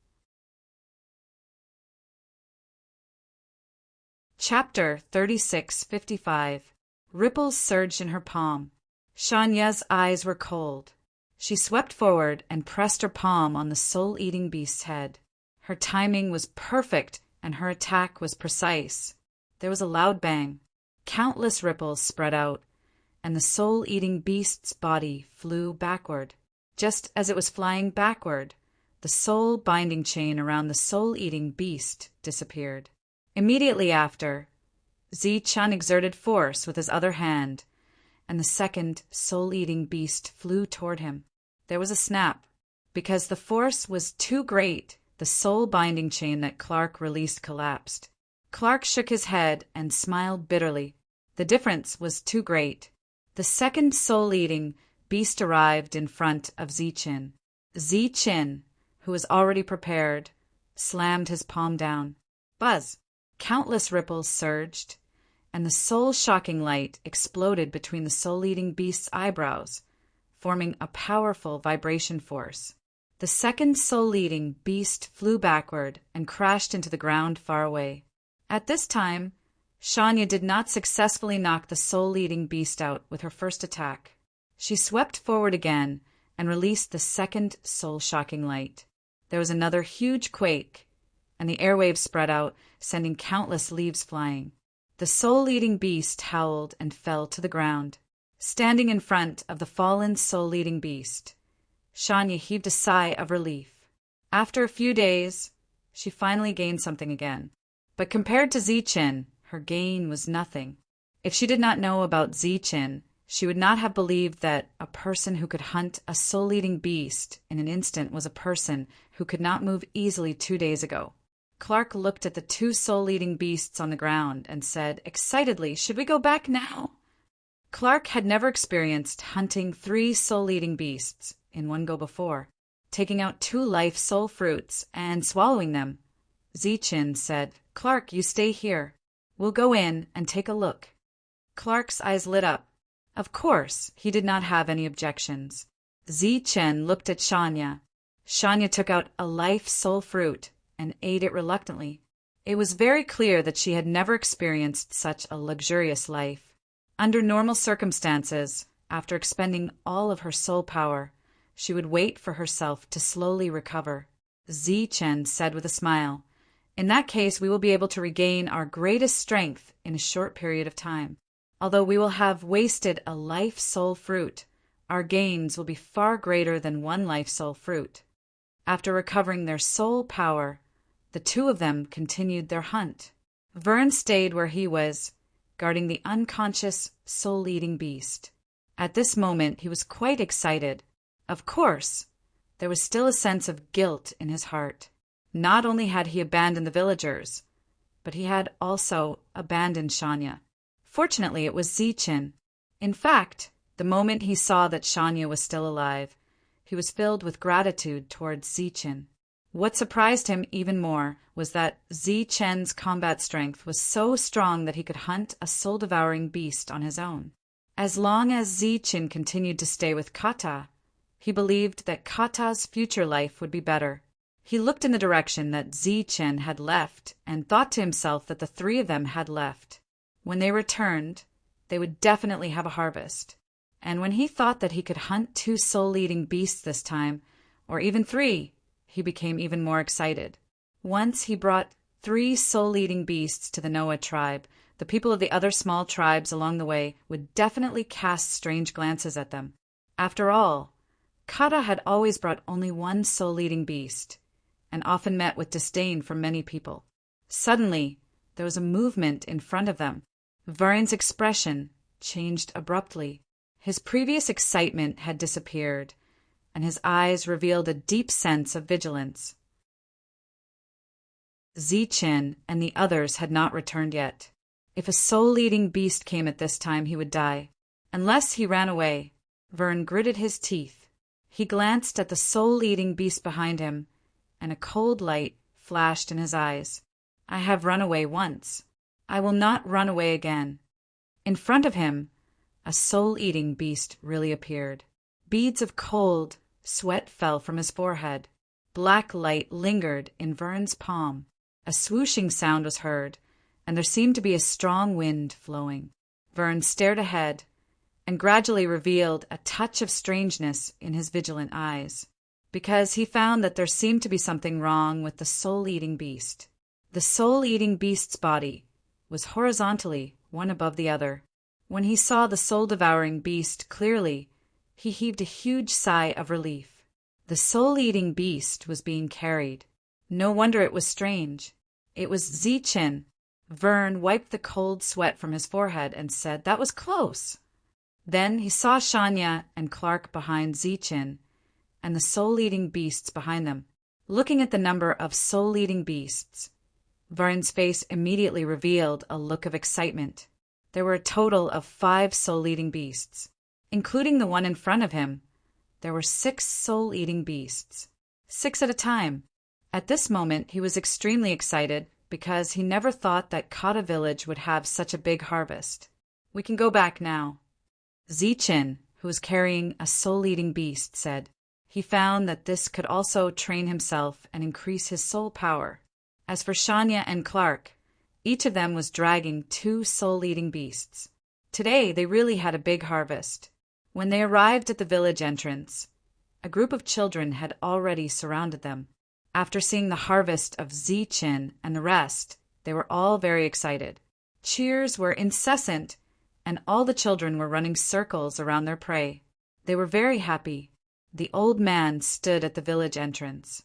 Chapter 3655. Ripples surged in her palm. Shanya's eyes were cold. She swept forward and pressed her palm on the soul-eating beast's head. Her timing was perfect and her attack was precise. There was a loud bang. Countless ripples spread out, and the soul-eating beast's body flew backward. Just as it was flying backward, the soul-binding chain around the soul-eating beast disappeared. Immediately after, Zi-Chun exerted force with his other hand, and the second soul-eating beast flew toward him. There was a snap. Because the force was too great, the soul-binding chain that Clark released collapsed. Clark shook his head and smiled bitterly. The difference was too great. The second soul-eating beast arrived in front of Zi-Chin. Zi-Chin, who was already prepared, slammed his palm down. Buzz! Countless ripples surged, and the soul-shocking light exploded between the soul-eating beast's eyebrows, forming a powerful vibration force. The second soul-eating beast flew backward and crashed into the ground far away. At this time, Shanya did not successfully knock the soul-eating beast out with her first attack. She swept forward again and released the second soul-shocking light. There was another huge quake, and the airwaves spread out, sending countless leaves flying. The soul-eating beast howled and fell to the ground. Standing in front of the fallen soul-eating beast, Shanya heaved a sigh of relief. After a few days, she finally gained something again. But compared to Zi-Chin, her gain was nothing. If she did not know about Zi-Chin, she would not have believed that a person who could hunt a soul-eating beast in an instant was a person who could not move easily 2 days ago. Clark looked at the two soul-eating beasts on the ground and said excitedly, "Should we go back now?" Clark had never experienced hunting 3 soul-eating beasts in one go before, taking out 2 life soul fruits and swallowing them. Zi-Chin said, "Clark, you stay here. We'll go in and take a look." Clark's eyes lit up. Of course, he did not have any objections. Zi-Chin looked at Shanya. Shanya took out a life soul fruit and ate it reluctantly. It was very clear that she had never experienced such a luxurious life. Under normal circumstances, after expending all of her soul power, she would wait for herself to slowly recover. Zi-Chen said with a smile, "In that case, we will be able to regain our greatest strength in a short period of time. Although we will have wasted a life soul fruit, our gains will be far greater than 1 life soul fruit." After recovering their soul power, the 2 of them continued their hunt. Vern stayed where he was, guarding the unconscious soul-eating beast. At this moment, he was quite excited. Of course, there was still a sense of guilt in his heart. Not only had he abandoned the villagers, but he had also abandoned Shanya. Fortunately, it was Zi-Chin. In fact, the moment he saw that Shanya was still alive, he was filled with gratitude towards Zi-Chin. What surprised him even more was that Zi-Chen's combat strength was so strong that he could hunt a soul-devouring beast on his own. As long as Zi-Chin continued to stay with Kata, he believed that Kata's future life would be better. He looked in the direction that Zi-Chen had left and thought to himself that the 3 of them had left. When they returned, they would definitely have a harvest. And when he thought that he could hunt 2 soul-eating beasts this time, or even 3, he became even more excited. Once he brought 3 soul-eating beasts to the Noah tribe, the people of the other small tribes along the way would definitely cast strange glances at them. After all, Kata had always brought only 1 soul-eating beast, and often met with disdain from many people. Suddenly, there was a movement in front of them. Vern's expression changed abruptly. His previous excitement had disappeared, and his eyes revealed a deep sense of vigilance. Zi-Chin and the others had not returned yet. If a soul-eating beast came at this time, he would die. Unless he ran away. Vern gritted his teeth. He glanced at the soul-eating beast behind him, and a cold light flashed in his eyes. "I have run away once. I will not run away again." In front of him, a soul-eating beast really appeared. Beads of cold sweat fell from his forehead. Black light lingered in Vern's palm. A swooshing sound was heard, and there seemed to be a strong wind flowing. Vern stared ahead, and gradually revealed a touch of strangeness in his vigilant eyes, because he found that there seemed to be something wrong with the soul-eating beast. The soul-eating beast's body was horizontally one above the other. When he saw the soul-devouring beast clearly, he heaved a huge sigh of relief. The soul-eating beast was being carried. No wonder it was strange. It was Zichen. Vern wiped the cold sweat from his forehead and said, "That was close." Then he saw Shania and Clark behind Zichen, and the soul-eating beasts behind them. Looking at the number of soul-eating beasts, Vern's face immediately revealed a look of excitement. There were a total of 5 soul-eating beasts. Including the one in front of him, there were 6 soul-eating beasts. 6 at a time. At this moment, he was extremely excited because he never thought that Kata village would have such a big harvest. We can go back now. Zichen, who was carrying a soul-eating beast, said he found that this could also train himself and increase his soul power. As for Shania and Clark, each of them was dragging 2 soul-eating beasts. Today, they really had a big harvest. When they arrived at the village entrance, a group of children had already surrounded them. After seeing the harvest of Zichen and the rest, they were all very excited. Cheers were incessant, and all the children were running circles around their prey. They were very happy. The old man stood at the village entrance.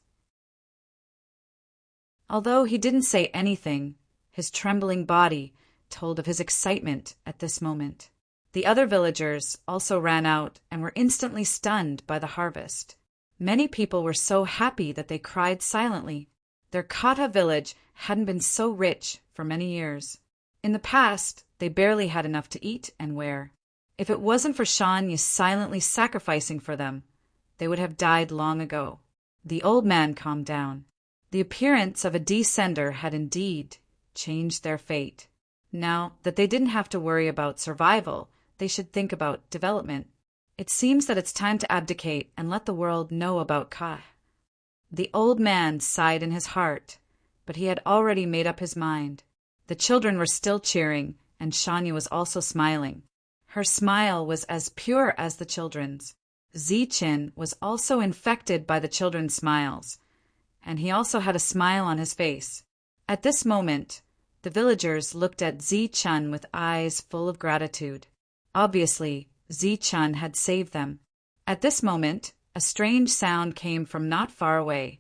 Although he didn't say anything, his trembling body told of his excitement at this moment. The other villagers also ran out and were instantly stunned by the harvest. Many people were so happy that they cried silently. Their Kata village hadn't been so rich for many years. In the past, they barely had enough to eat and wear. If it wasn't for Shanya silently sacrificing for them, they would have died long ago. The old man calmed down. The appearance of a descender had indeed changed their fate. Now that they didn't have to worry about survival, they should think about development. It seems that it's time to abdicate and let the world know about Ka. The old man sighed in his heart, but he had already made up his mind. The children were still cheering, and Shania was also smiling. Her smile was as pure as the children's. Zichen was also infected by the children's smiles, and he also had a smile on his face. At this moment, the villagers looked at Zichen with eyes full of gratitude. Obviously, Zichen had saved them. At this moment, a strange sound came from not far away,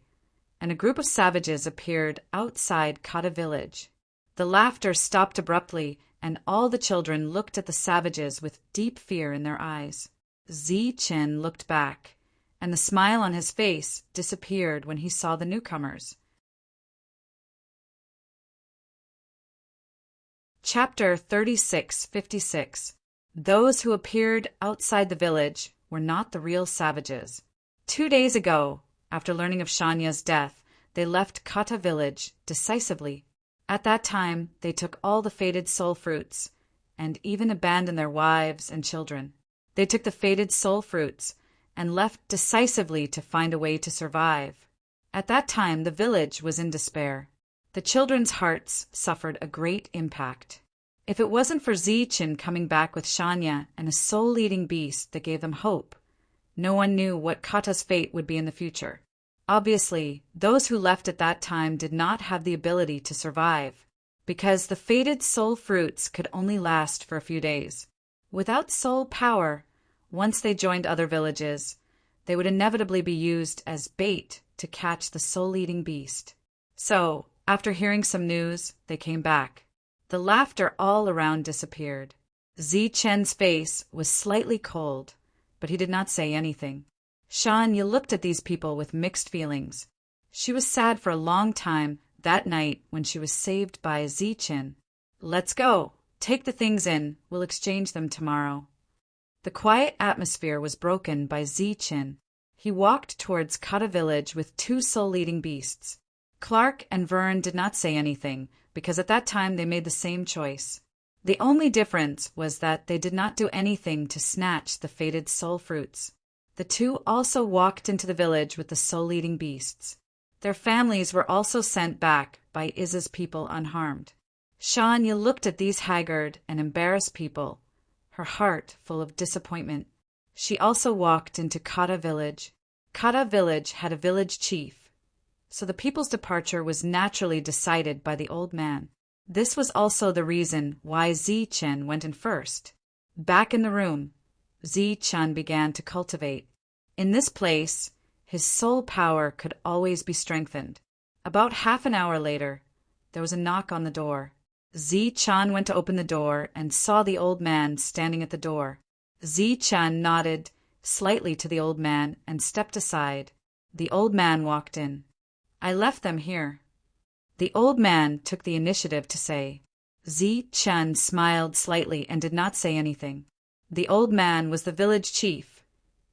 and a group of savages appeared outside Kata village. The laughter stopped abruptly, and all the children looked at the savages with deep fear in their eyes. Zichen looked back, and the smile on his face disappeared when he saw the newcomers. Chapter 36:56. Those who appeared outside the village were not the real savages. 2 days ago, after learning of Shanya's death, they left Kata village decisively. At that time, they took all the fated soul fruits, and even abandoned their wives and children. They took the fated soul fruits and left decisively to find a way to survive. At that time, the village was in despair. The children's hearts suffered a great impact. If it wasn't for Zichen coming back with Shanya and a soul-eating beast that gave them hope, no one knew what Kata's fate would be in the future. Obviously, those who left at that time did not have the ability to survive, because the fated soul fruits could only last for a few days. Without soul power, once they joined other villages, they would inevitably be used as bait to catch the soul-eating beast. So, after hearing some news, they came back. The laughter all around disappeared. Zichen's face was slightly cold, but he did not say anything. Shanya looked at these people with mixed feelings. She was sad for a long time that night when she was saved by Zichen. "Let's go. Take the things in. We'll exchange them tomorrow." The quiet atmosphere was broken by Zichen. He walked towards Kata village with 2 soul-eating beasts. Clark and Vern did not say anything, because at that time they made the same choice. The only difference was that they did not do anything to snatch the fated soul fruits. The 2 also walked into the village with the soul-eating beasts. Their families were also sent back by Izza's people unharmed. Shanya looked at these haggard and embarrassed people, her heart full of disappointment. She also walked into Kata village. Kata village had a village chief, so the people's departure was naturally decided by the old man. This was also the reason why Zichen went in first. Back in the room, Zichen began to cultivate. In this place, his soul power could always be strengthened. About half an hour later, there was a knock on the door. Zichen went to open the door and saw the old man standing at the door. Zichen nodded slightly to the old man and stepped aside. The old man walked in. I left them here. The old man took the initiative to say. Zichen smiled slightly and did not say anything. The old man was the village chief,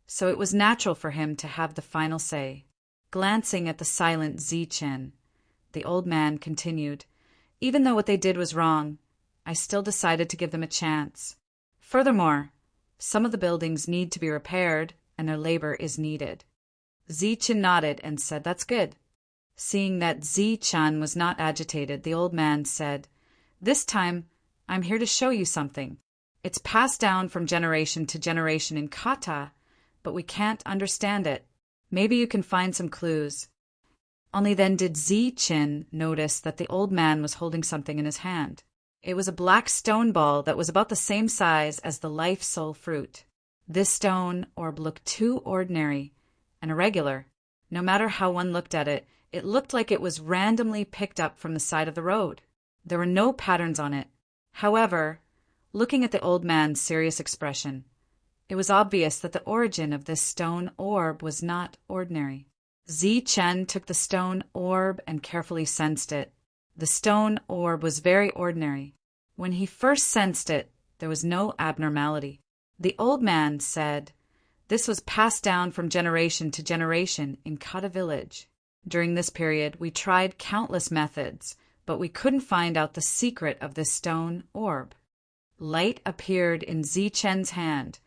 so it was natural for him to have the final say. Glancing at the silent Zichen, the old man continued, even though what they did was wrong, I still decided to give them a chance. Furthermore, some of the buildings need to be repaired, and their labor is needed. Zichen nodded and said, That's good. Seeing that Zichen was not agitated, the old man said, This time, I'm here to show you something. It's passed down from generation to generation in kata, but we can't understand it. Maybe you can find some clues. Only then did Zichen notice that the old man was holding something in his hand. It was a black stone ball that was about the same size as the life soul fruit. This stone orb looked too ordinary and irregular. No matter how one looked at it, it looked like it was randomly picked up from the side of the road. There were no patterns on it. However, looking at the old man's serious expression, it was obvious that the origin of this stone orb was not ordinary. Zichen took the stone orb and carefully sensed it. The stone orb was very ordinary. When he first sensed it, there was no abnormality. The old man said, This was passed down from generation to generation in Kata village. During this period, we tried countless methods, but we couldn't find out the secret of this stone orb. Light appeared in Zichen's hand,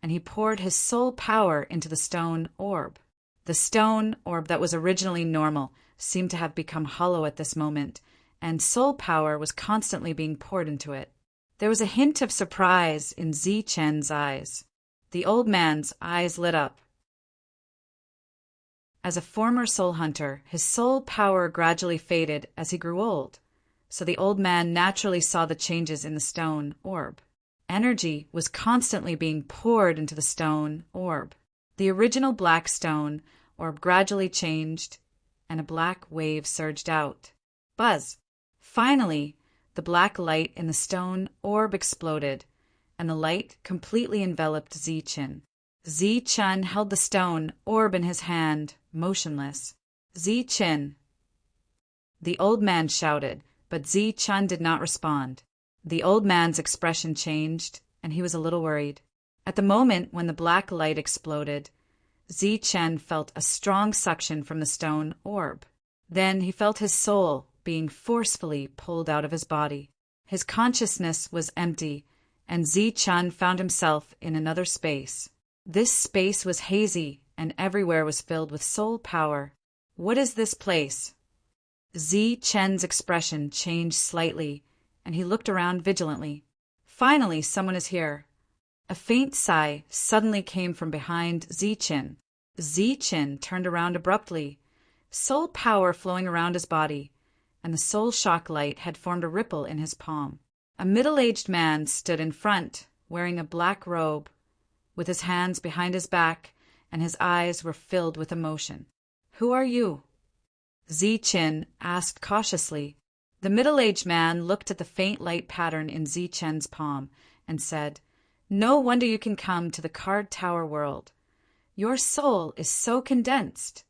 and he poured his soul power into the stone orb. The stone orb that was originally normal seemed to have become hollow at this moment, and soul power was constantly being poured into it. There was a hint of surprise in Zichen's eyes. The old man's eyes lit up. As a former soul hunter, his soul power gradually faded as he grew old, so the old man naturally saw the changes in the stone orb. Energy was constantly being poured into the stone orb. The original black stone orb gradually changed, and a black wave surged out. Buzz! Finally, the black light in the stone orb exploded, and the light completely enveloped Zichen. Zichen held the stone orb in his hand, motionless. Zichen! The old man shouted, but Zichen did not respond. The old man's expression changed, and he was a little worried. At the moment when the black light exploded, Zichen felt a strong suction from the stone orb. Then he felt his soul being forcefully pulled out of his body. His consciousness was empty, and Zichen found himself in another space. This space was hazy, and everywhere was filled with soul power. What is this place? Zichen's expression changed slightly, and he looked around vigilantly. Finally, someone is here. A faint sigh suddenly came from behind Zichen. Zichen turned around abruptly, soul power flowing around his body, and the soul shock light had formed a ripple in his palm. A middle-aged man stood in front, wearing a black robe, with his hands behind his back, and his eyes were filled with emotion. Who are you? Zichen asked cautiously. The middle-aged man looked at the faint light pattern in Zichen's palm and said, No wonder you can come to the Card Tower world. Your soul is so condensed.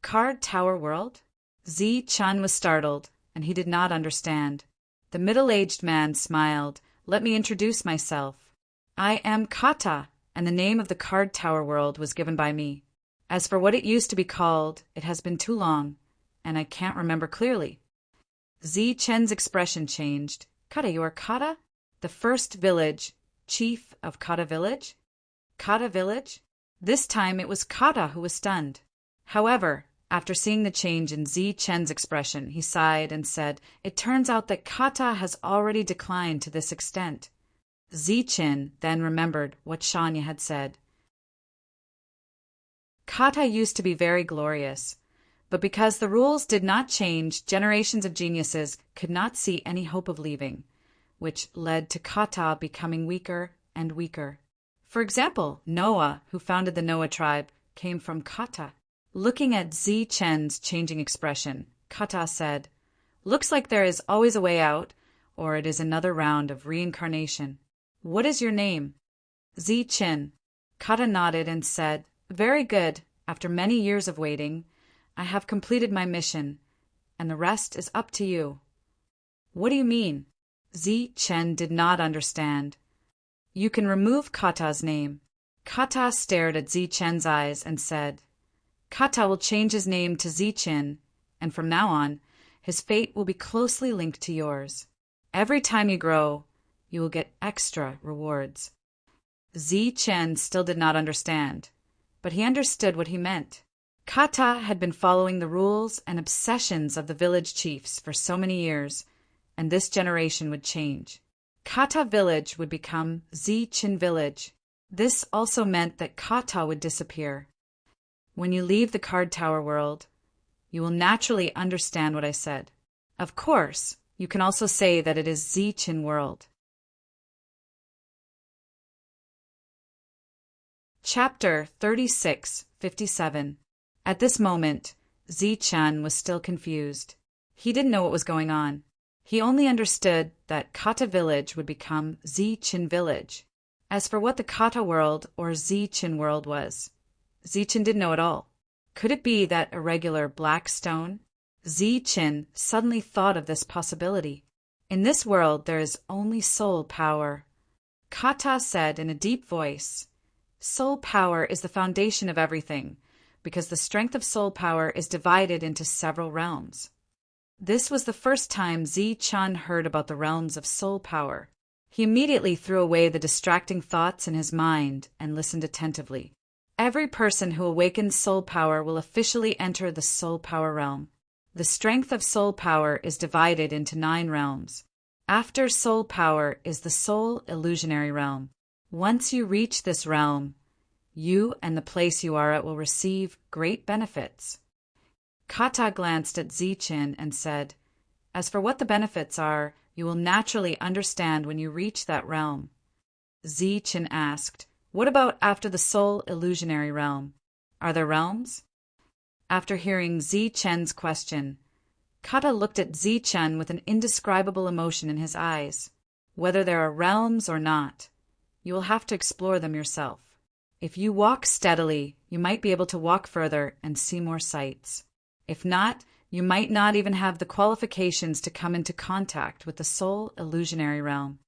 Card Tower world? Zichen was startled, and he did not understand. The middle-aged man smiled. Let me introduce myself. I am Kata, and the name of the Card Tower world was given by me. As for what it used to be called, it has been too long, and I can't remember clearly. Zichen's expression changed. Kata, you are Kata? The first village, chief of Kata village? Kata village? This time it was Kata who was stunned. However, after seeing the change in Zichen's expression, he sighed and said, It turns out that Kata has already declined to this extent. Zichen then remembered what Shanya had said. Kata used to be very glorious, But because the rules did not change, generations of geniuses could not see any hope of leaving, which led to kata becoming weaker and weaker. For example, Noah, who founded the Noah tribe, came from kata. Looking at Zi Chen's changing expression, kata said, "Looks like there is always a way out, or it is another round of reincarnation. What is your name?" Zi Chen. Kata nodded and said, "Very good. After many years of waiting, I have completed my mission, and the rest is up to you." "What do you mean?" Zi Chen did not understand. "You can remove Kata's name." Kata stared at Zi Chen's eyes and said, "Kata will change his name to Zi Chen, and from now on, his fate will be closely linked to yours. Every time you grow, you will get extra rewards." Zi Chen still did not understand, but he understood what he meant. Kata had been following the rules and obsessions of the village chiefs for so many years, and this generation would change. Kata village would become Zi Chen village. This also meant that Kata would disappear. When you leave the card tower world, you will naturally understand what I said. Of course, you can also say that it is Zi Chen world. Chapter 36:57. At this moment, Zi Chen was still confused. He didn't know what was going on. He only understood that Kata village would become Zi Chen village. As for what the Kata world or Zi Chen world was, Zi Chen didn't know at all. Could it be that irregular black stone? Zi Chen suddenly thought of this possibility. In this world there is only soul power. Kata said in a deep voice, "Soul power is the foundation of everything, because the strength of soul power is divided into several realms." This was the first time Zi Chen heard about the realms of soul power. He immediately threw away the distracting thoughts in his mind and listened attentively. Every person who awakens soul power will officially enter the soul power realm. The strength of soul power is divided into 9 realms. After soul power is the soul illusionary realm. Once you reach this realm, you and the place you are at will receive great benefits. Kata glanced at Zi Chen and said, "As for what the benefits are, you will naturally understand when you reach that realm." Zi Chen asked, "What about after the soul illusionary realm? Are there realms?" After hearing Zi Chen's question, Kata looked at Zi Chen with an indescribable emotion in his eyes. "Whether there are realms or not, you will have to explore them yourself. If you walk steadily, you might be able to walk further and see more sights. If not, you might not even have the qualifications to come into contact with the soul illusionary realm."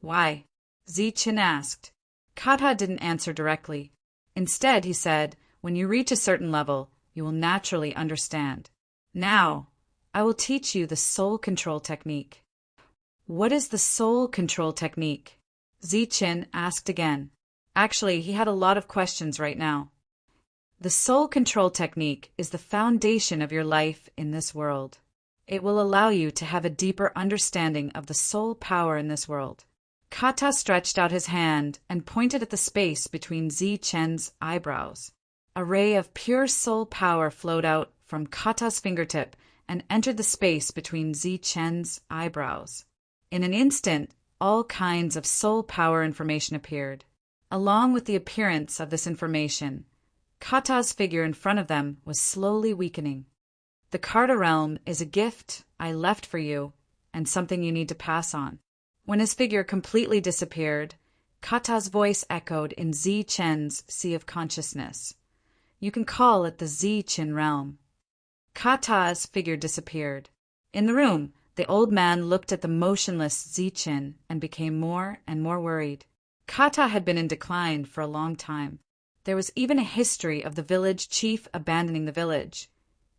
"Why?" Zi Chen asked. Kata didn't answer directly. Instead, he said, "When you reach a certain level, you will naturally understand. Now, I will teach you the soul control technique." "What is the soul control technique?" Zi Chen asked again. Actually, he had a lot of questions right now. The soul control technique is the foundation of your life in this world. It will allow you to have a deeper understanding of the soul power in this world. Kata stretched out his hand and pointed at the space between Zi Chen's eyebrows. A ray of pure soul power flowed out from Kata's fingertip and entered the space between Zi Chen's eyebrows. In an instant, all kinds of soul power information appeared. Along with the appearance of this information, Kata's figure in front of them was slowly weakening. "The Kata realm is a gift I left for you and something you need to pass on." When his figure completely disappeared, Kata's voice echoed in Zi Chen's sea of consciousness. "You can call it the Zi Chen realm." Kata's figure disappeared. In the room, the old man looked at the motionless Zi Chen and became more and more worried. Kata had been in decline for a long time. There was even a history of the village chief abandoning the village,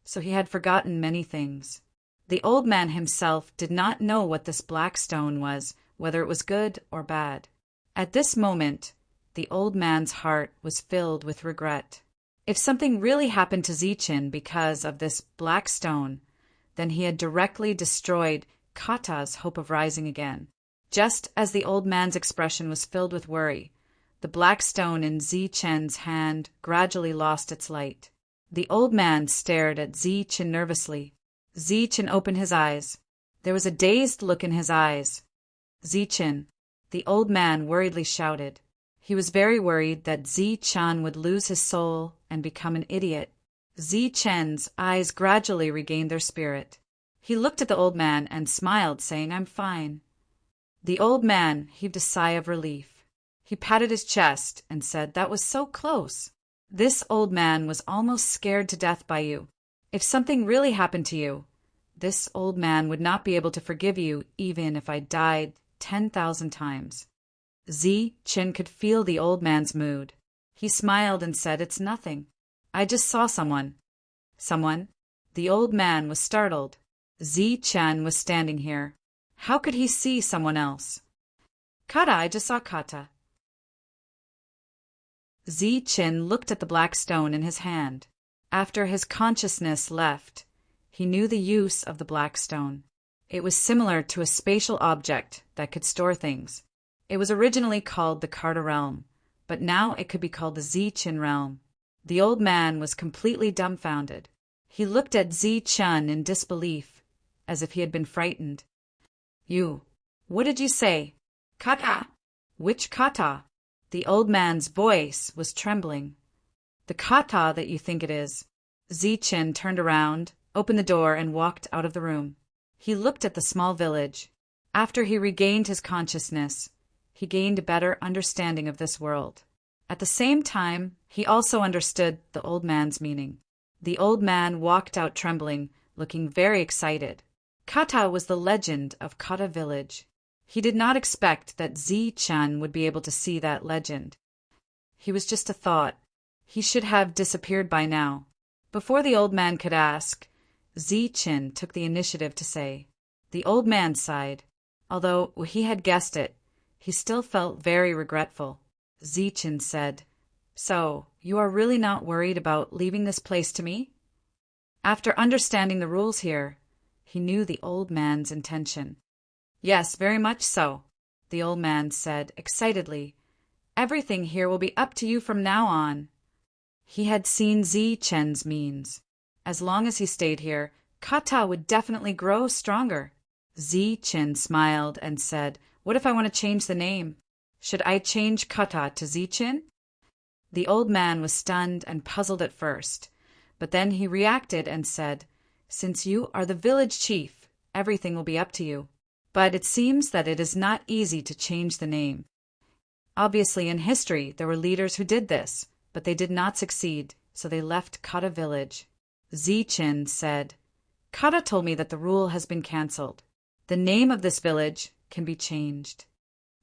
so he had forgotten many things. The old man himself did not know what this black stone was, whether it was good or bad. At this moment, the old man's heart was filled with regret. If something really happened to Zi Chen because of this black stone, then he had directly destroyed Kata's hope of rising again. Just as the old man's expression was filled with worry, the black stone in Zi Chen's hand gradually lost its light. The old man stared at Zichen nervously. Zichen opened his eyes. There was a dazed look in his eyes. Zichen, the old man worriedly shouted. He was very worried that Zichen would lose his soul and become an idiot. Zichen's eyes gradually regained their spirit. He looked at the old man and smiled, saying, "I'm fine." The old man heaved a sigh of relief. He patted his chest and said, "That was so close. This old man was almost scared to death by you. If something really happened to you, this old man would not be able to forgive you even if I died 10,000 times." Zichen could feel the old man's mood. He smiled and said, "It's nothing. I just saw someone." "Someone?" The old man was startled. Zichen was standing here. How could he see someone else? "Kata, I just saw Kata." Zichen looked at the black stone in his hand. After his consciousness left, he knew the use of the black stone. It was similar to a spatial object that could store things. It was originally called the Kata realm, but now it could be called the Zichen realm. The old man was completely dumbfounded. He looked at Zichen in disbelief, as if he had been frightened. What did you say?" "Kata." "Which kata?" The old man's voice was trembling. "The kata that you think it is." Zichen turned around, opened the door, and walked out of the room. He looked at the small village. After he regained his consciousness, he gained a better understanding of this world. At the same time, he also understood the old man's meaning. The old man walked out trembling, looking very excited. Kata was the legend of Kata village. He did not expect that Zichen would be able to see that legend. He was just a thought. He should have disappeared by now. Before the old man could ask, Zichen took the initiative to say. The old man sighed. Although he had guessed it, he still felt very regretful. Zichen said, "So, you are really not worried about leaving this place to me?" After understanding the rules here, he knew the old man's intention. "Yes, very much so," the old man said excitedly. "Everything here will be up to you from now on." He had seen Zichen's means. As long as he stayed here, Kata would definitely grow stronger. Zichen smiled and said, "What if I want to change the name? Should I change Kata to Zichen?" The old man was stunned and puzzled at first, but then he reacted and said, "Since you are the village chief, everything will be up to you. But it seems that it is not easy to change the name. Obviously, in history, there were leaders who did this, but they did not succeed, so they left Kata village." Zichen said, "Kata told me that the rule has been cancelled. The name of this village can be changed."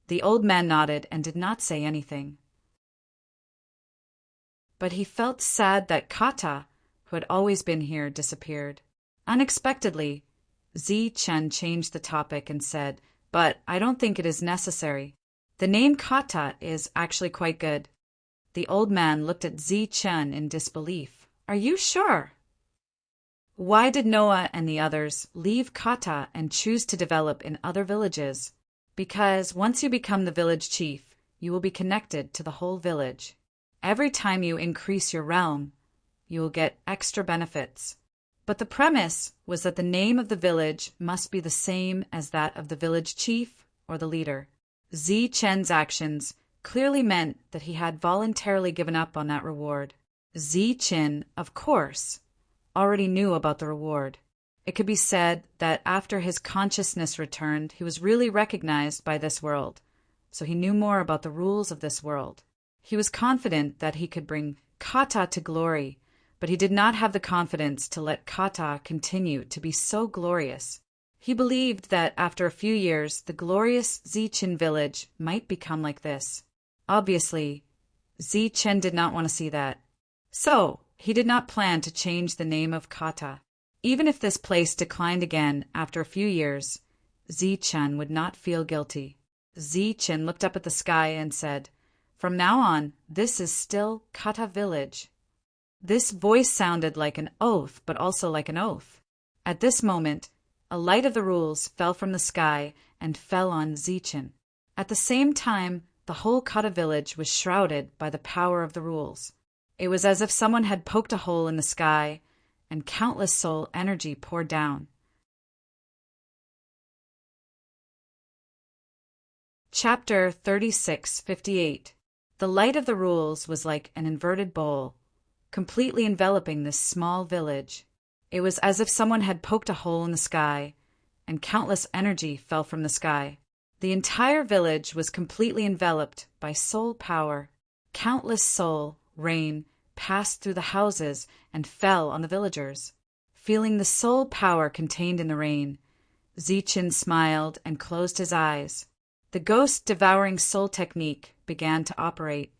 The old man nodded and did not say anything. But he felt sad that Kata, who had always been here, disappeared. Unexpectedly, Zichen changed the topic and said, "But I don't think it is necessary. The name Kata is actually quite good." The old man looked at Zichen in disbelief. "Are you sure?" Why did Noah and the others leave Kata and choose to develop in other villages? Because once you become the village chief, you will be connected to the whole village. Every time you increase your realm, you will get extra benefits. But the premise was that the name of the village must be the same as that of the village chief or the leader. Zichen's actions clearly meant that he had voluntarily given up on that reward. Zichen, of course, already knew about the reward. It could be said that after his consciousness returned, he was really recognized by this world, so he knew more about the rules of this world. He was confident that he could bring Kata to glory, but he did not have the confidence to let Kata continue to be so glorious. He believed that after a few years, the glorious Zichen village might become like this. Obviously, Zichen did not want to see that. So, he did not plan to change the name of Kata. Even if this place declined again after a few years, Zichen would not feel guilty. Zichen looked up at the sky and said, "From now on, this is still Kata village." This voice sounded like an oath, but also like an oath. At this moment, a light of the rules fell from the sky and fell on Zichen. At the same time, the whole Kata village was shrouded by the power of the rules. It was as if someone had poked a hole in the sky, and countless soul energy poured down. Chapter 36:58. The light of the rules was like an inverted bowl, completely enveloping this small village. It was as if someone had poked a hole in the sky, and countless energy fell from the sky. The entire village was completely enveloped by soul power. Countless soul, rain, passed through the houses and fell on the villagers. Feeling the soul power contained in the rain, Zichen smiled and closed his eyes. The ghost-devouring soul technique began to operate,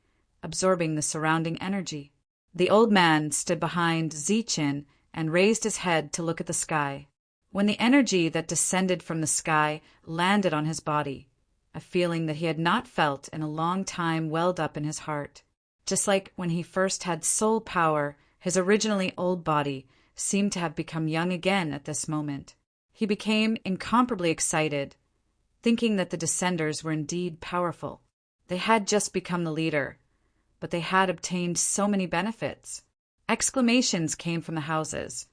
absorbing the surrounding energy. The old man stood behind Zichen and raised his head to look at the sky. When the energy that descended from the sky landed on his body, a feeling that he had not felt in a long time welled up in his heart. Just like when he first had soul power, his originally old body seemed to have become young again at this moment. He became incomparably excited, thinking that the Descenders were indeed powerful. They had just become the leader, but they had obtained so many benefits. Exclamations came from the houses,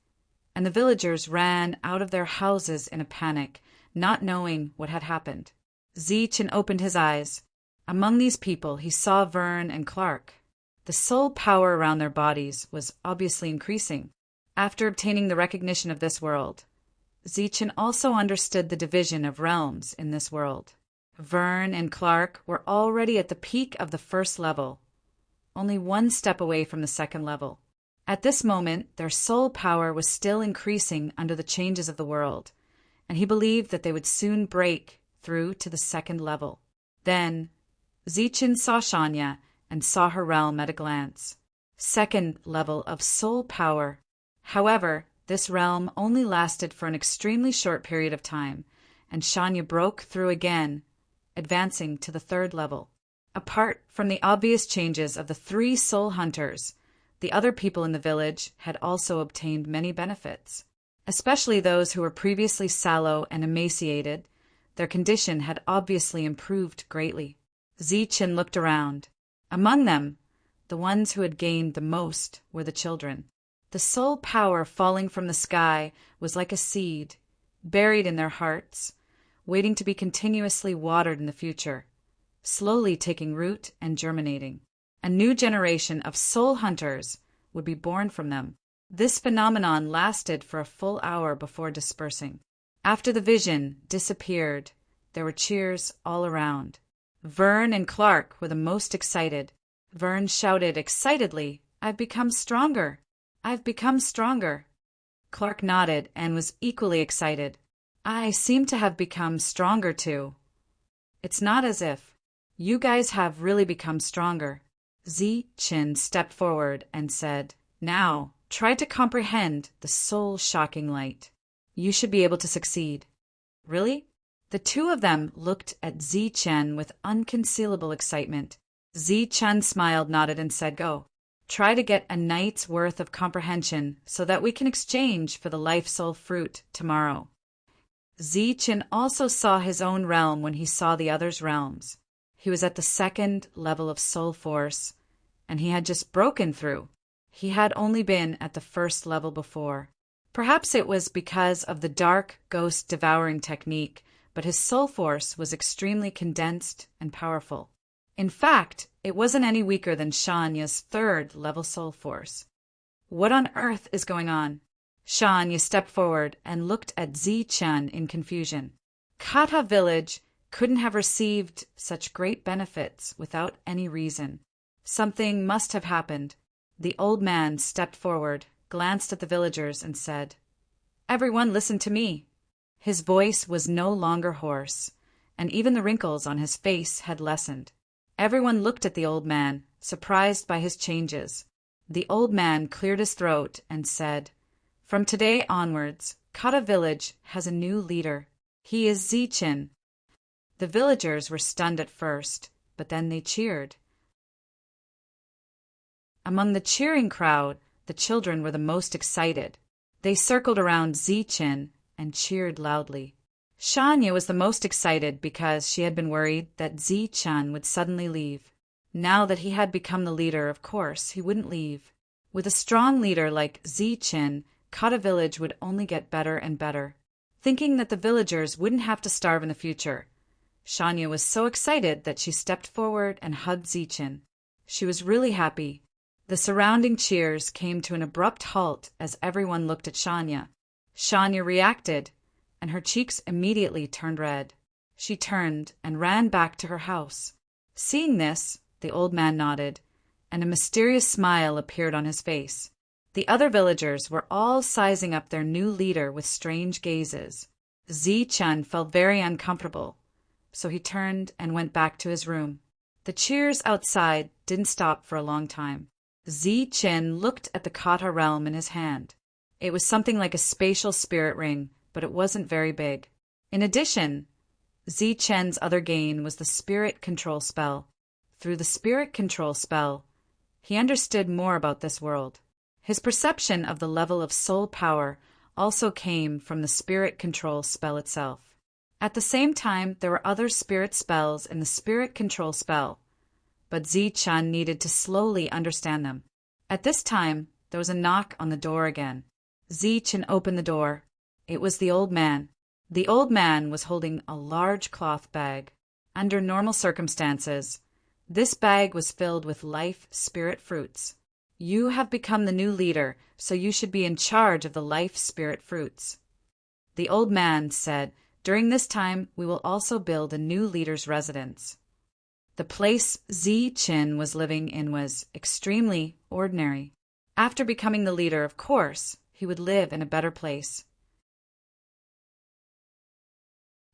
and the villagers ran out of their houses in a panic, not knowing what had happened. Zichen opened his eyes. Among these people he saw Vern and Clark. The soul power around their bodies was obviously increasing. After obtaining the recognition of this world, Zichen also understood the division of realms in this world. Vern and Clark were already at the peak of the first level, only one step away from the second level. At this moment, their soul power was still increasing under the changes of the world, and he believed that they would soon break through to the second level. Then, Zichen saw Shanya and saw her realm at a glance. Second level of soul power. However, this realm only lasted for an extremely short period of time, and Shanya broke through again, advancing to the third level. Apart from the obvious changes of the 3 soul hunters, the other people in the village had also obtained many benefits. Especially those who were previously sallow and emaciated, their condition had obviously improved greatly. Zichen looked around. Among them, the ones who had gained the most were the children. The soul power falling from the sky was like a seed, buried in their hearts, waiting to be continuously watered in the future, slowly taking root and germinating. A new generation of soul hunters would be born from them. This phenomenon lasted for a full hour before dispersing. After the vision disappeared, there were cheers all around. Vern and Clark were the most excited. Vern shouted excitedly, "I've become stronger! I've become stronger!" Clark nodded and was equally excited. "I seem to have become stronger too." "It's not as if. You guys have really become stronger." Zichen stepped forward and said, "Now, try to comprehend the soul-shocking light. You should be able to succeed." "Really?" The two of them looked at Zichen with unconcealable excitement. Zichen smiled, nodded, and said, "Go. Try to get a night's worth of comprehension so that we can exchange for the life-soul fruit tomorrow." Zichen also saw his own realm when he saw the others' realms. He was at the second level of soul force, and he had just broken through. He had only been at the first level before. Perhaps it was because of the dark ghost devouring technique, but his soul force was extremely condensed and powerful. In fact, it wasn't any weaker than Shanya's third level soul force. What on earth is going on? Shanya stepped forward and looked at Zichen in confusion. Kata village couldn't have received such great benefits without any reason. Something must have happened. The old man stepped forward, glanced at the villagers, and said, "Everyone listen to me." His voice was no longer hoarse, and even the wrinkles on his face had lessened. Everyone looked at the old man, surprised by his changes. The old man cleared his throat and said, "From today onwards, Kata village has a new leader. He is Zichen." The villagers were stunned at first, but then they cheered. Among the cheering crowd, the children were the most excited. They circled around Zichen and cheered loudly. Shanya was the most excited because she had been worried that Zichen would suddenly leave. Now that he had become the leader, of course, he wouldn't leave. With a strong leader like Zi-Chin, Kata village would only get better and better. Thinking that the villagers wouldn't have to starve in the future, Shania was so excited that she stepped forward and hugged Zi-Chin. She was really happy. The surrounding cheers came to an abrupt halt as everyone looked at Shania. Shania reacted, and her cheeks immediately turned red. She turned and ran back to her house. Seeing this, the old man nodded, and a mysterious smile appeared on his face. The other villagers were all sizing up their new leader with strange gazes. Zi-Chin felt very uncomfortable, so he turned and went back to his room. The cheers outside didn't stop for a long time. Zi-Chin looked at the Kata realm in his hand. It was something like a spatial spirit ring, but it wasn't very big. In addition, Zi-Chin's other gain was the spirit control spell. Through the spirit control spell, he understood more about this world. His perception of the level of soul power also came from the spirit control spell itself. At the same time, there were other spirit spells in the spirit control spell, but Zi-Chin needed to slowly understand them. At this time, there was a knock on the door again. Zi-Chin opened the door. It was the old man. The old man was holding a large cloth bag. Under normal circumstances, this bag was filled with life spirit fruits. You have become the new leader, so you should be in charge of the life spirit fruits. The old man said, during this time, we will also build a new leader's residence. The place Zi-Chin was living in was extremely ordinary. After becoming the leader, of course, he would live in a better place.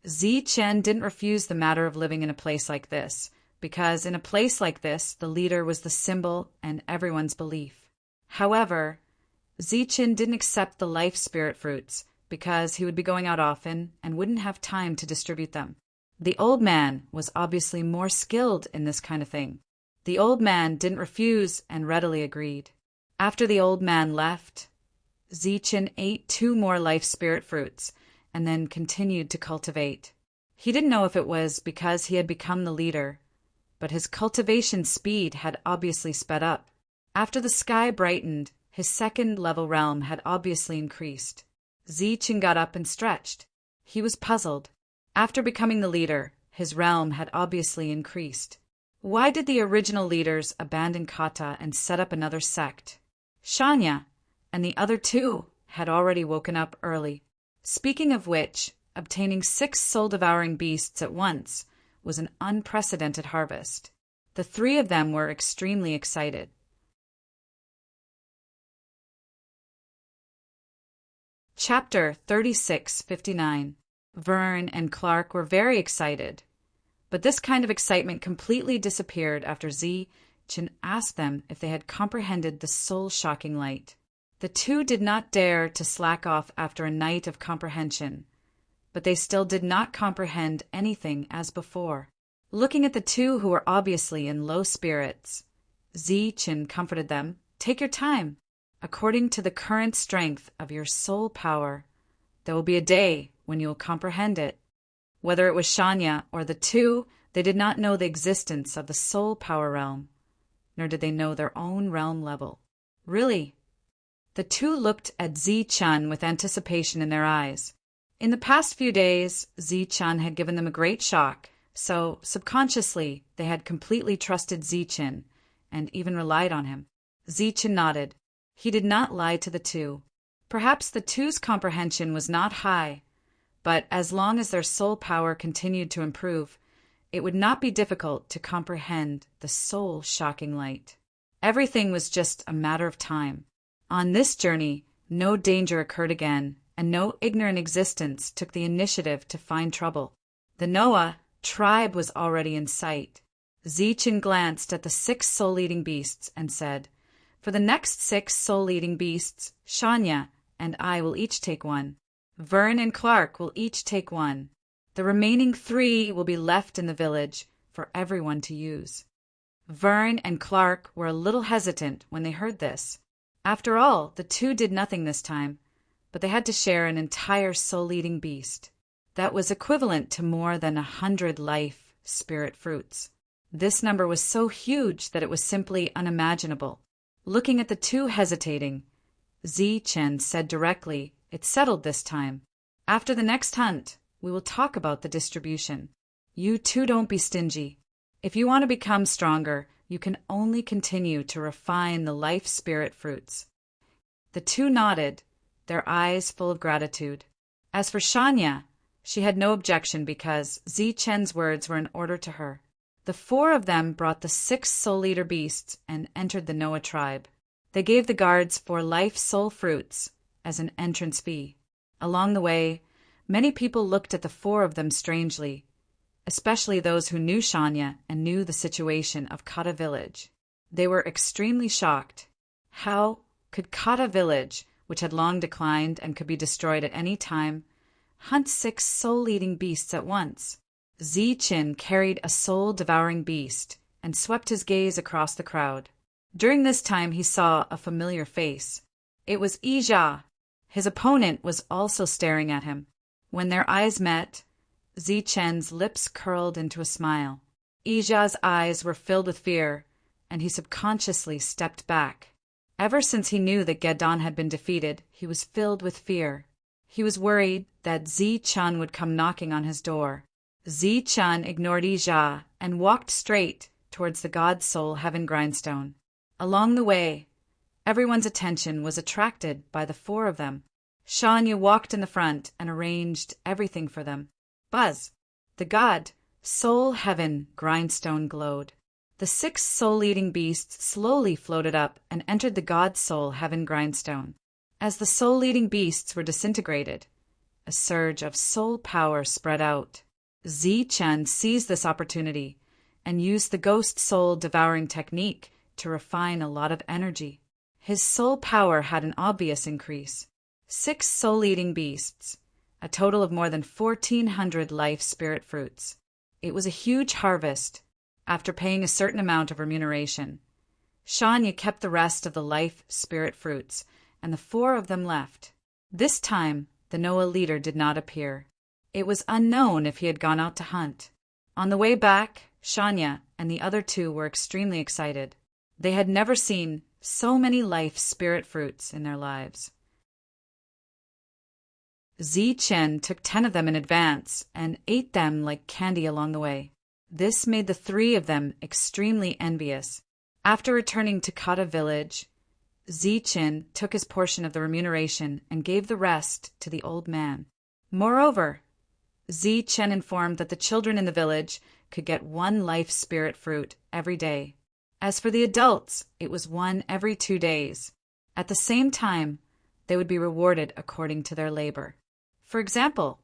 Zi-Chin didn't refuse the matter of living in a place like this, because in a place like this, the leader was the symbol and everyone's belief. However, Zi-Chin didn't accept the life spirit fruits, because he would be going out often and wouldn't have time to distribute them. The old man was obviously more skilled in this kind of thing. The old man didn't refuse and readily agreed. After the old man left, Zi-Chin ate 2 more life spirit fruits and then continued to cultivate. He didn't know if it was because he had become the leader, but his cultivation speed had obviously sped up. After the sky brightened, his second-level realm had obviously increased. Zi-Chin got up and stretched. He was puzzled. After becoming the leader, his realm had obviously increased. Why did the original leaders abandon Kata and set up another sect? Shania and the other 2 had already woken up early. Speaking of which, obtaining 6 soul-devouring beasts at once was an unprecedented harvest. The 3 of them were extremely excited. Chapter 36:59. Vern and Clark were very excited, but this kind of excitement completely disappeared after Zi-Chin asked them if they had comprehended the soul-shocking light. The 2 did not dare to slack off after a night of comprehension, but they still did not comprehend anything as before. Looking at the 2 who were obviously in low spirits, Zi-Chin comforted them. Take your time. According to the current strength of your soul power, there will be a day when you will comprehend it. Whether it was Shania or the 2, they did not know the existence of the soul power realm, nor did they know their own realm level. Really? The 2 looked at Zi-Chin with anticipation in their eyes. In the past few days, Zi-Chin had given them a great shock, so subconsciously they had completely trusted Zi-Chin and even relied on him. Zi-Chin nodded. He did not lie to the 2. Perhaps the 2's comprehension was not high, but as long as their soul power continued to improve, it would not be difficult to comprehend the soul-shocking light. Everything was just a matter of time. On this journey, no danger occurred again, and no ignorant existence took the initiative to find trouble. The Noah tribe was already in sight. Zi-Chin glanced at the 6 soul-eating beasts and said, for the next 6 soul-eating beasts, Shania and I will each take 1. Vern and Clark will each take 1. The remaining 3 will be left in the village for everyone to use. Vern and Clark were a little hesitant when they heard this. After all, the 2 did nothing this time, but they had to share an entire soul-eating beast. That was equivalent to more than 100 life spirit fruits. This number was so huge that it was simply unimaginable. Looking at the two hesitating, Chen said directly, "It's settled this time. After the next hunt, we will talk about the distribution. You two don't be stingy. If you want to become stronger, you can only continue to refine the life spirit fruits." The two nodded, their eyes full of gratitude. As for Shania, she had no objection because Chen's words were an order to her. The four of them brought the 6 Soul Eater beasts and entered the Noah tribe. They gave the guards 4 life soul fruits as an entrance fee. Along the way, many people looked at the 4 of them strangely, especially those who knew Shania and knew the situation of Kata village. They were extremely shocked. How could Kata village, which had long declined and could be destroyed at any time, hunt 6 soul-eating beasts at once? Chen carried a soul-devouring beast and swept his gaze across the crowd. During this time he saw a familiar face. It was Ija. His opponent was also staring at him. When their eyes met, Chen's lips curled into a smile. Ija's eyes were filled with fear, and he subconsciously stepped back. Ever since he knew that Gedon had been defeated, he was filled with fear. He was worried that Chen would come knocking on his door. Chen ignored Ija and walked straight towards the God Soul Heaven grindstone. Along the way, everyone's attention was attracted by the 4 of them. Shania walked in the front and arranged everything for them. Buzz! The God Soul Heaven grindstone glowed. The 6 soul-eating beasts slowly floated up and entered the God Soul Heaven grindstone. As the soul-eating beasts were disintegrated, a surge of soul power spread out. Chen seized this opportunity and used the ghost soul devouring technique to refine a lot of energy. His soul power had an obvious increase. 6 soul-eating beasts, a total of more than 1,400 life spirit fruits. It was a huge harvest. After paying a certain amount of remuneration, Shania kept the rest of the life spirit fruits, and the 4 of them left. This time, the Noah leader did not appear. It was unknown if he had gone out to hunt. On the way back, Shania and the other 2 were extremely excited. They had never seen so many life spirit fruits in their lives. Chen took 10 of them in advance and ate them like candy along the way. This made the 3 of them extremely envious. After returning to Kata village, Chen took his portion of the remuneration and gave the rest to the old man. Moreover, Chen informed that the children in the village could get 1 life spirit fruit every day. As for the adults, it was 1 every 2 days. At the same time, they would be rewarded according to their labor. For example,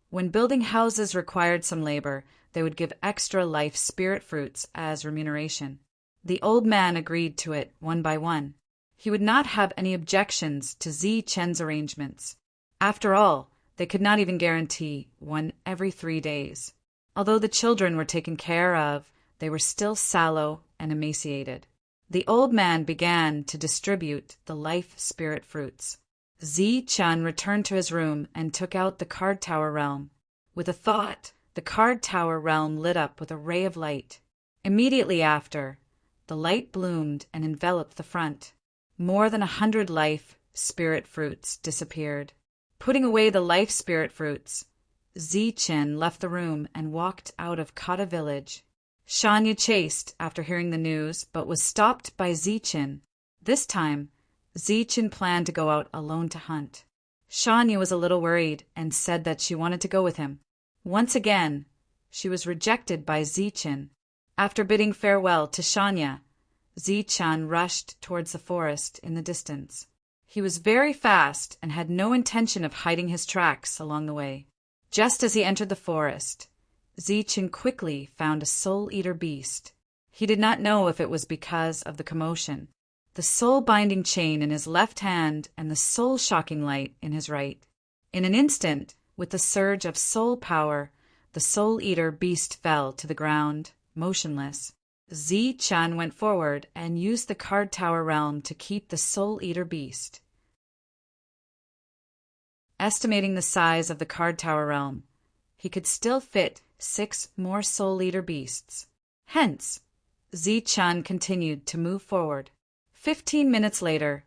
when building houses required some labor, they would give extra life spirit fruits as remuneration. The old man agreed to it 1 by 1. He would not have any objections to Chen's arrangements. After all, they could not even guarantee 1 every 3 days. Although the children were taken care of, they were still sallow and emaciated. The old man began to distribute the life spirit fruits. Chen returned to his room and took out the card tower realm. With a thought, the card tower realm lit up with a ray of light. Immediately after, the light bloomed and enveloped the front. More than 100 life spirit fruits disappeared. Putting away the life spirit fruits, Chen left the room and walked out of Kata village. Shania chased after hearing the news, but was stopped by Chen. This time, Chen planned to go out alone to hunt. Shania was a little worried and said that she wanted to go with him. Once again, she was rejected by Chen. After bidding farewell to Shania, Chen rushed towards the forest in the distance. He was very fast and had no intention of hiding his tracks along the way. Just as he entered the forest, Chen quickly found a soul-eater beast. He did not know if it was because of the commotion, the soul-binding chain in his left hand and the soul-shocking light in his right. In an instant, with the surge of soul power, the soul-eater beast fell to the ground, motionless. Chen went forward and used the card tower realm to keep the soul-eater beast. Estimating the size of the card tower realm, he could still fit 6 more soul-eater beasts. Hence, Zichen continued to move forward. 15 minutes later,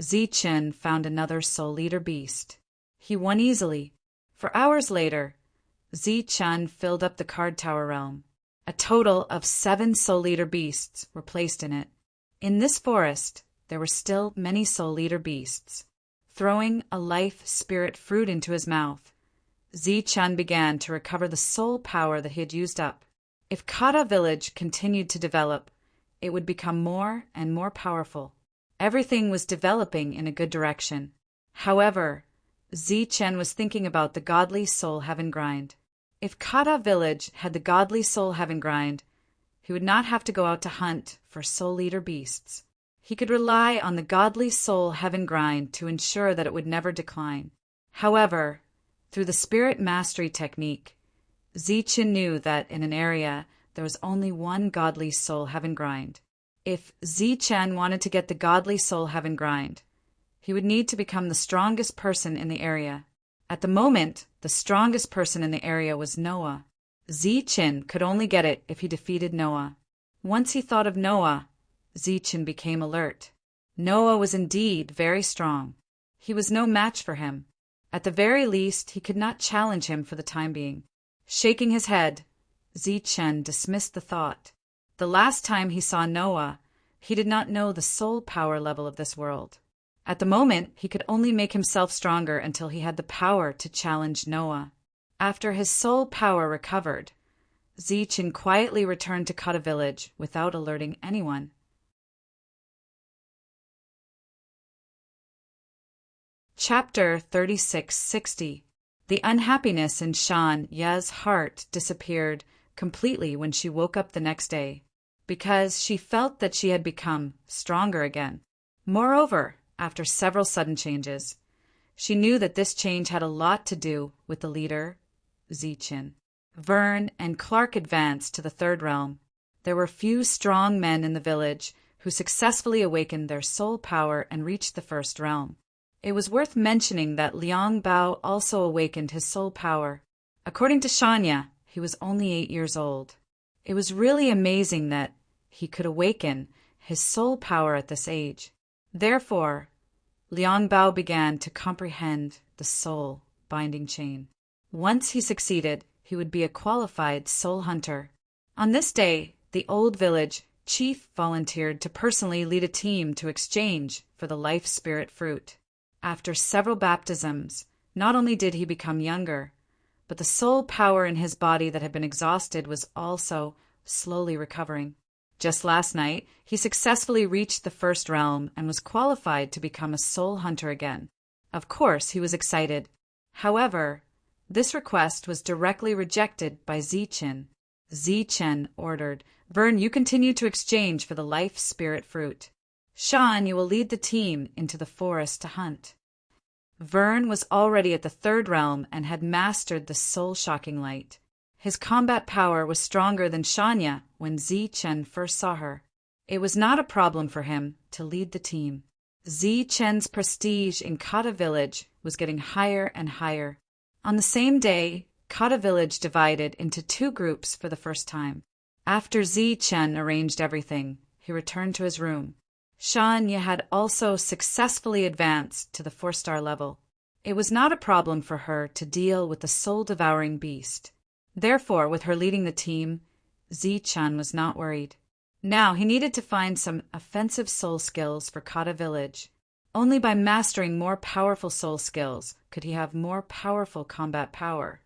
Zichen found another Soul Eater beast. He won easily. For hours later, Zichen filled up the card tower realm. A total of 7 Soul Eater beasts were placed in it. In this forest, there were still many Soul Eater beasts. Throwing a life spirit fruit into his mouth, Zichen began to recover the soul power that he had used up. If Kata village continued to develop, it would become more and more powerful. Everything was developing in a good direction. However, Zichen was thinking about the godly soul heaven grind. If Kata village had the godly soul heaven grind, he would not have to go out to hunt for Soul Eater beasts. He could rely on the godly soul heaven grind to ensure that it would never decline. However, through the spirit mastery technique, Zichen knew that in an area there was only one godly soul heaven grind. If Zichen wanted to get the godly soul heaven grind, he would need to become the strongest person in the area. At the moment, the strongest person in the area was Noah. Zichen could only get it if he defeated Noah. Once he thought of Noah, Zichen became alert. Noah was indeed very strong. He was no match for him. At the very least, he could not challenge him for the time being. Shaking his head, Zichen dismissed the thought. The last time he saw Noah, he did not know the soul power level of this world. At the moment, he could only make himself stronger until he had the power to challenge Noah. After his soul power recovered, Zichen quietly returned to Kata village without alerting anyone. Chapter 3660. The unhappiness in Shan Ye's heart disappeared completely when she woke up the next day, because she felt that she had become stronger again. Moreover, after several sudden changes, she knew that this change had a lot to do with the leader, Zichen. Vern and Clark advanced to the third realm. There were few strong men in the village who successfully awakened their soul power and reached the first realm. It was worth mentioning that Liang Bao also awakened his soul power. According to Shanya, he was only 8 years old. It was really amazing that he could awaken his soul power at this age. Therefore, Liang Bao began to comprehend the soul binding chain. Once he succeeded, he would be a qualified soul hunter. On this day, the old village chief volunteered to personally lead a team to exchange for the life spirit fruit. After several baptisms, not only did he become younger, but the soul power in his body that had been exhausted was also slowly recovering. Just last night, he successfully reached the first realm and was qualified to become a soul hunter again. Of course, he was excited. However, this request was directly rejected by Zichen. Zichen ordered, "Vern, you continue to exchange for the life spirit fruit. Shan, you will lead the team into the forest to hunt." Vern was already at the third realm and had mastered the soul-shocking light. His combat power was stronger than Shanya when Zichen first saw her. It was not a problem for him to lead the team. Zichen's prestige in Kata village was getting higher and higher. On the same day, Kata village divided into 2 groups for the first time. After Zichen arranged everything, he returned to his room. Shanya had also successfully advanced to the 4-star level. It was not a problem for her to deal with the soul-devouring beast. Therefore, with her leading the team, Zichen was not worried. Now he needed to find some offensive soul skills for Kata village. Only by mastering more powerful soul skills could he have more powerful combat power.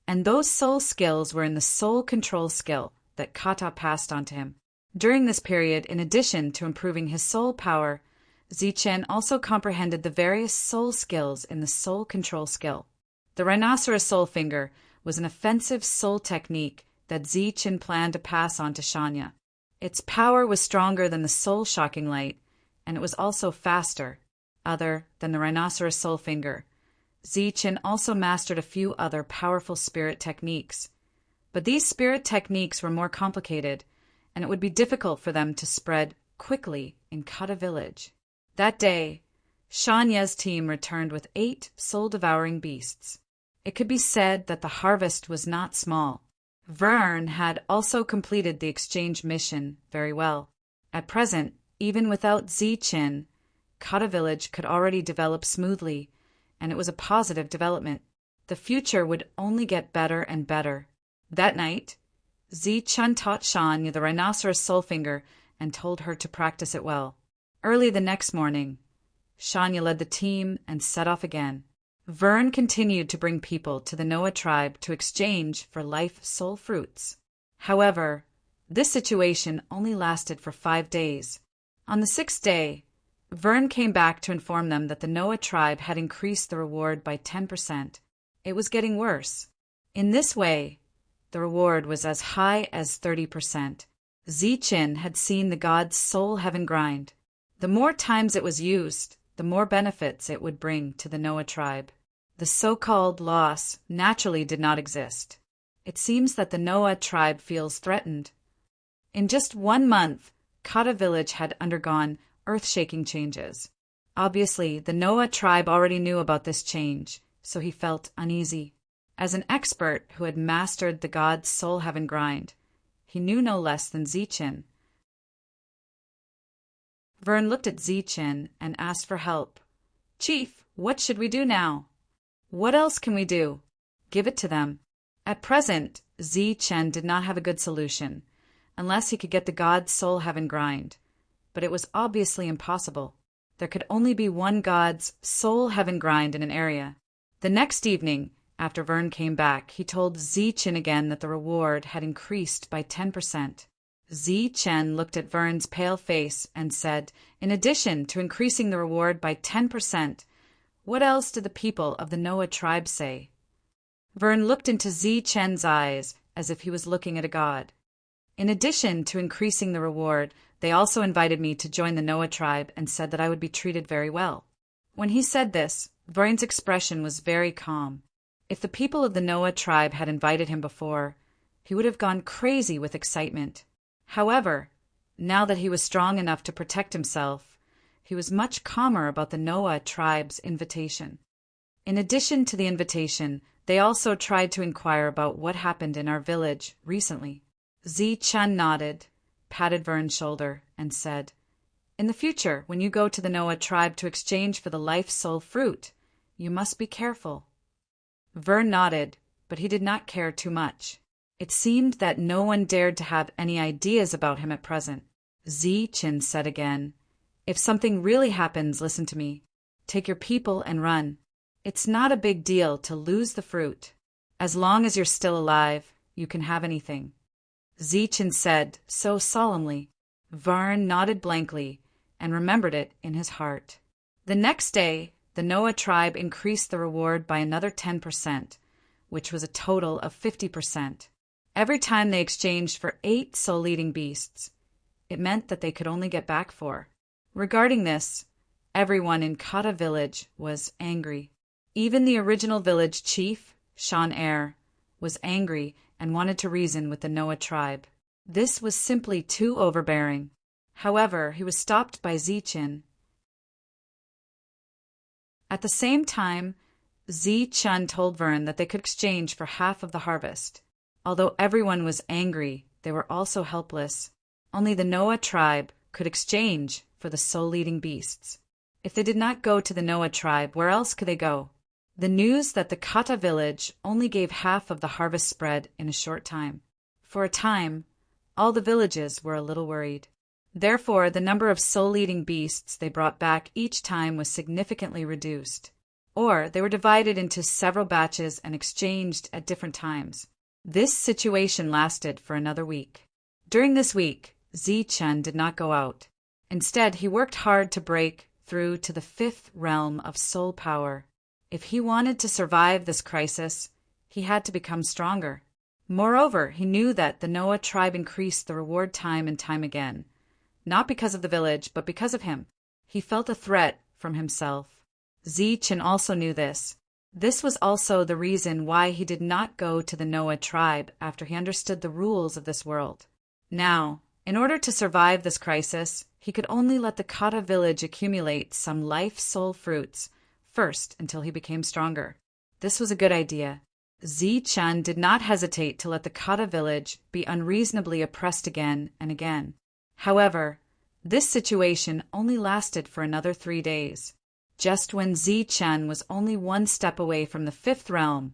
And those soul skills were in the soul control skill that Kata passed on to him. During this period, in addition to improving his soul power, Zichen also comprehended the various soul skills in the soul control skill. The rhinoceros soul finger was an offensive soul technique that Zichen planned to pass on to Shanya. Its power was stronger than the soul-shocking light, and it was also faster. Other than the rhinoceros soul finger, Zichen also mastered a few other powerful spirit techniques. But these spirit techniques were more complicated, and it would be difficult for them to spread quickly in Kata village. That day, Shanya's team returned with 8 soul-devouring beasts. It could be said that the harvest was not small. Vern had also completed the exchange mission very well. At present, even without Zichin, Kata village could already develop smoothly, and it was a positive development. The future would only get better and better. That night, Zichin taught Shanya the rhinoceros soulfinger and told her to practice it well. Early the next morning, Shanya led the team and set off again. Vern continued to bring people to the Noah tribe to exchange for life soul fruits. However, this situation only lasted for 5 days. On the 6th day, Vern came back to inform them that the Noah tribe had increased the reward by 10%. It was getting worse. In this way, the reward was as high as 30%. Zichin had seen the god's soul heaven grind. The more times it was used, the more benefits it would bring to the Noah tribe. The so-called loss naturally did not exist. It seems that the Noah tribe feels threatened. In just 1 month, Kata village had undergone earth-shaking changes. Obviously, the Noah tribe already knew about this change, so he felt uneasy. As an expert who had mastered the god's soul heaven grind, he knew no less than Zichin. Vern looked at Zichin and asked for help. "Chief, what should we do now?" "What else can we do?" "Give it to them." At present, Zichin did not have a good solution, unless he could get the god's soul heaven grind. But it was obviously impossible. There could only be one god's soul heaven grind in an area. The next evening, after Vern came back, he told Zichin again that the reward had increased by 10%. Zichin looked at Vern's pale face and said, "In addition to increasing the reward by 10%, what else did the people of the Noah tribe say?" Vern looked into Zichin's eyes as if he was looking at a god. "In addition to increasing the reward, they also invited me to join the Noah tribe and said that I would be treated very well." When he said this, Vern's expression was very calm. If the people of the Noah tribe had invited him before, he would have gone crazy with excitement. However, now that he was strong enough to protect himself, he was much calmer about the Noah tribe's invitation. In addition to the invitation, they also tried to inquire about what happened in our village recently. Zichin nodded, patted Vern's shoulder, and said, "In the future, when you go to the Noah tribe to exchange for the life soul fruit, you must be careful." Vern nodded, but he did not care too much. It seemed that no one dared to have any ideas about him at present. Zichin said again, "If something really happens, listen to me. Take your people and run. It's not a big deal to lose the fruit. As long as you're still alive, you can have anything." Zichin said so solemnly. Vern nodded blankly and remembered it in his heart. The next day, the Noah tribe increased the reward by another 10%, which was a total of 50%. Every time they exchanged for 8 soul-eating beasts, it meant that they could only get back 4. Regarding this, everyone in Kata village was angry. Even the original village chief, Shan Er, was angry and wanted to reason with the Noah tribe. This was simply too overbearing. However, he was stopped by Zichin. At the same time, Zichin told Vern that they could exchange for half of the harvest. Although everyone was angry, they were also helpless. Only the Noah tribe could exchange for the soul-eating beasts. If they did not go to the Noah tribe, where else could they go? The news that the Kata village only gave half of the harvest spread in a short time. For a time, all the villages were a little worried. Therefore, the number of soul-eating beasts they brought back each time was significantly reduced. Or they were divided into several batches and exchanged at different times. This situation lasted for another week. During this week, Zichin did not go out. Instead, he worked hard to break through to the 5th realm of soul power. If he wanted to survive this crisis, he had to become stronger. Moreover, he knew that the Noah tribe increased the reward time and time again. Not because of the village, but because of him. He felt a threat from himself. Zichin also knew this. This was also the reason why he did not go to the Noah tribe after he understood the rules of this world. Now, in order to survive this crisis, he could only let the Kata village accumulate some life soul fruits first until he became stronger. This was a good idea. Zi-chan did not hesitate to let the Kata village be unreasonably oppressed again and again. However, this situation only lasted for another 3 days. Just when Zi-chan was only one step away from the fifth realm,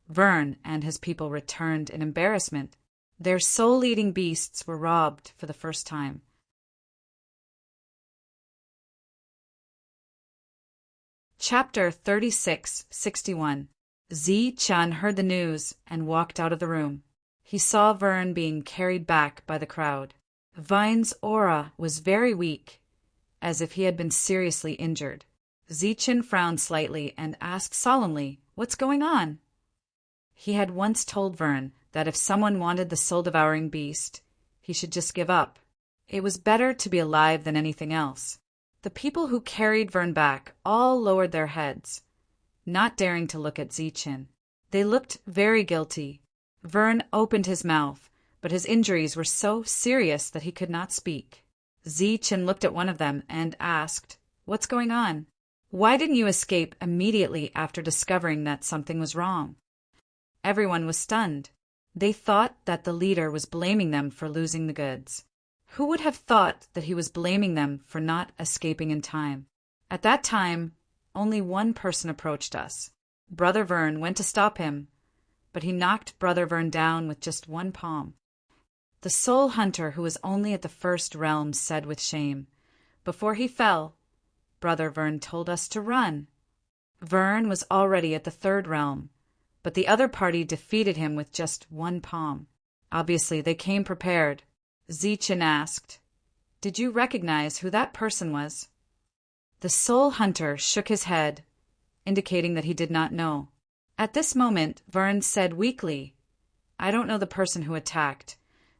Vern and his people returned in embarrassment. Their soul-eating beasts were robbed for the first time. Chapter 36-61. Zi-chan heard the news and walked out of the room. He saw Vern being carried back by the crowd. Vine's aura was very weak, as if he had been seriously injured. Zi-chan frowned slightly and asked solemnly, "What's going on?" He had once told Vern that if someone wanted the soul-devouring beast, he should just give up. It was better to be alive than anything else. The people who carried Vern back all lowered their heads, not daring to look at Zi-chan. They looked very guilty. Vern opened his mouth, but his injuries were so serious that he could not speak. Zi-chan looked at one of them and asked, "What's going on? Why didn't you escape immediately after discovering that something was wrong?" Everyone was stunned. They thought that the leader was blaming them for losing the goods. Who would have thought that he was blaming them for not escaping in time? At that time, only one person approached us. Brother Vern went to stop him, but he knocked Brother Vern down with just one palm. The soul hunter who was only at the first realm said with shame, "Before he fell, Brother Vern told us to run." Vern was already at the third realm, but the other party defeated him with just one palm. Obviously, they came prepared. Zi-chan asked, "Did you recognize who that person was?" The soul hunter shook his head, indicating that he did not know. At this moment, Vern said weakly, "I don't know the person who attacked,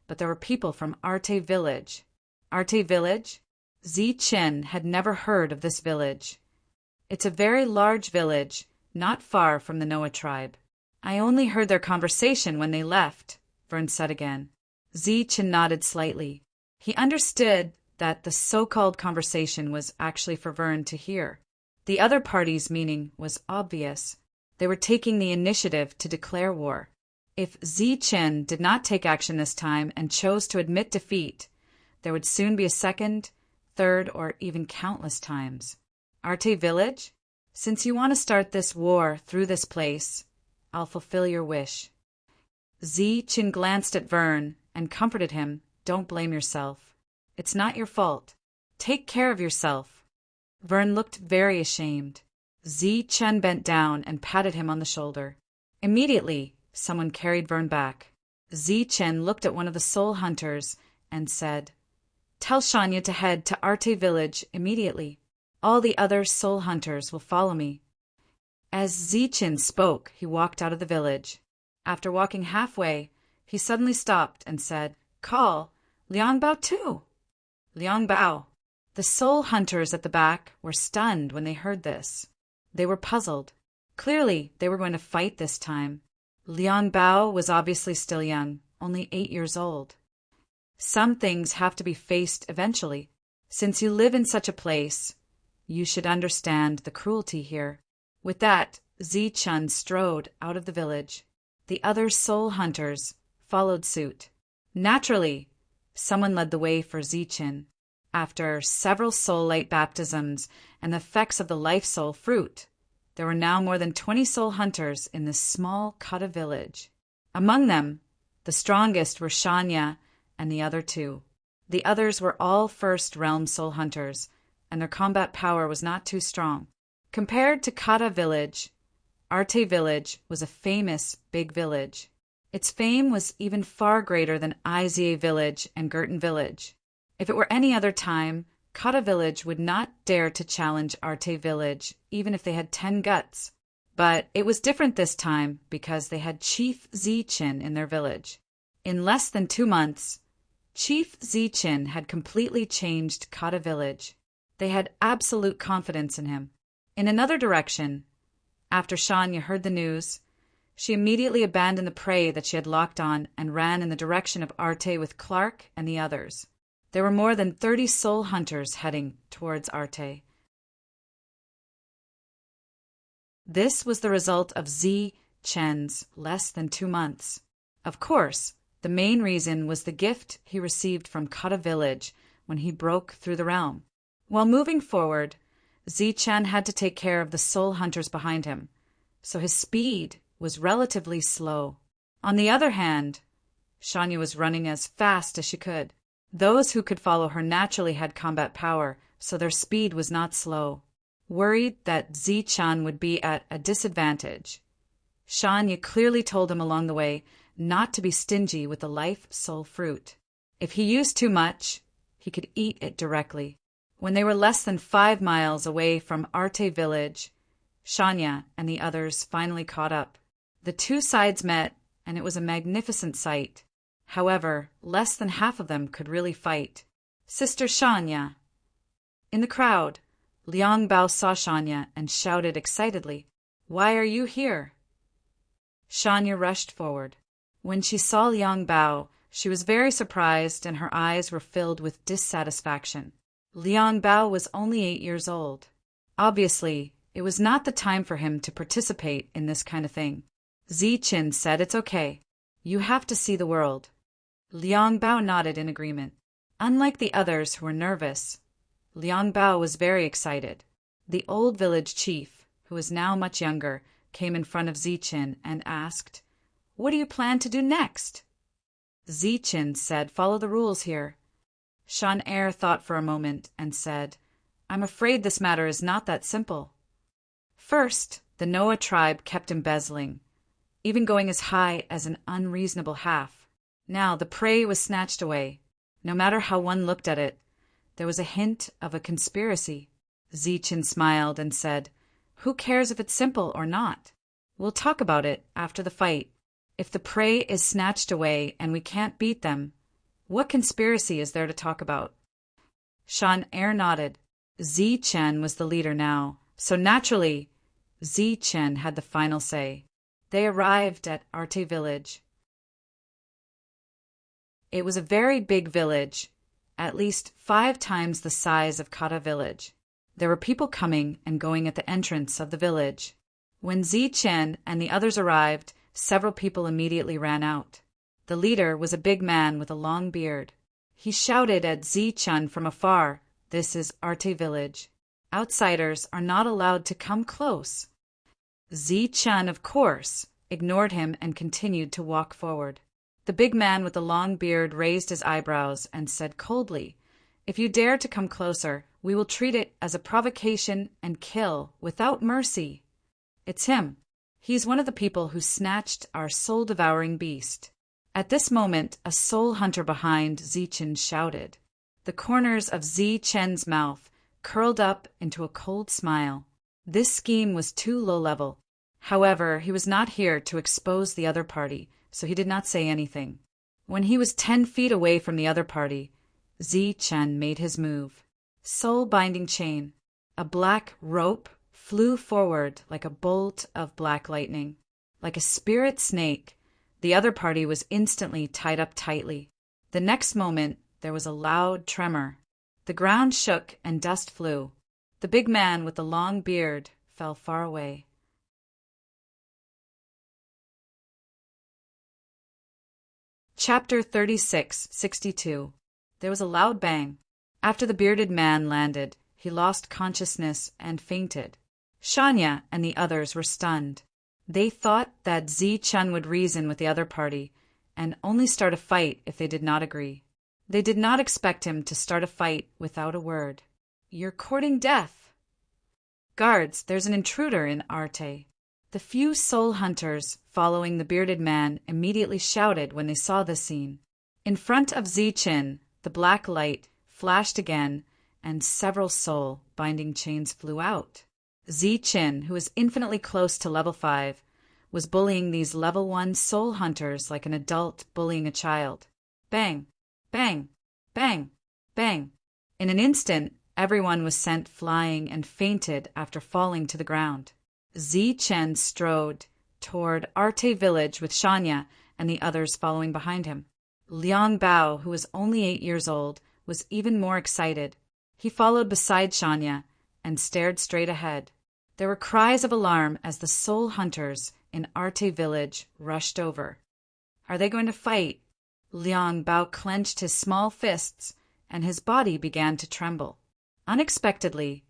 but there were people from Arte Village." Arte Village? Zi-chan had never heard of this village. It's a very large village, not far from the Noah tribe. "I only heard their conversation when they left," Vern said again. Zi-chan nodded slightly. He understood that the so-called conversation was actually for Vern to hear. The other party's meaning was obvious. They were taking the initiative to declare war. If Zi-chan did not take action this time and chose to admit defeat, there would soon be a second, third, or even countless times. "Arte Village? Since you want to start this war through this place, I'll fulfill your wish." Zi-chan glanced at Vern and comforted him. "Don't blame yourself. It's not your fault. Take care of yourself." Vern looked very ashamed. Zi-chan bent down and patted him on the shoulder. Immediately, someone carried Vern back. Zi-chan looked at one of the soul hunters and said, "Tell Shanya to head to Arte Village immediately. All the other soul hunters will follow me." As Zi-chan spoke, he walked out of the village. After walking halfway, he suddenly stopped and said, "Call Liang Bao too." Liang Bao. The soul hunters at the back were stunned when they heard this. They were puzzled. Clearly, they were going to fight this time. Liang Bao was obviously still young, only 8 years old. Some things have to be faced eventually. Since you live in such a place, you should understand the cruelty here. With that, Zi-chan strode out of the village. The other soul hunters followed suit. Naturally, someone led the way for Zi-chan. After several soul light baptisms and the effects of the life soul fruit, there were now more than 20 soul hunters in this small Kata village. Among them, the strongest were Shanya and the other two. The others were all first realm soul hunters, and their combat power was not too strong. Compared to Kata village, Arte village was a famous big village. Its fame was even far greater than Izia village and Girton village. If it were any other time, Kata village would not dare to challenge Arte village, even if they had 10 guts. But it was different this time because they had Chief Zi-chan in their village. In less than 2 months, Chief Zi-chan had completely changed Kata village. They had absolute confidence in him. In another direction, after Shanya heard the news, she immediately abandoned the prey that she had locked on and ran in the direction of Arte with Clark and the others. There were more than 30 soul hunters heading towards Arte. This was the result of Chen's less than 2 months. Of course, the main reason was the gift he received from Kata village when he broke through the realm. While moving forward, Zichen had to take care of the soul hunters behind him, so his speed was relatively slow. On the other hand, Shanya was running as fast as she could. Those who could follow her naturally had combat power, so their speed was not slow. Worried that Zichen would be at a disadvantage, Shanya clearly told him along the way not to be stingy with the life soul fruit. If he used too much, he could eat it directly. When they were less than 5 miles away from Arte village, Shanya and the others finally caught up. The two sides met, and it was a magnificent sight. However, less than half of them could really fight. Sister Shanya. In the crowd, Liang Bao saw Shanya and shouted excitedly, "Why are you here?" Shanya rushed forward. When she saw Liang Bao, she was very surprised and her eyes were filled with dissatisfaction. Liang Bao was only 8 years old. Obviously, it was not the time for him to participate in this kind of thing. Zichen said, "It's okay. You have to see the world." Liang Bao nodded in agreement. Unlike the others who were nervous, Liang Bao was very excited. The old village chief, who was now much younger, came in front of Zichen and asked, "What do you plan to do next?" Zichen said, "Follow the rules here." Shan Er thought for a moment and said, "I'm afraid this matter is not that simple." First, the Noah tribe kept embezzling, even going as high as an unreasonable half. Now the prey was snatched away. No matter how one looked at it, there was a hint of a conspiracy. Zichen smiled and said, "Who cares if it's simple or not? We'll talk about it after the fight. If the prey is snatched away and we can't beat them, what conspiracy is there to talk about?" Shan Er nodded. Zichen was the leader now, so naturally, Zichen had the final say. They arrived at Arte village. It was a very big village, at least 5 times the size of Kata village. There were people coming and going at the entrance of the village. When Zichen and the others arrived, several people immediately ran out. The leader was a big man with a long beard. He shouted at Zichen from afar, "This is Arte village. Outsiders are not allowed to come close." Zichen, of course, ignored him and continued to walk forward. The big man with the long beard raised his eyebrows and said coldly, "If you dare to come closer, we will treat it as a provocation and kill without mercy." It's him. He's one of the people who snatched our soul-devouring beast. At this moment, a soul hunter behind Zichen shouted. The corners of Zichen's mouth curled up into a cold smile. This scheme was too low-level. However, he was not here to expose the other party, so he did not say anything. When he was 10 feet away from the other party, Zichen made his move. Soul-binding chain. A black rope flew forward like a bolt of black lightning. Like a spirit snake, the other party was instantly tied up tightly. The next moment, there was a loud tremor. The ground shook and dust flew. The big man with the long beard fell far away. Chapter 36-62. There was a loud bang. After the bearded man landed, he lost consciousness and fainted. Shanya and the others were stunned. They thought that Zichen would reason with the other party and only start a fight if they did not agree. They did not expect him to start a fight without a word. "You're courting death." "Guards, there's an intruder in Arte." The few soul hunters following the bearded man immediately shouted when they saw this scene. In front of Zichen, the black light flashed again, and several soul-binding chains flew out. Zichen, who was infinitely close to level 5, was bullying these level 1 soul hunters like an adult bullying a child. Bang! Bang! Bang! Bang! In an instant, everyone was sent flying and fainted after falling to the ground. Zichen strode toward Arte village with Shanya and the others following behind him. Liang Bao, who was only 8 years old, was even more excited. He followed beside Shanya and stared straight ahead. There were cries of alarm as the soul hunters in Arte Village rushed over. Are they going to fight? Liang Bao clenched his small fists, and his body began to tremble. Unexpectedly,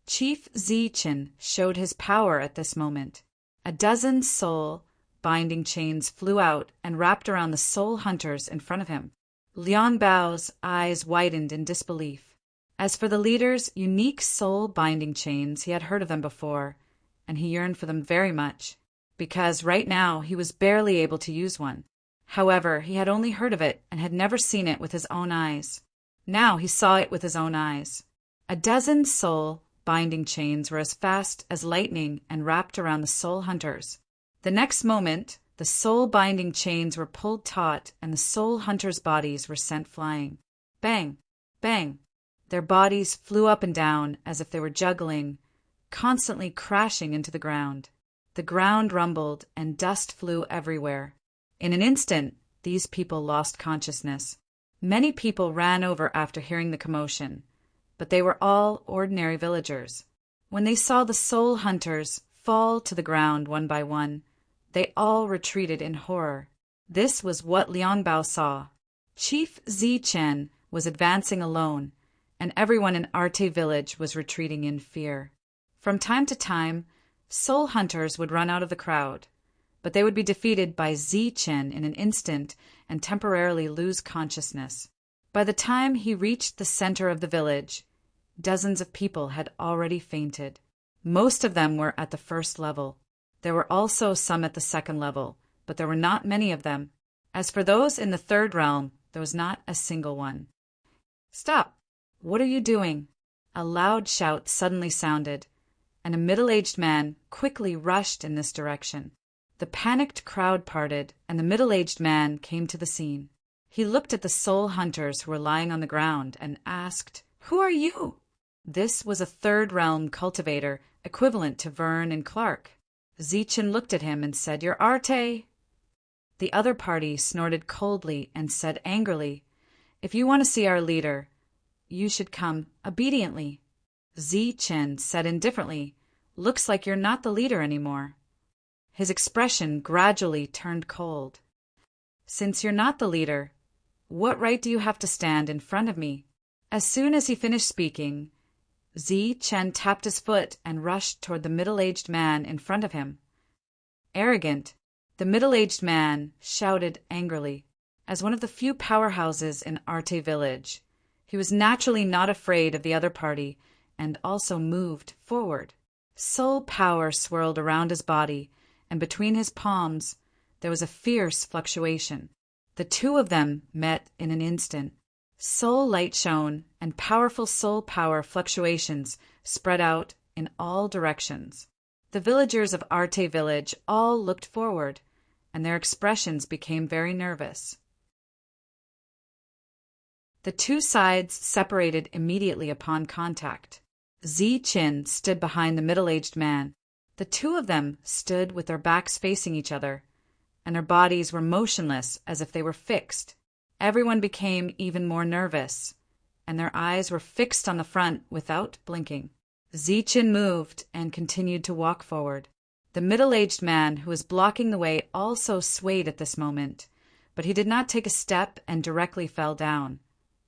Chief Zichen showed his power at this moment. A dozen soul-binding chains flew out and wrapped around the soul hunters in front of him. Liang Bao's eyes widened in disbelief. As for the leader's unique soul-binding chains, he had heard of them before, and he yearned for them very much, because right now he was barely able to use one. However, he had only heard of it and had never seen it with his own eyes. Now he saw it with his own eyes. A dozen soul-binding chains were as fast as lightning and wrapped around the soul hunters. The next moment, the soul-binding chains were pulled taut and the soul hunters' bodies were sent flying. Bang! Bang! Their bodies flew up and down as if they were juggling, constantly crashing into the ground. The ground rumbled and dust flew everywhere. In an instant, these people lost consciousness. Many people ran over after hearing the commotion, but they were all ordinary villagers. When they saw the soul hunters fall to the ground one by one, they all retreated in horror. This was what Liang Bao saw. Chief Zichen was advancing alone, and everyone in Arte Village was retreating in fear. From time to time, soul hunters would run out of the crowd, but they would be defeated by Zichen in an instant and temporarily lose consciousness. By the time he reached the center of the village, dozens of people had already fainted. Most of them were at the first level. There were also some at the second level, but there were not many of them. As for those in the third realm, there was not a single one. "Stop! What are you doing?" A loud shout suddenly sounded, and a middle-aged man quickly rushed in this direction. The panicked crowd parted, and the middle-aged man came to the scene. He looked at the soul hunters who were lying on the ground and asked, "Who are you?" This was a third-realm cultivator, equivalent to Vern and Clark. Zichen looked at him and said, "You're Arte." The other party snorted coldly and said angrily, "If you want to see our leader, you should come obediently." Zichen said indifferently, "Looks like you're not the leader anymore." His expression gradually turned cold. "Since you're not the leader, what right do you have to stand in front of me?" As soon as he finished speaking, Zichen tapped his foot and rushed toward the middle-aged man in front of him. Arrogant, the middle-aged man shouted angrily. As one of the few powerhouses in Arte Village, he was naturally not afraid of the other party and also moved forward. Soul power swirled around his body, and between his palms there was a fierce fluctuation. The two of them met in an instant. Soul light shone, and powerful soul power fluctuations spread out in all directions. The villagers of Arte Village all looked forward, and their expressions became very nervous. The two sides separated immediately upon contact. Zichen stood behind the middle-aged man. The two of them stood with their backs facing each other, and their bodies were motionless as if they were fixed. Everyone became even more nervous, and their eyes were fixed on the front without blinking. Zichen moved and continued to walk forward. The middle-aged man who was blocking the way also swayed at this moment, but he did not take a step and directly fell down,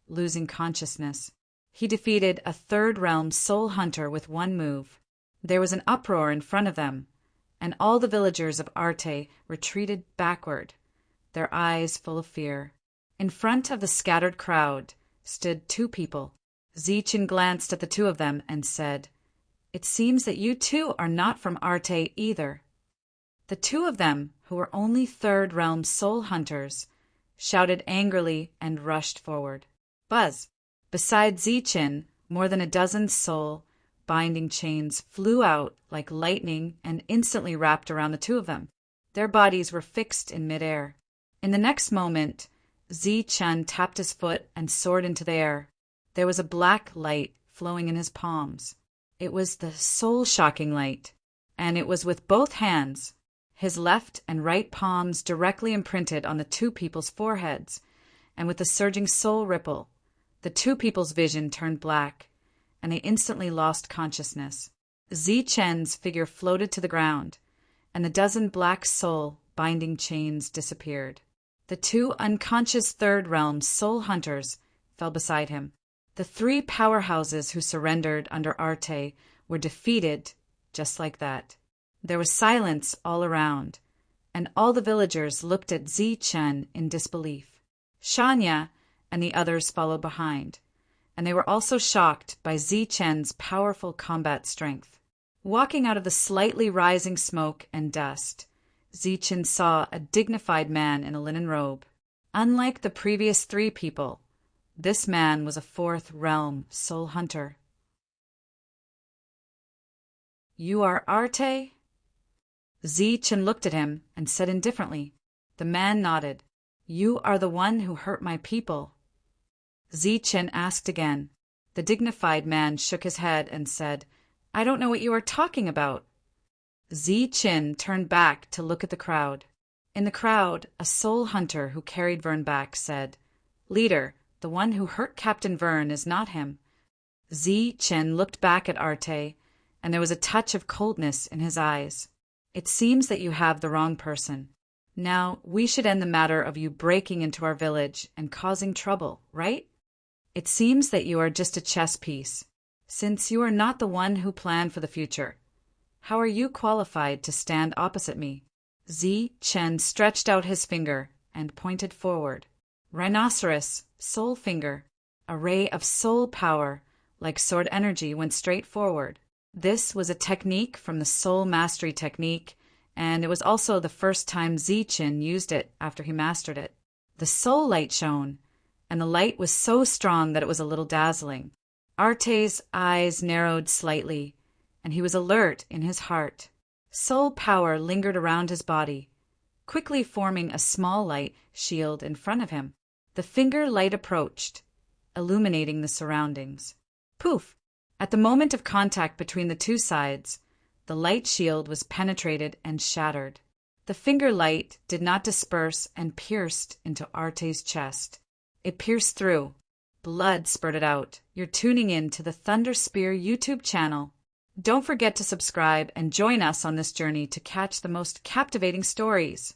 losing consciousness. He defeated a third-realm soul hunter with one move. There was an uproar in front of them, and all the villagers of Arte retreated backward, their eyes full of fear. In front of the scattered crowd stood two people. Zichen glanced at the two of them and said, "It seems that you two are not from Arte either." The two of them, who were only third-realm soul hunters, shouted angrily and rushed forward. Buzz! Beside Zichen, more than a dozen soul-binding chains flew out like lightning and instantly wrapped around the two of them. Their bodies were fixed in midair. In the next moment, Zichen tapped his foot and soared into the air. There was a black light flowing in his palms. It was the soul-shocking light, and it was with both hands, his left and right palms directly imprinted on the two people's foreheads, and with the surging soul ripple, the two people's vision turned black, and they instantly lost consciousness. Zichen's figure floated to the ground, and the dozen black soul binding chains disappeared. The two unconscious third realm soul hunters fell beside him. The three powerhouses who surrendered under Arte were defeated just like that. There was silence all around, and all the villagers looked at Chen in disbelief. Shanya and the others followed behind, and they were also shocked by Chen's powerful combat strength. Walking out of the slightly rising smoke and dust, Chen saw a dignified man in a linen robe. Unlike the previous three people, this man was a fourth realm soul hunter. "You are Arte?" Chen looked at him and said indifferently. The man nodded. "You are the one who hurt my people." Chen asked again. The dignified man shook his head and said, "I don't know what you are talking about." Chen turned back to look at the crowd. In the crowd, a soul hunter who carried Vern back said, "Leader, the one who hurt Captain Vern is not him." Chen looked back at Arte, and there was a touch of coldness in his eyes. "It seems that you have the wrong person. Now, we should end the matter of you breaking into our village and causing trouble, right? It seems that you are just a chess piece, since you are not the one who planned for the future. How are you qualified to stand opposite me?" Chen stretched out his finger and pointed forward. Rhinoceros, soul finger. A ray of soul power, like sword energy, went straight forward. This was a technique from the soul mastery technique, and it was also the first time Chen used it after he mastered it. The soul light shone, and the light was so strong that it was a little dazzling. Arte's eyes narrowed slightly, and he was alert in his heart. Soul power lingered around his body, quickly forming a small light shield in front of him. The finger light approached, illuminating the surroundings. Poof! At the moment of contact between the two sides, the light shield was penetrated and shattered. The finger light did not disperse and pierced into Arte's chest. It pierced through. Blood spurted out. You're tuning in to the Thunder Spear YouTube channel. Don't forget to subscribe and join us on this journey to catch the most captivating stories.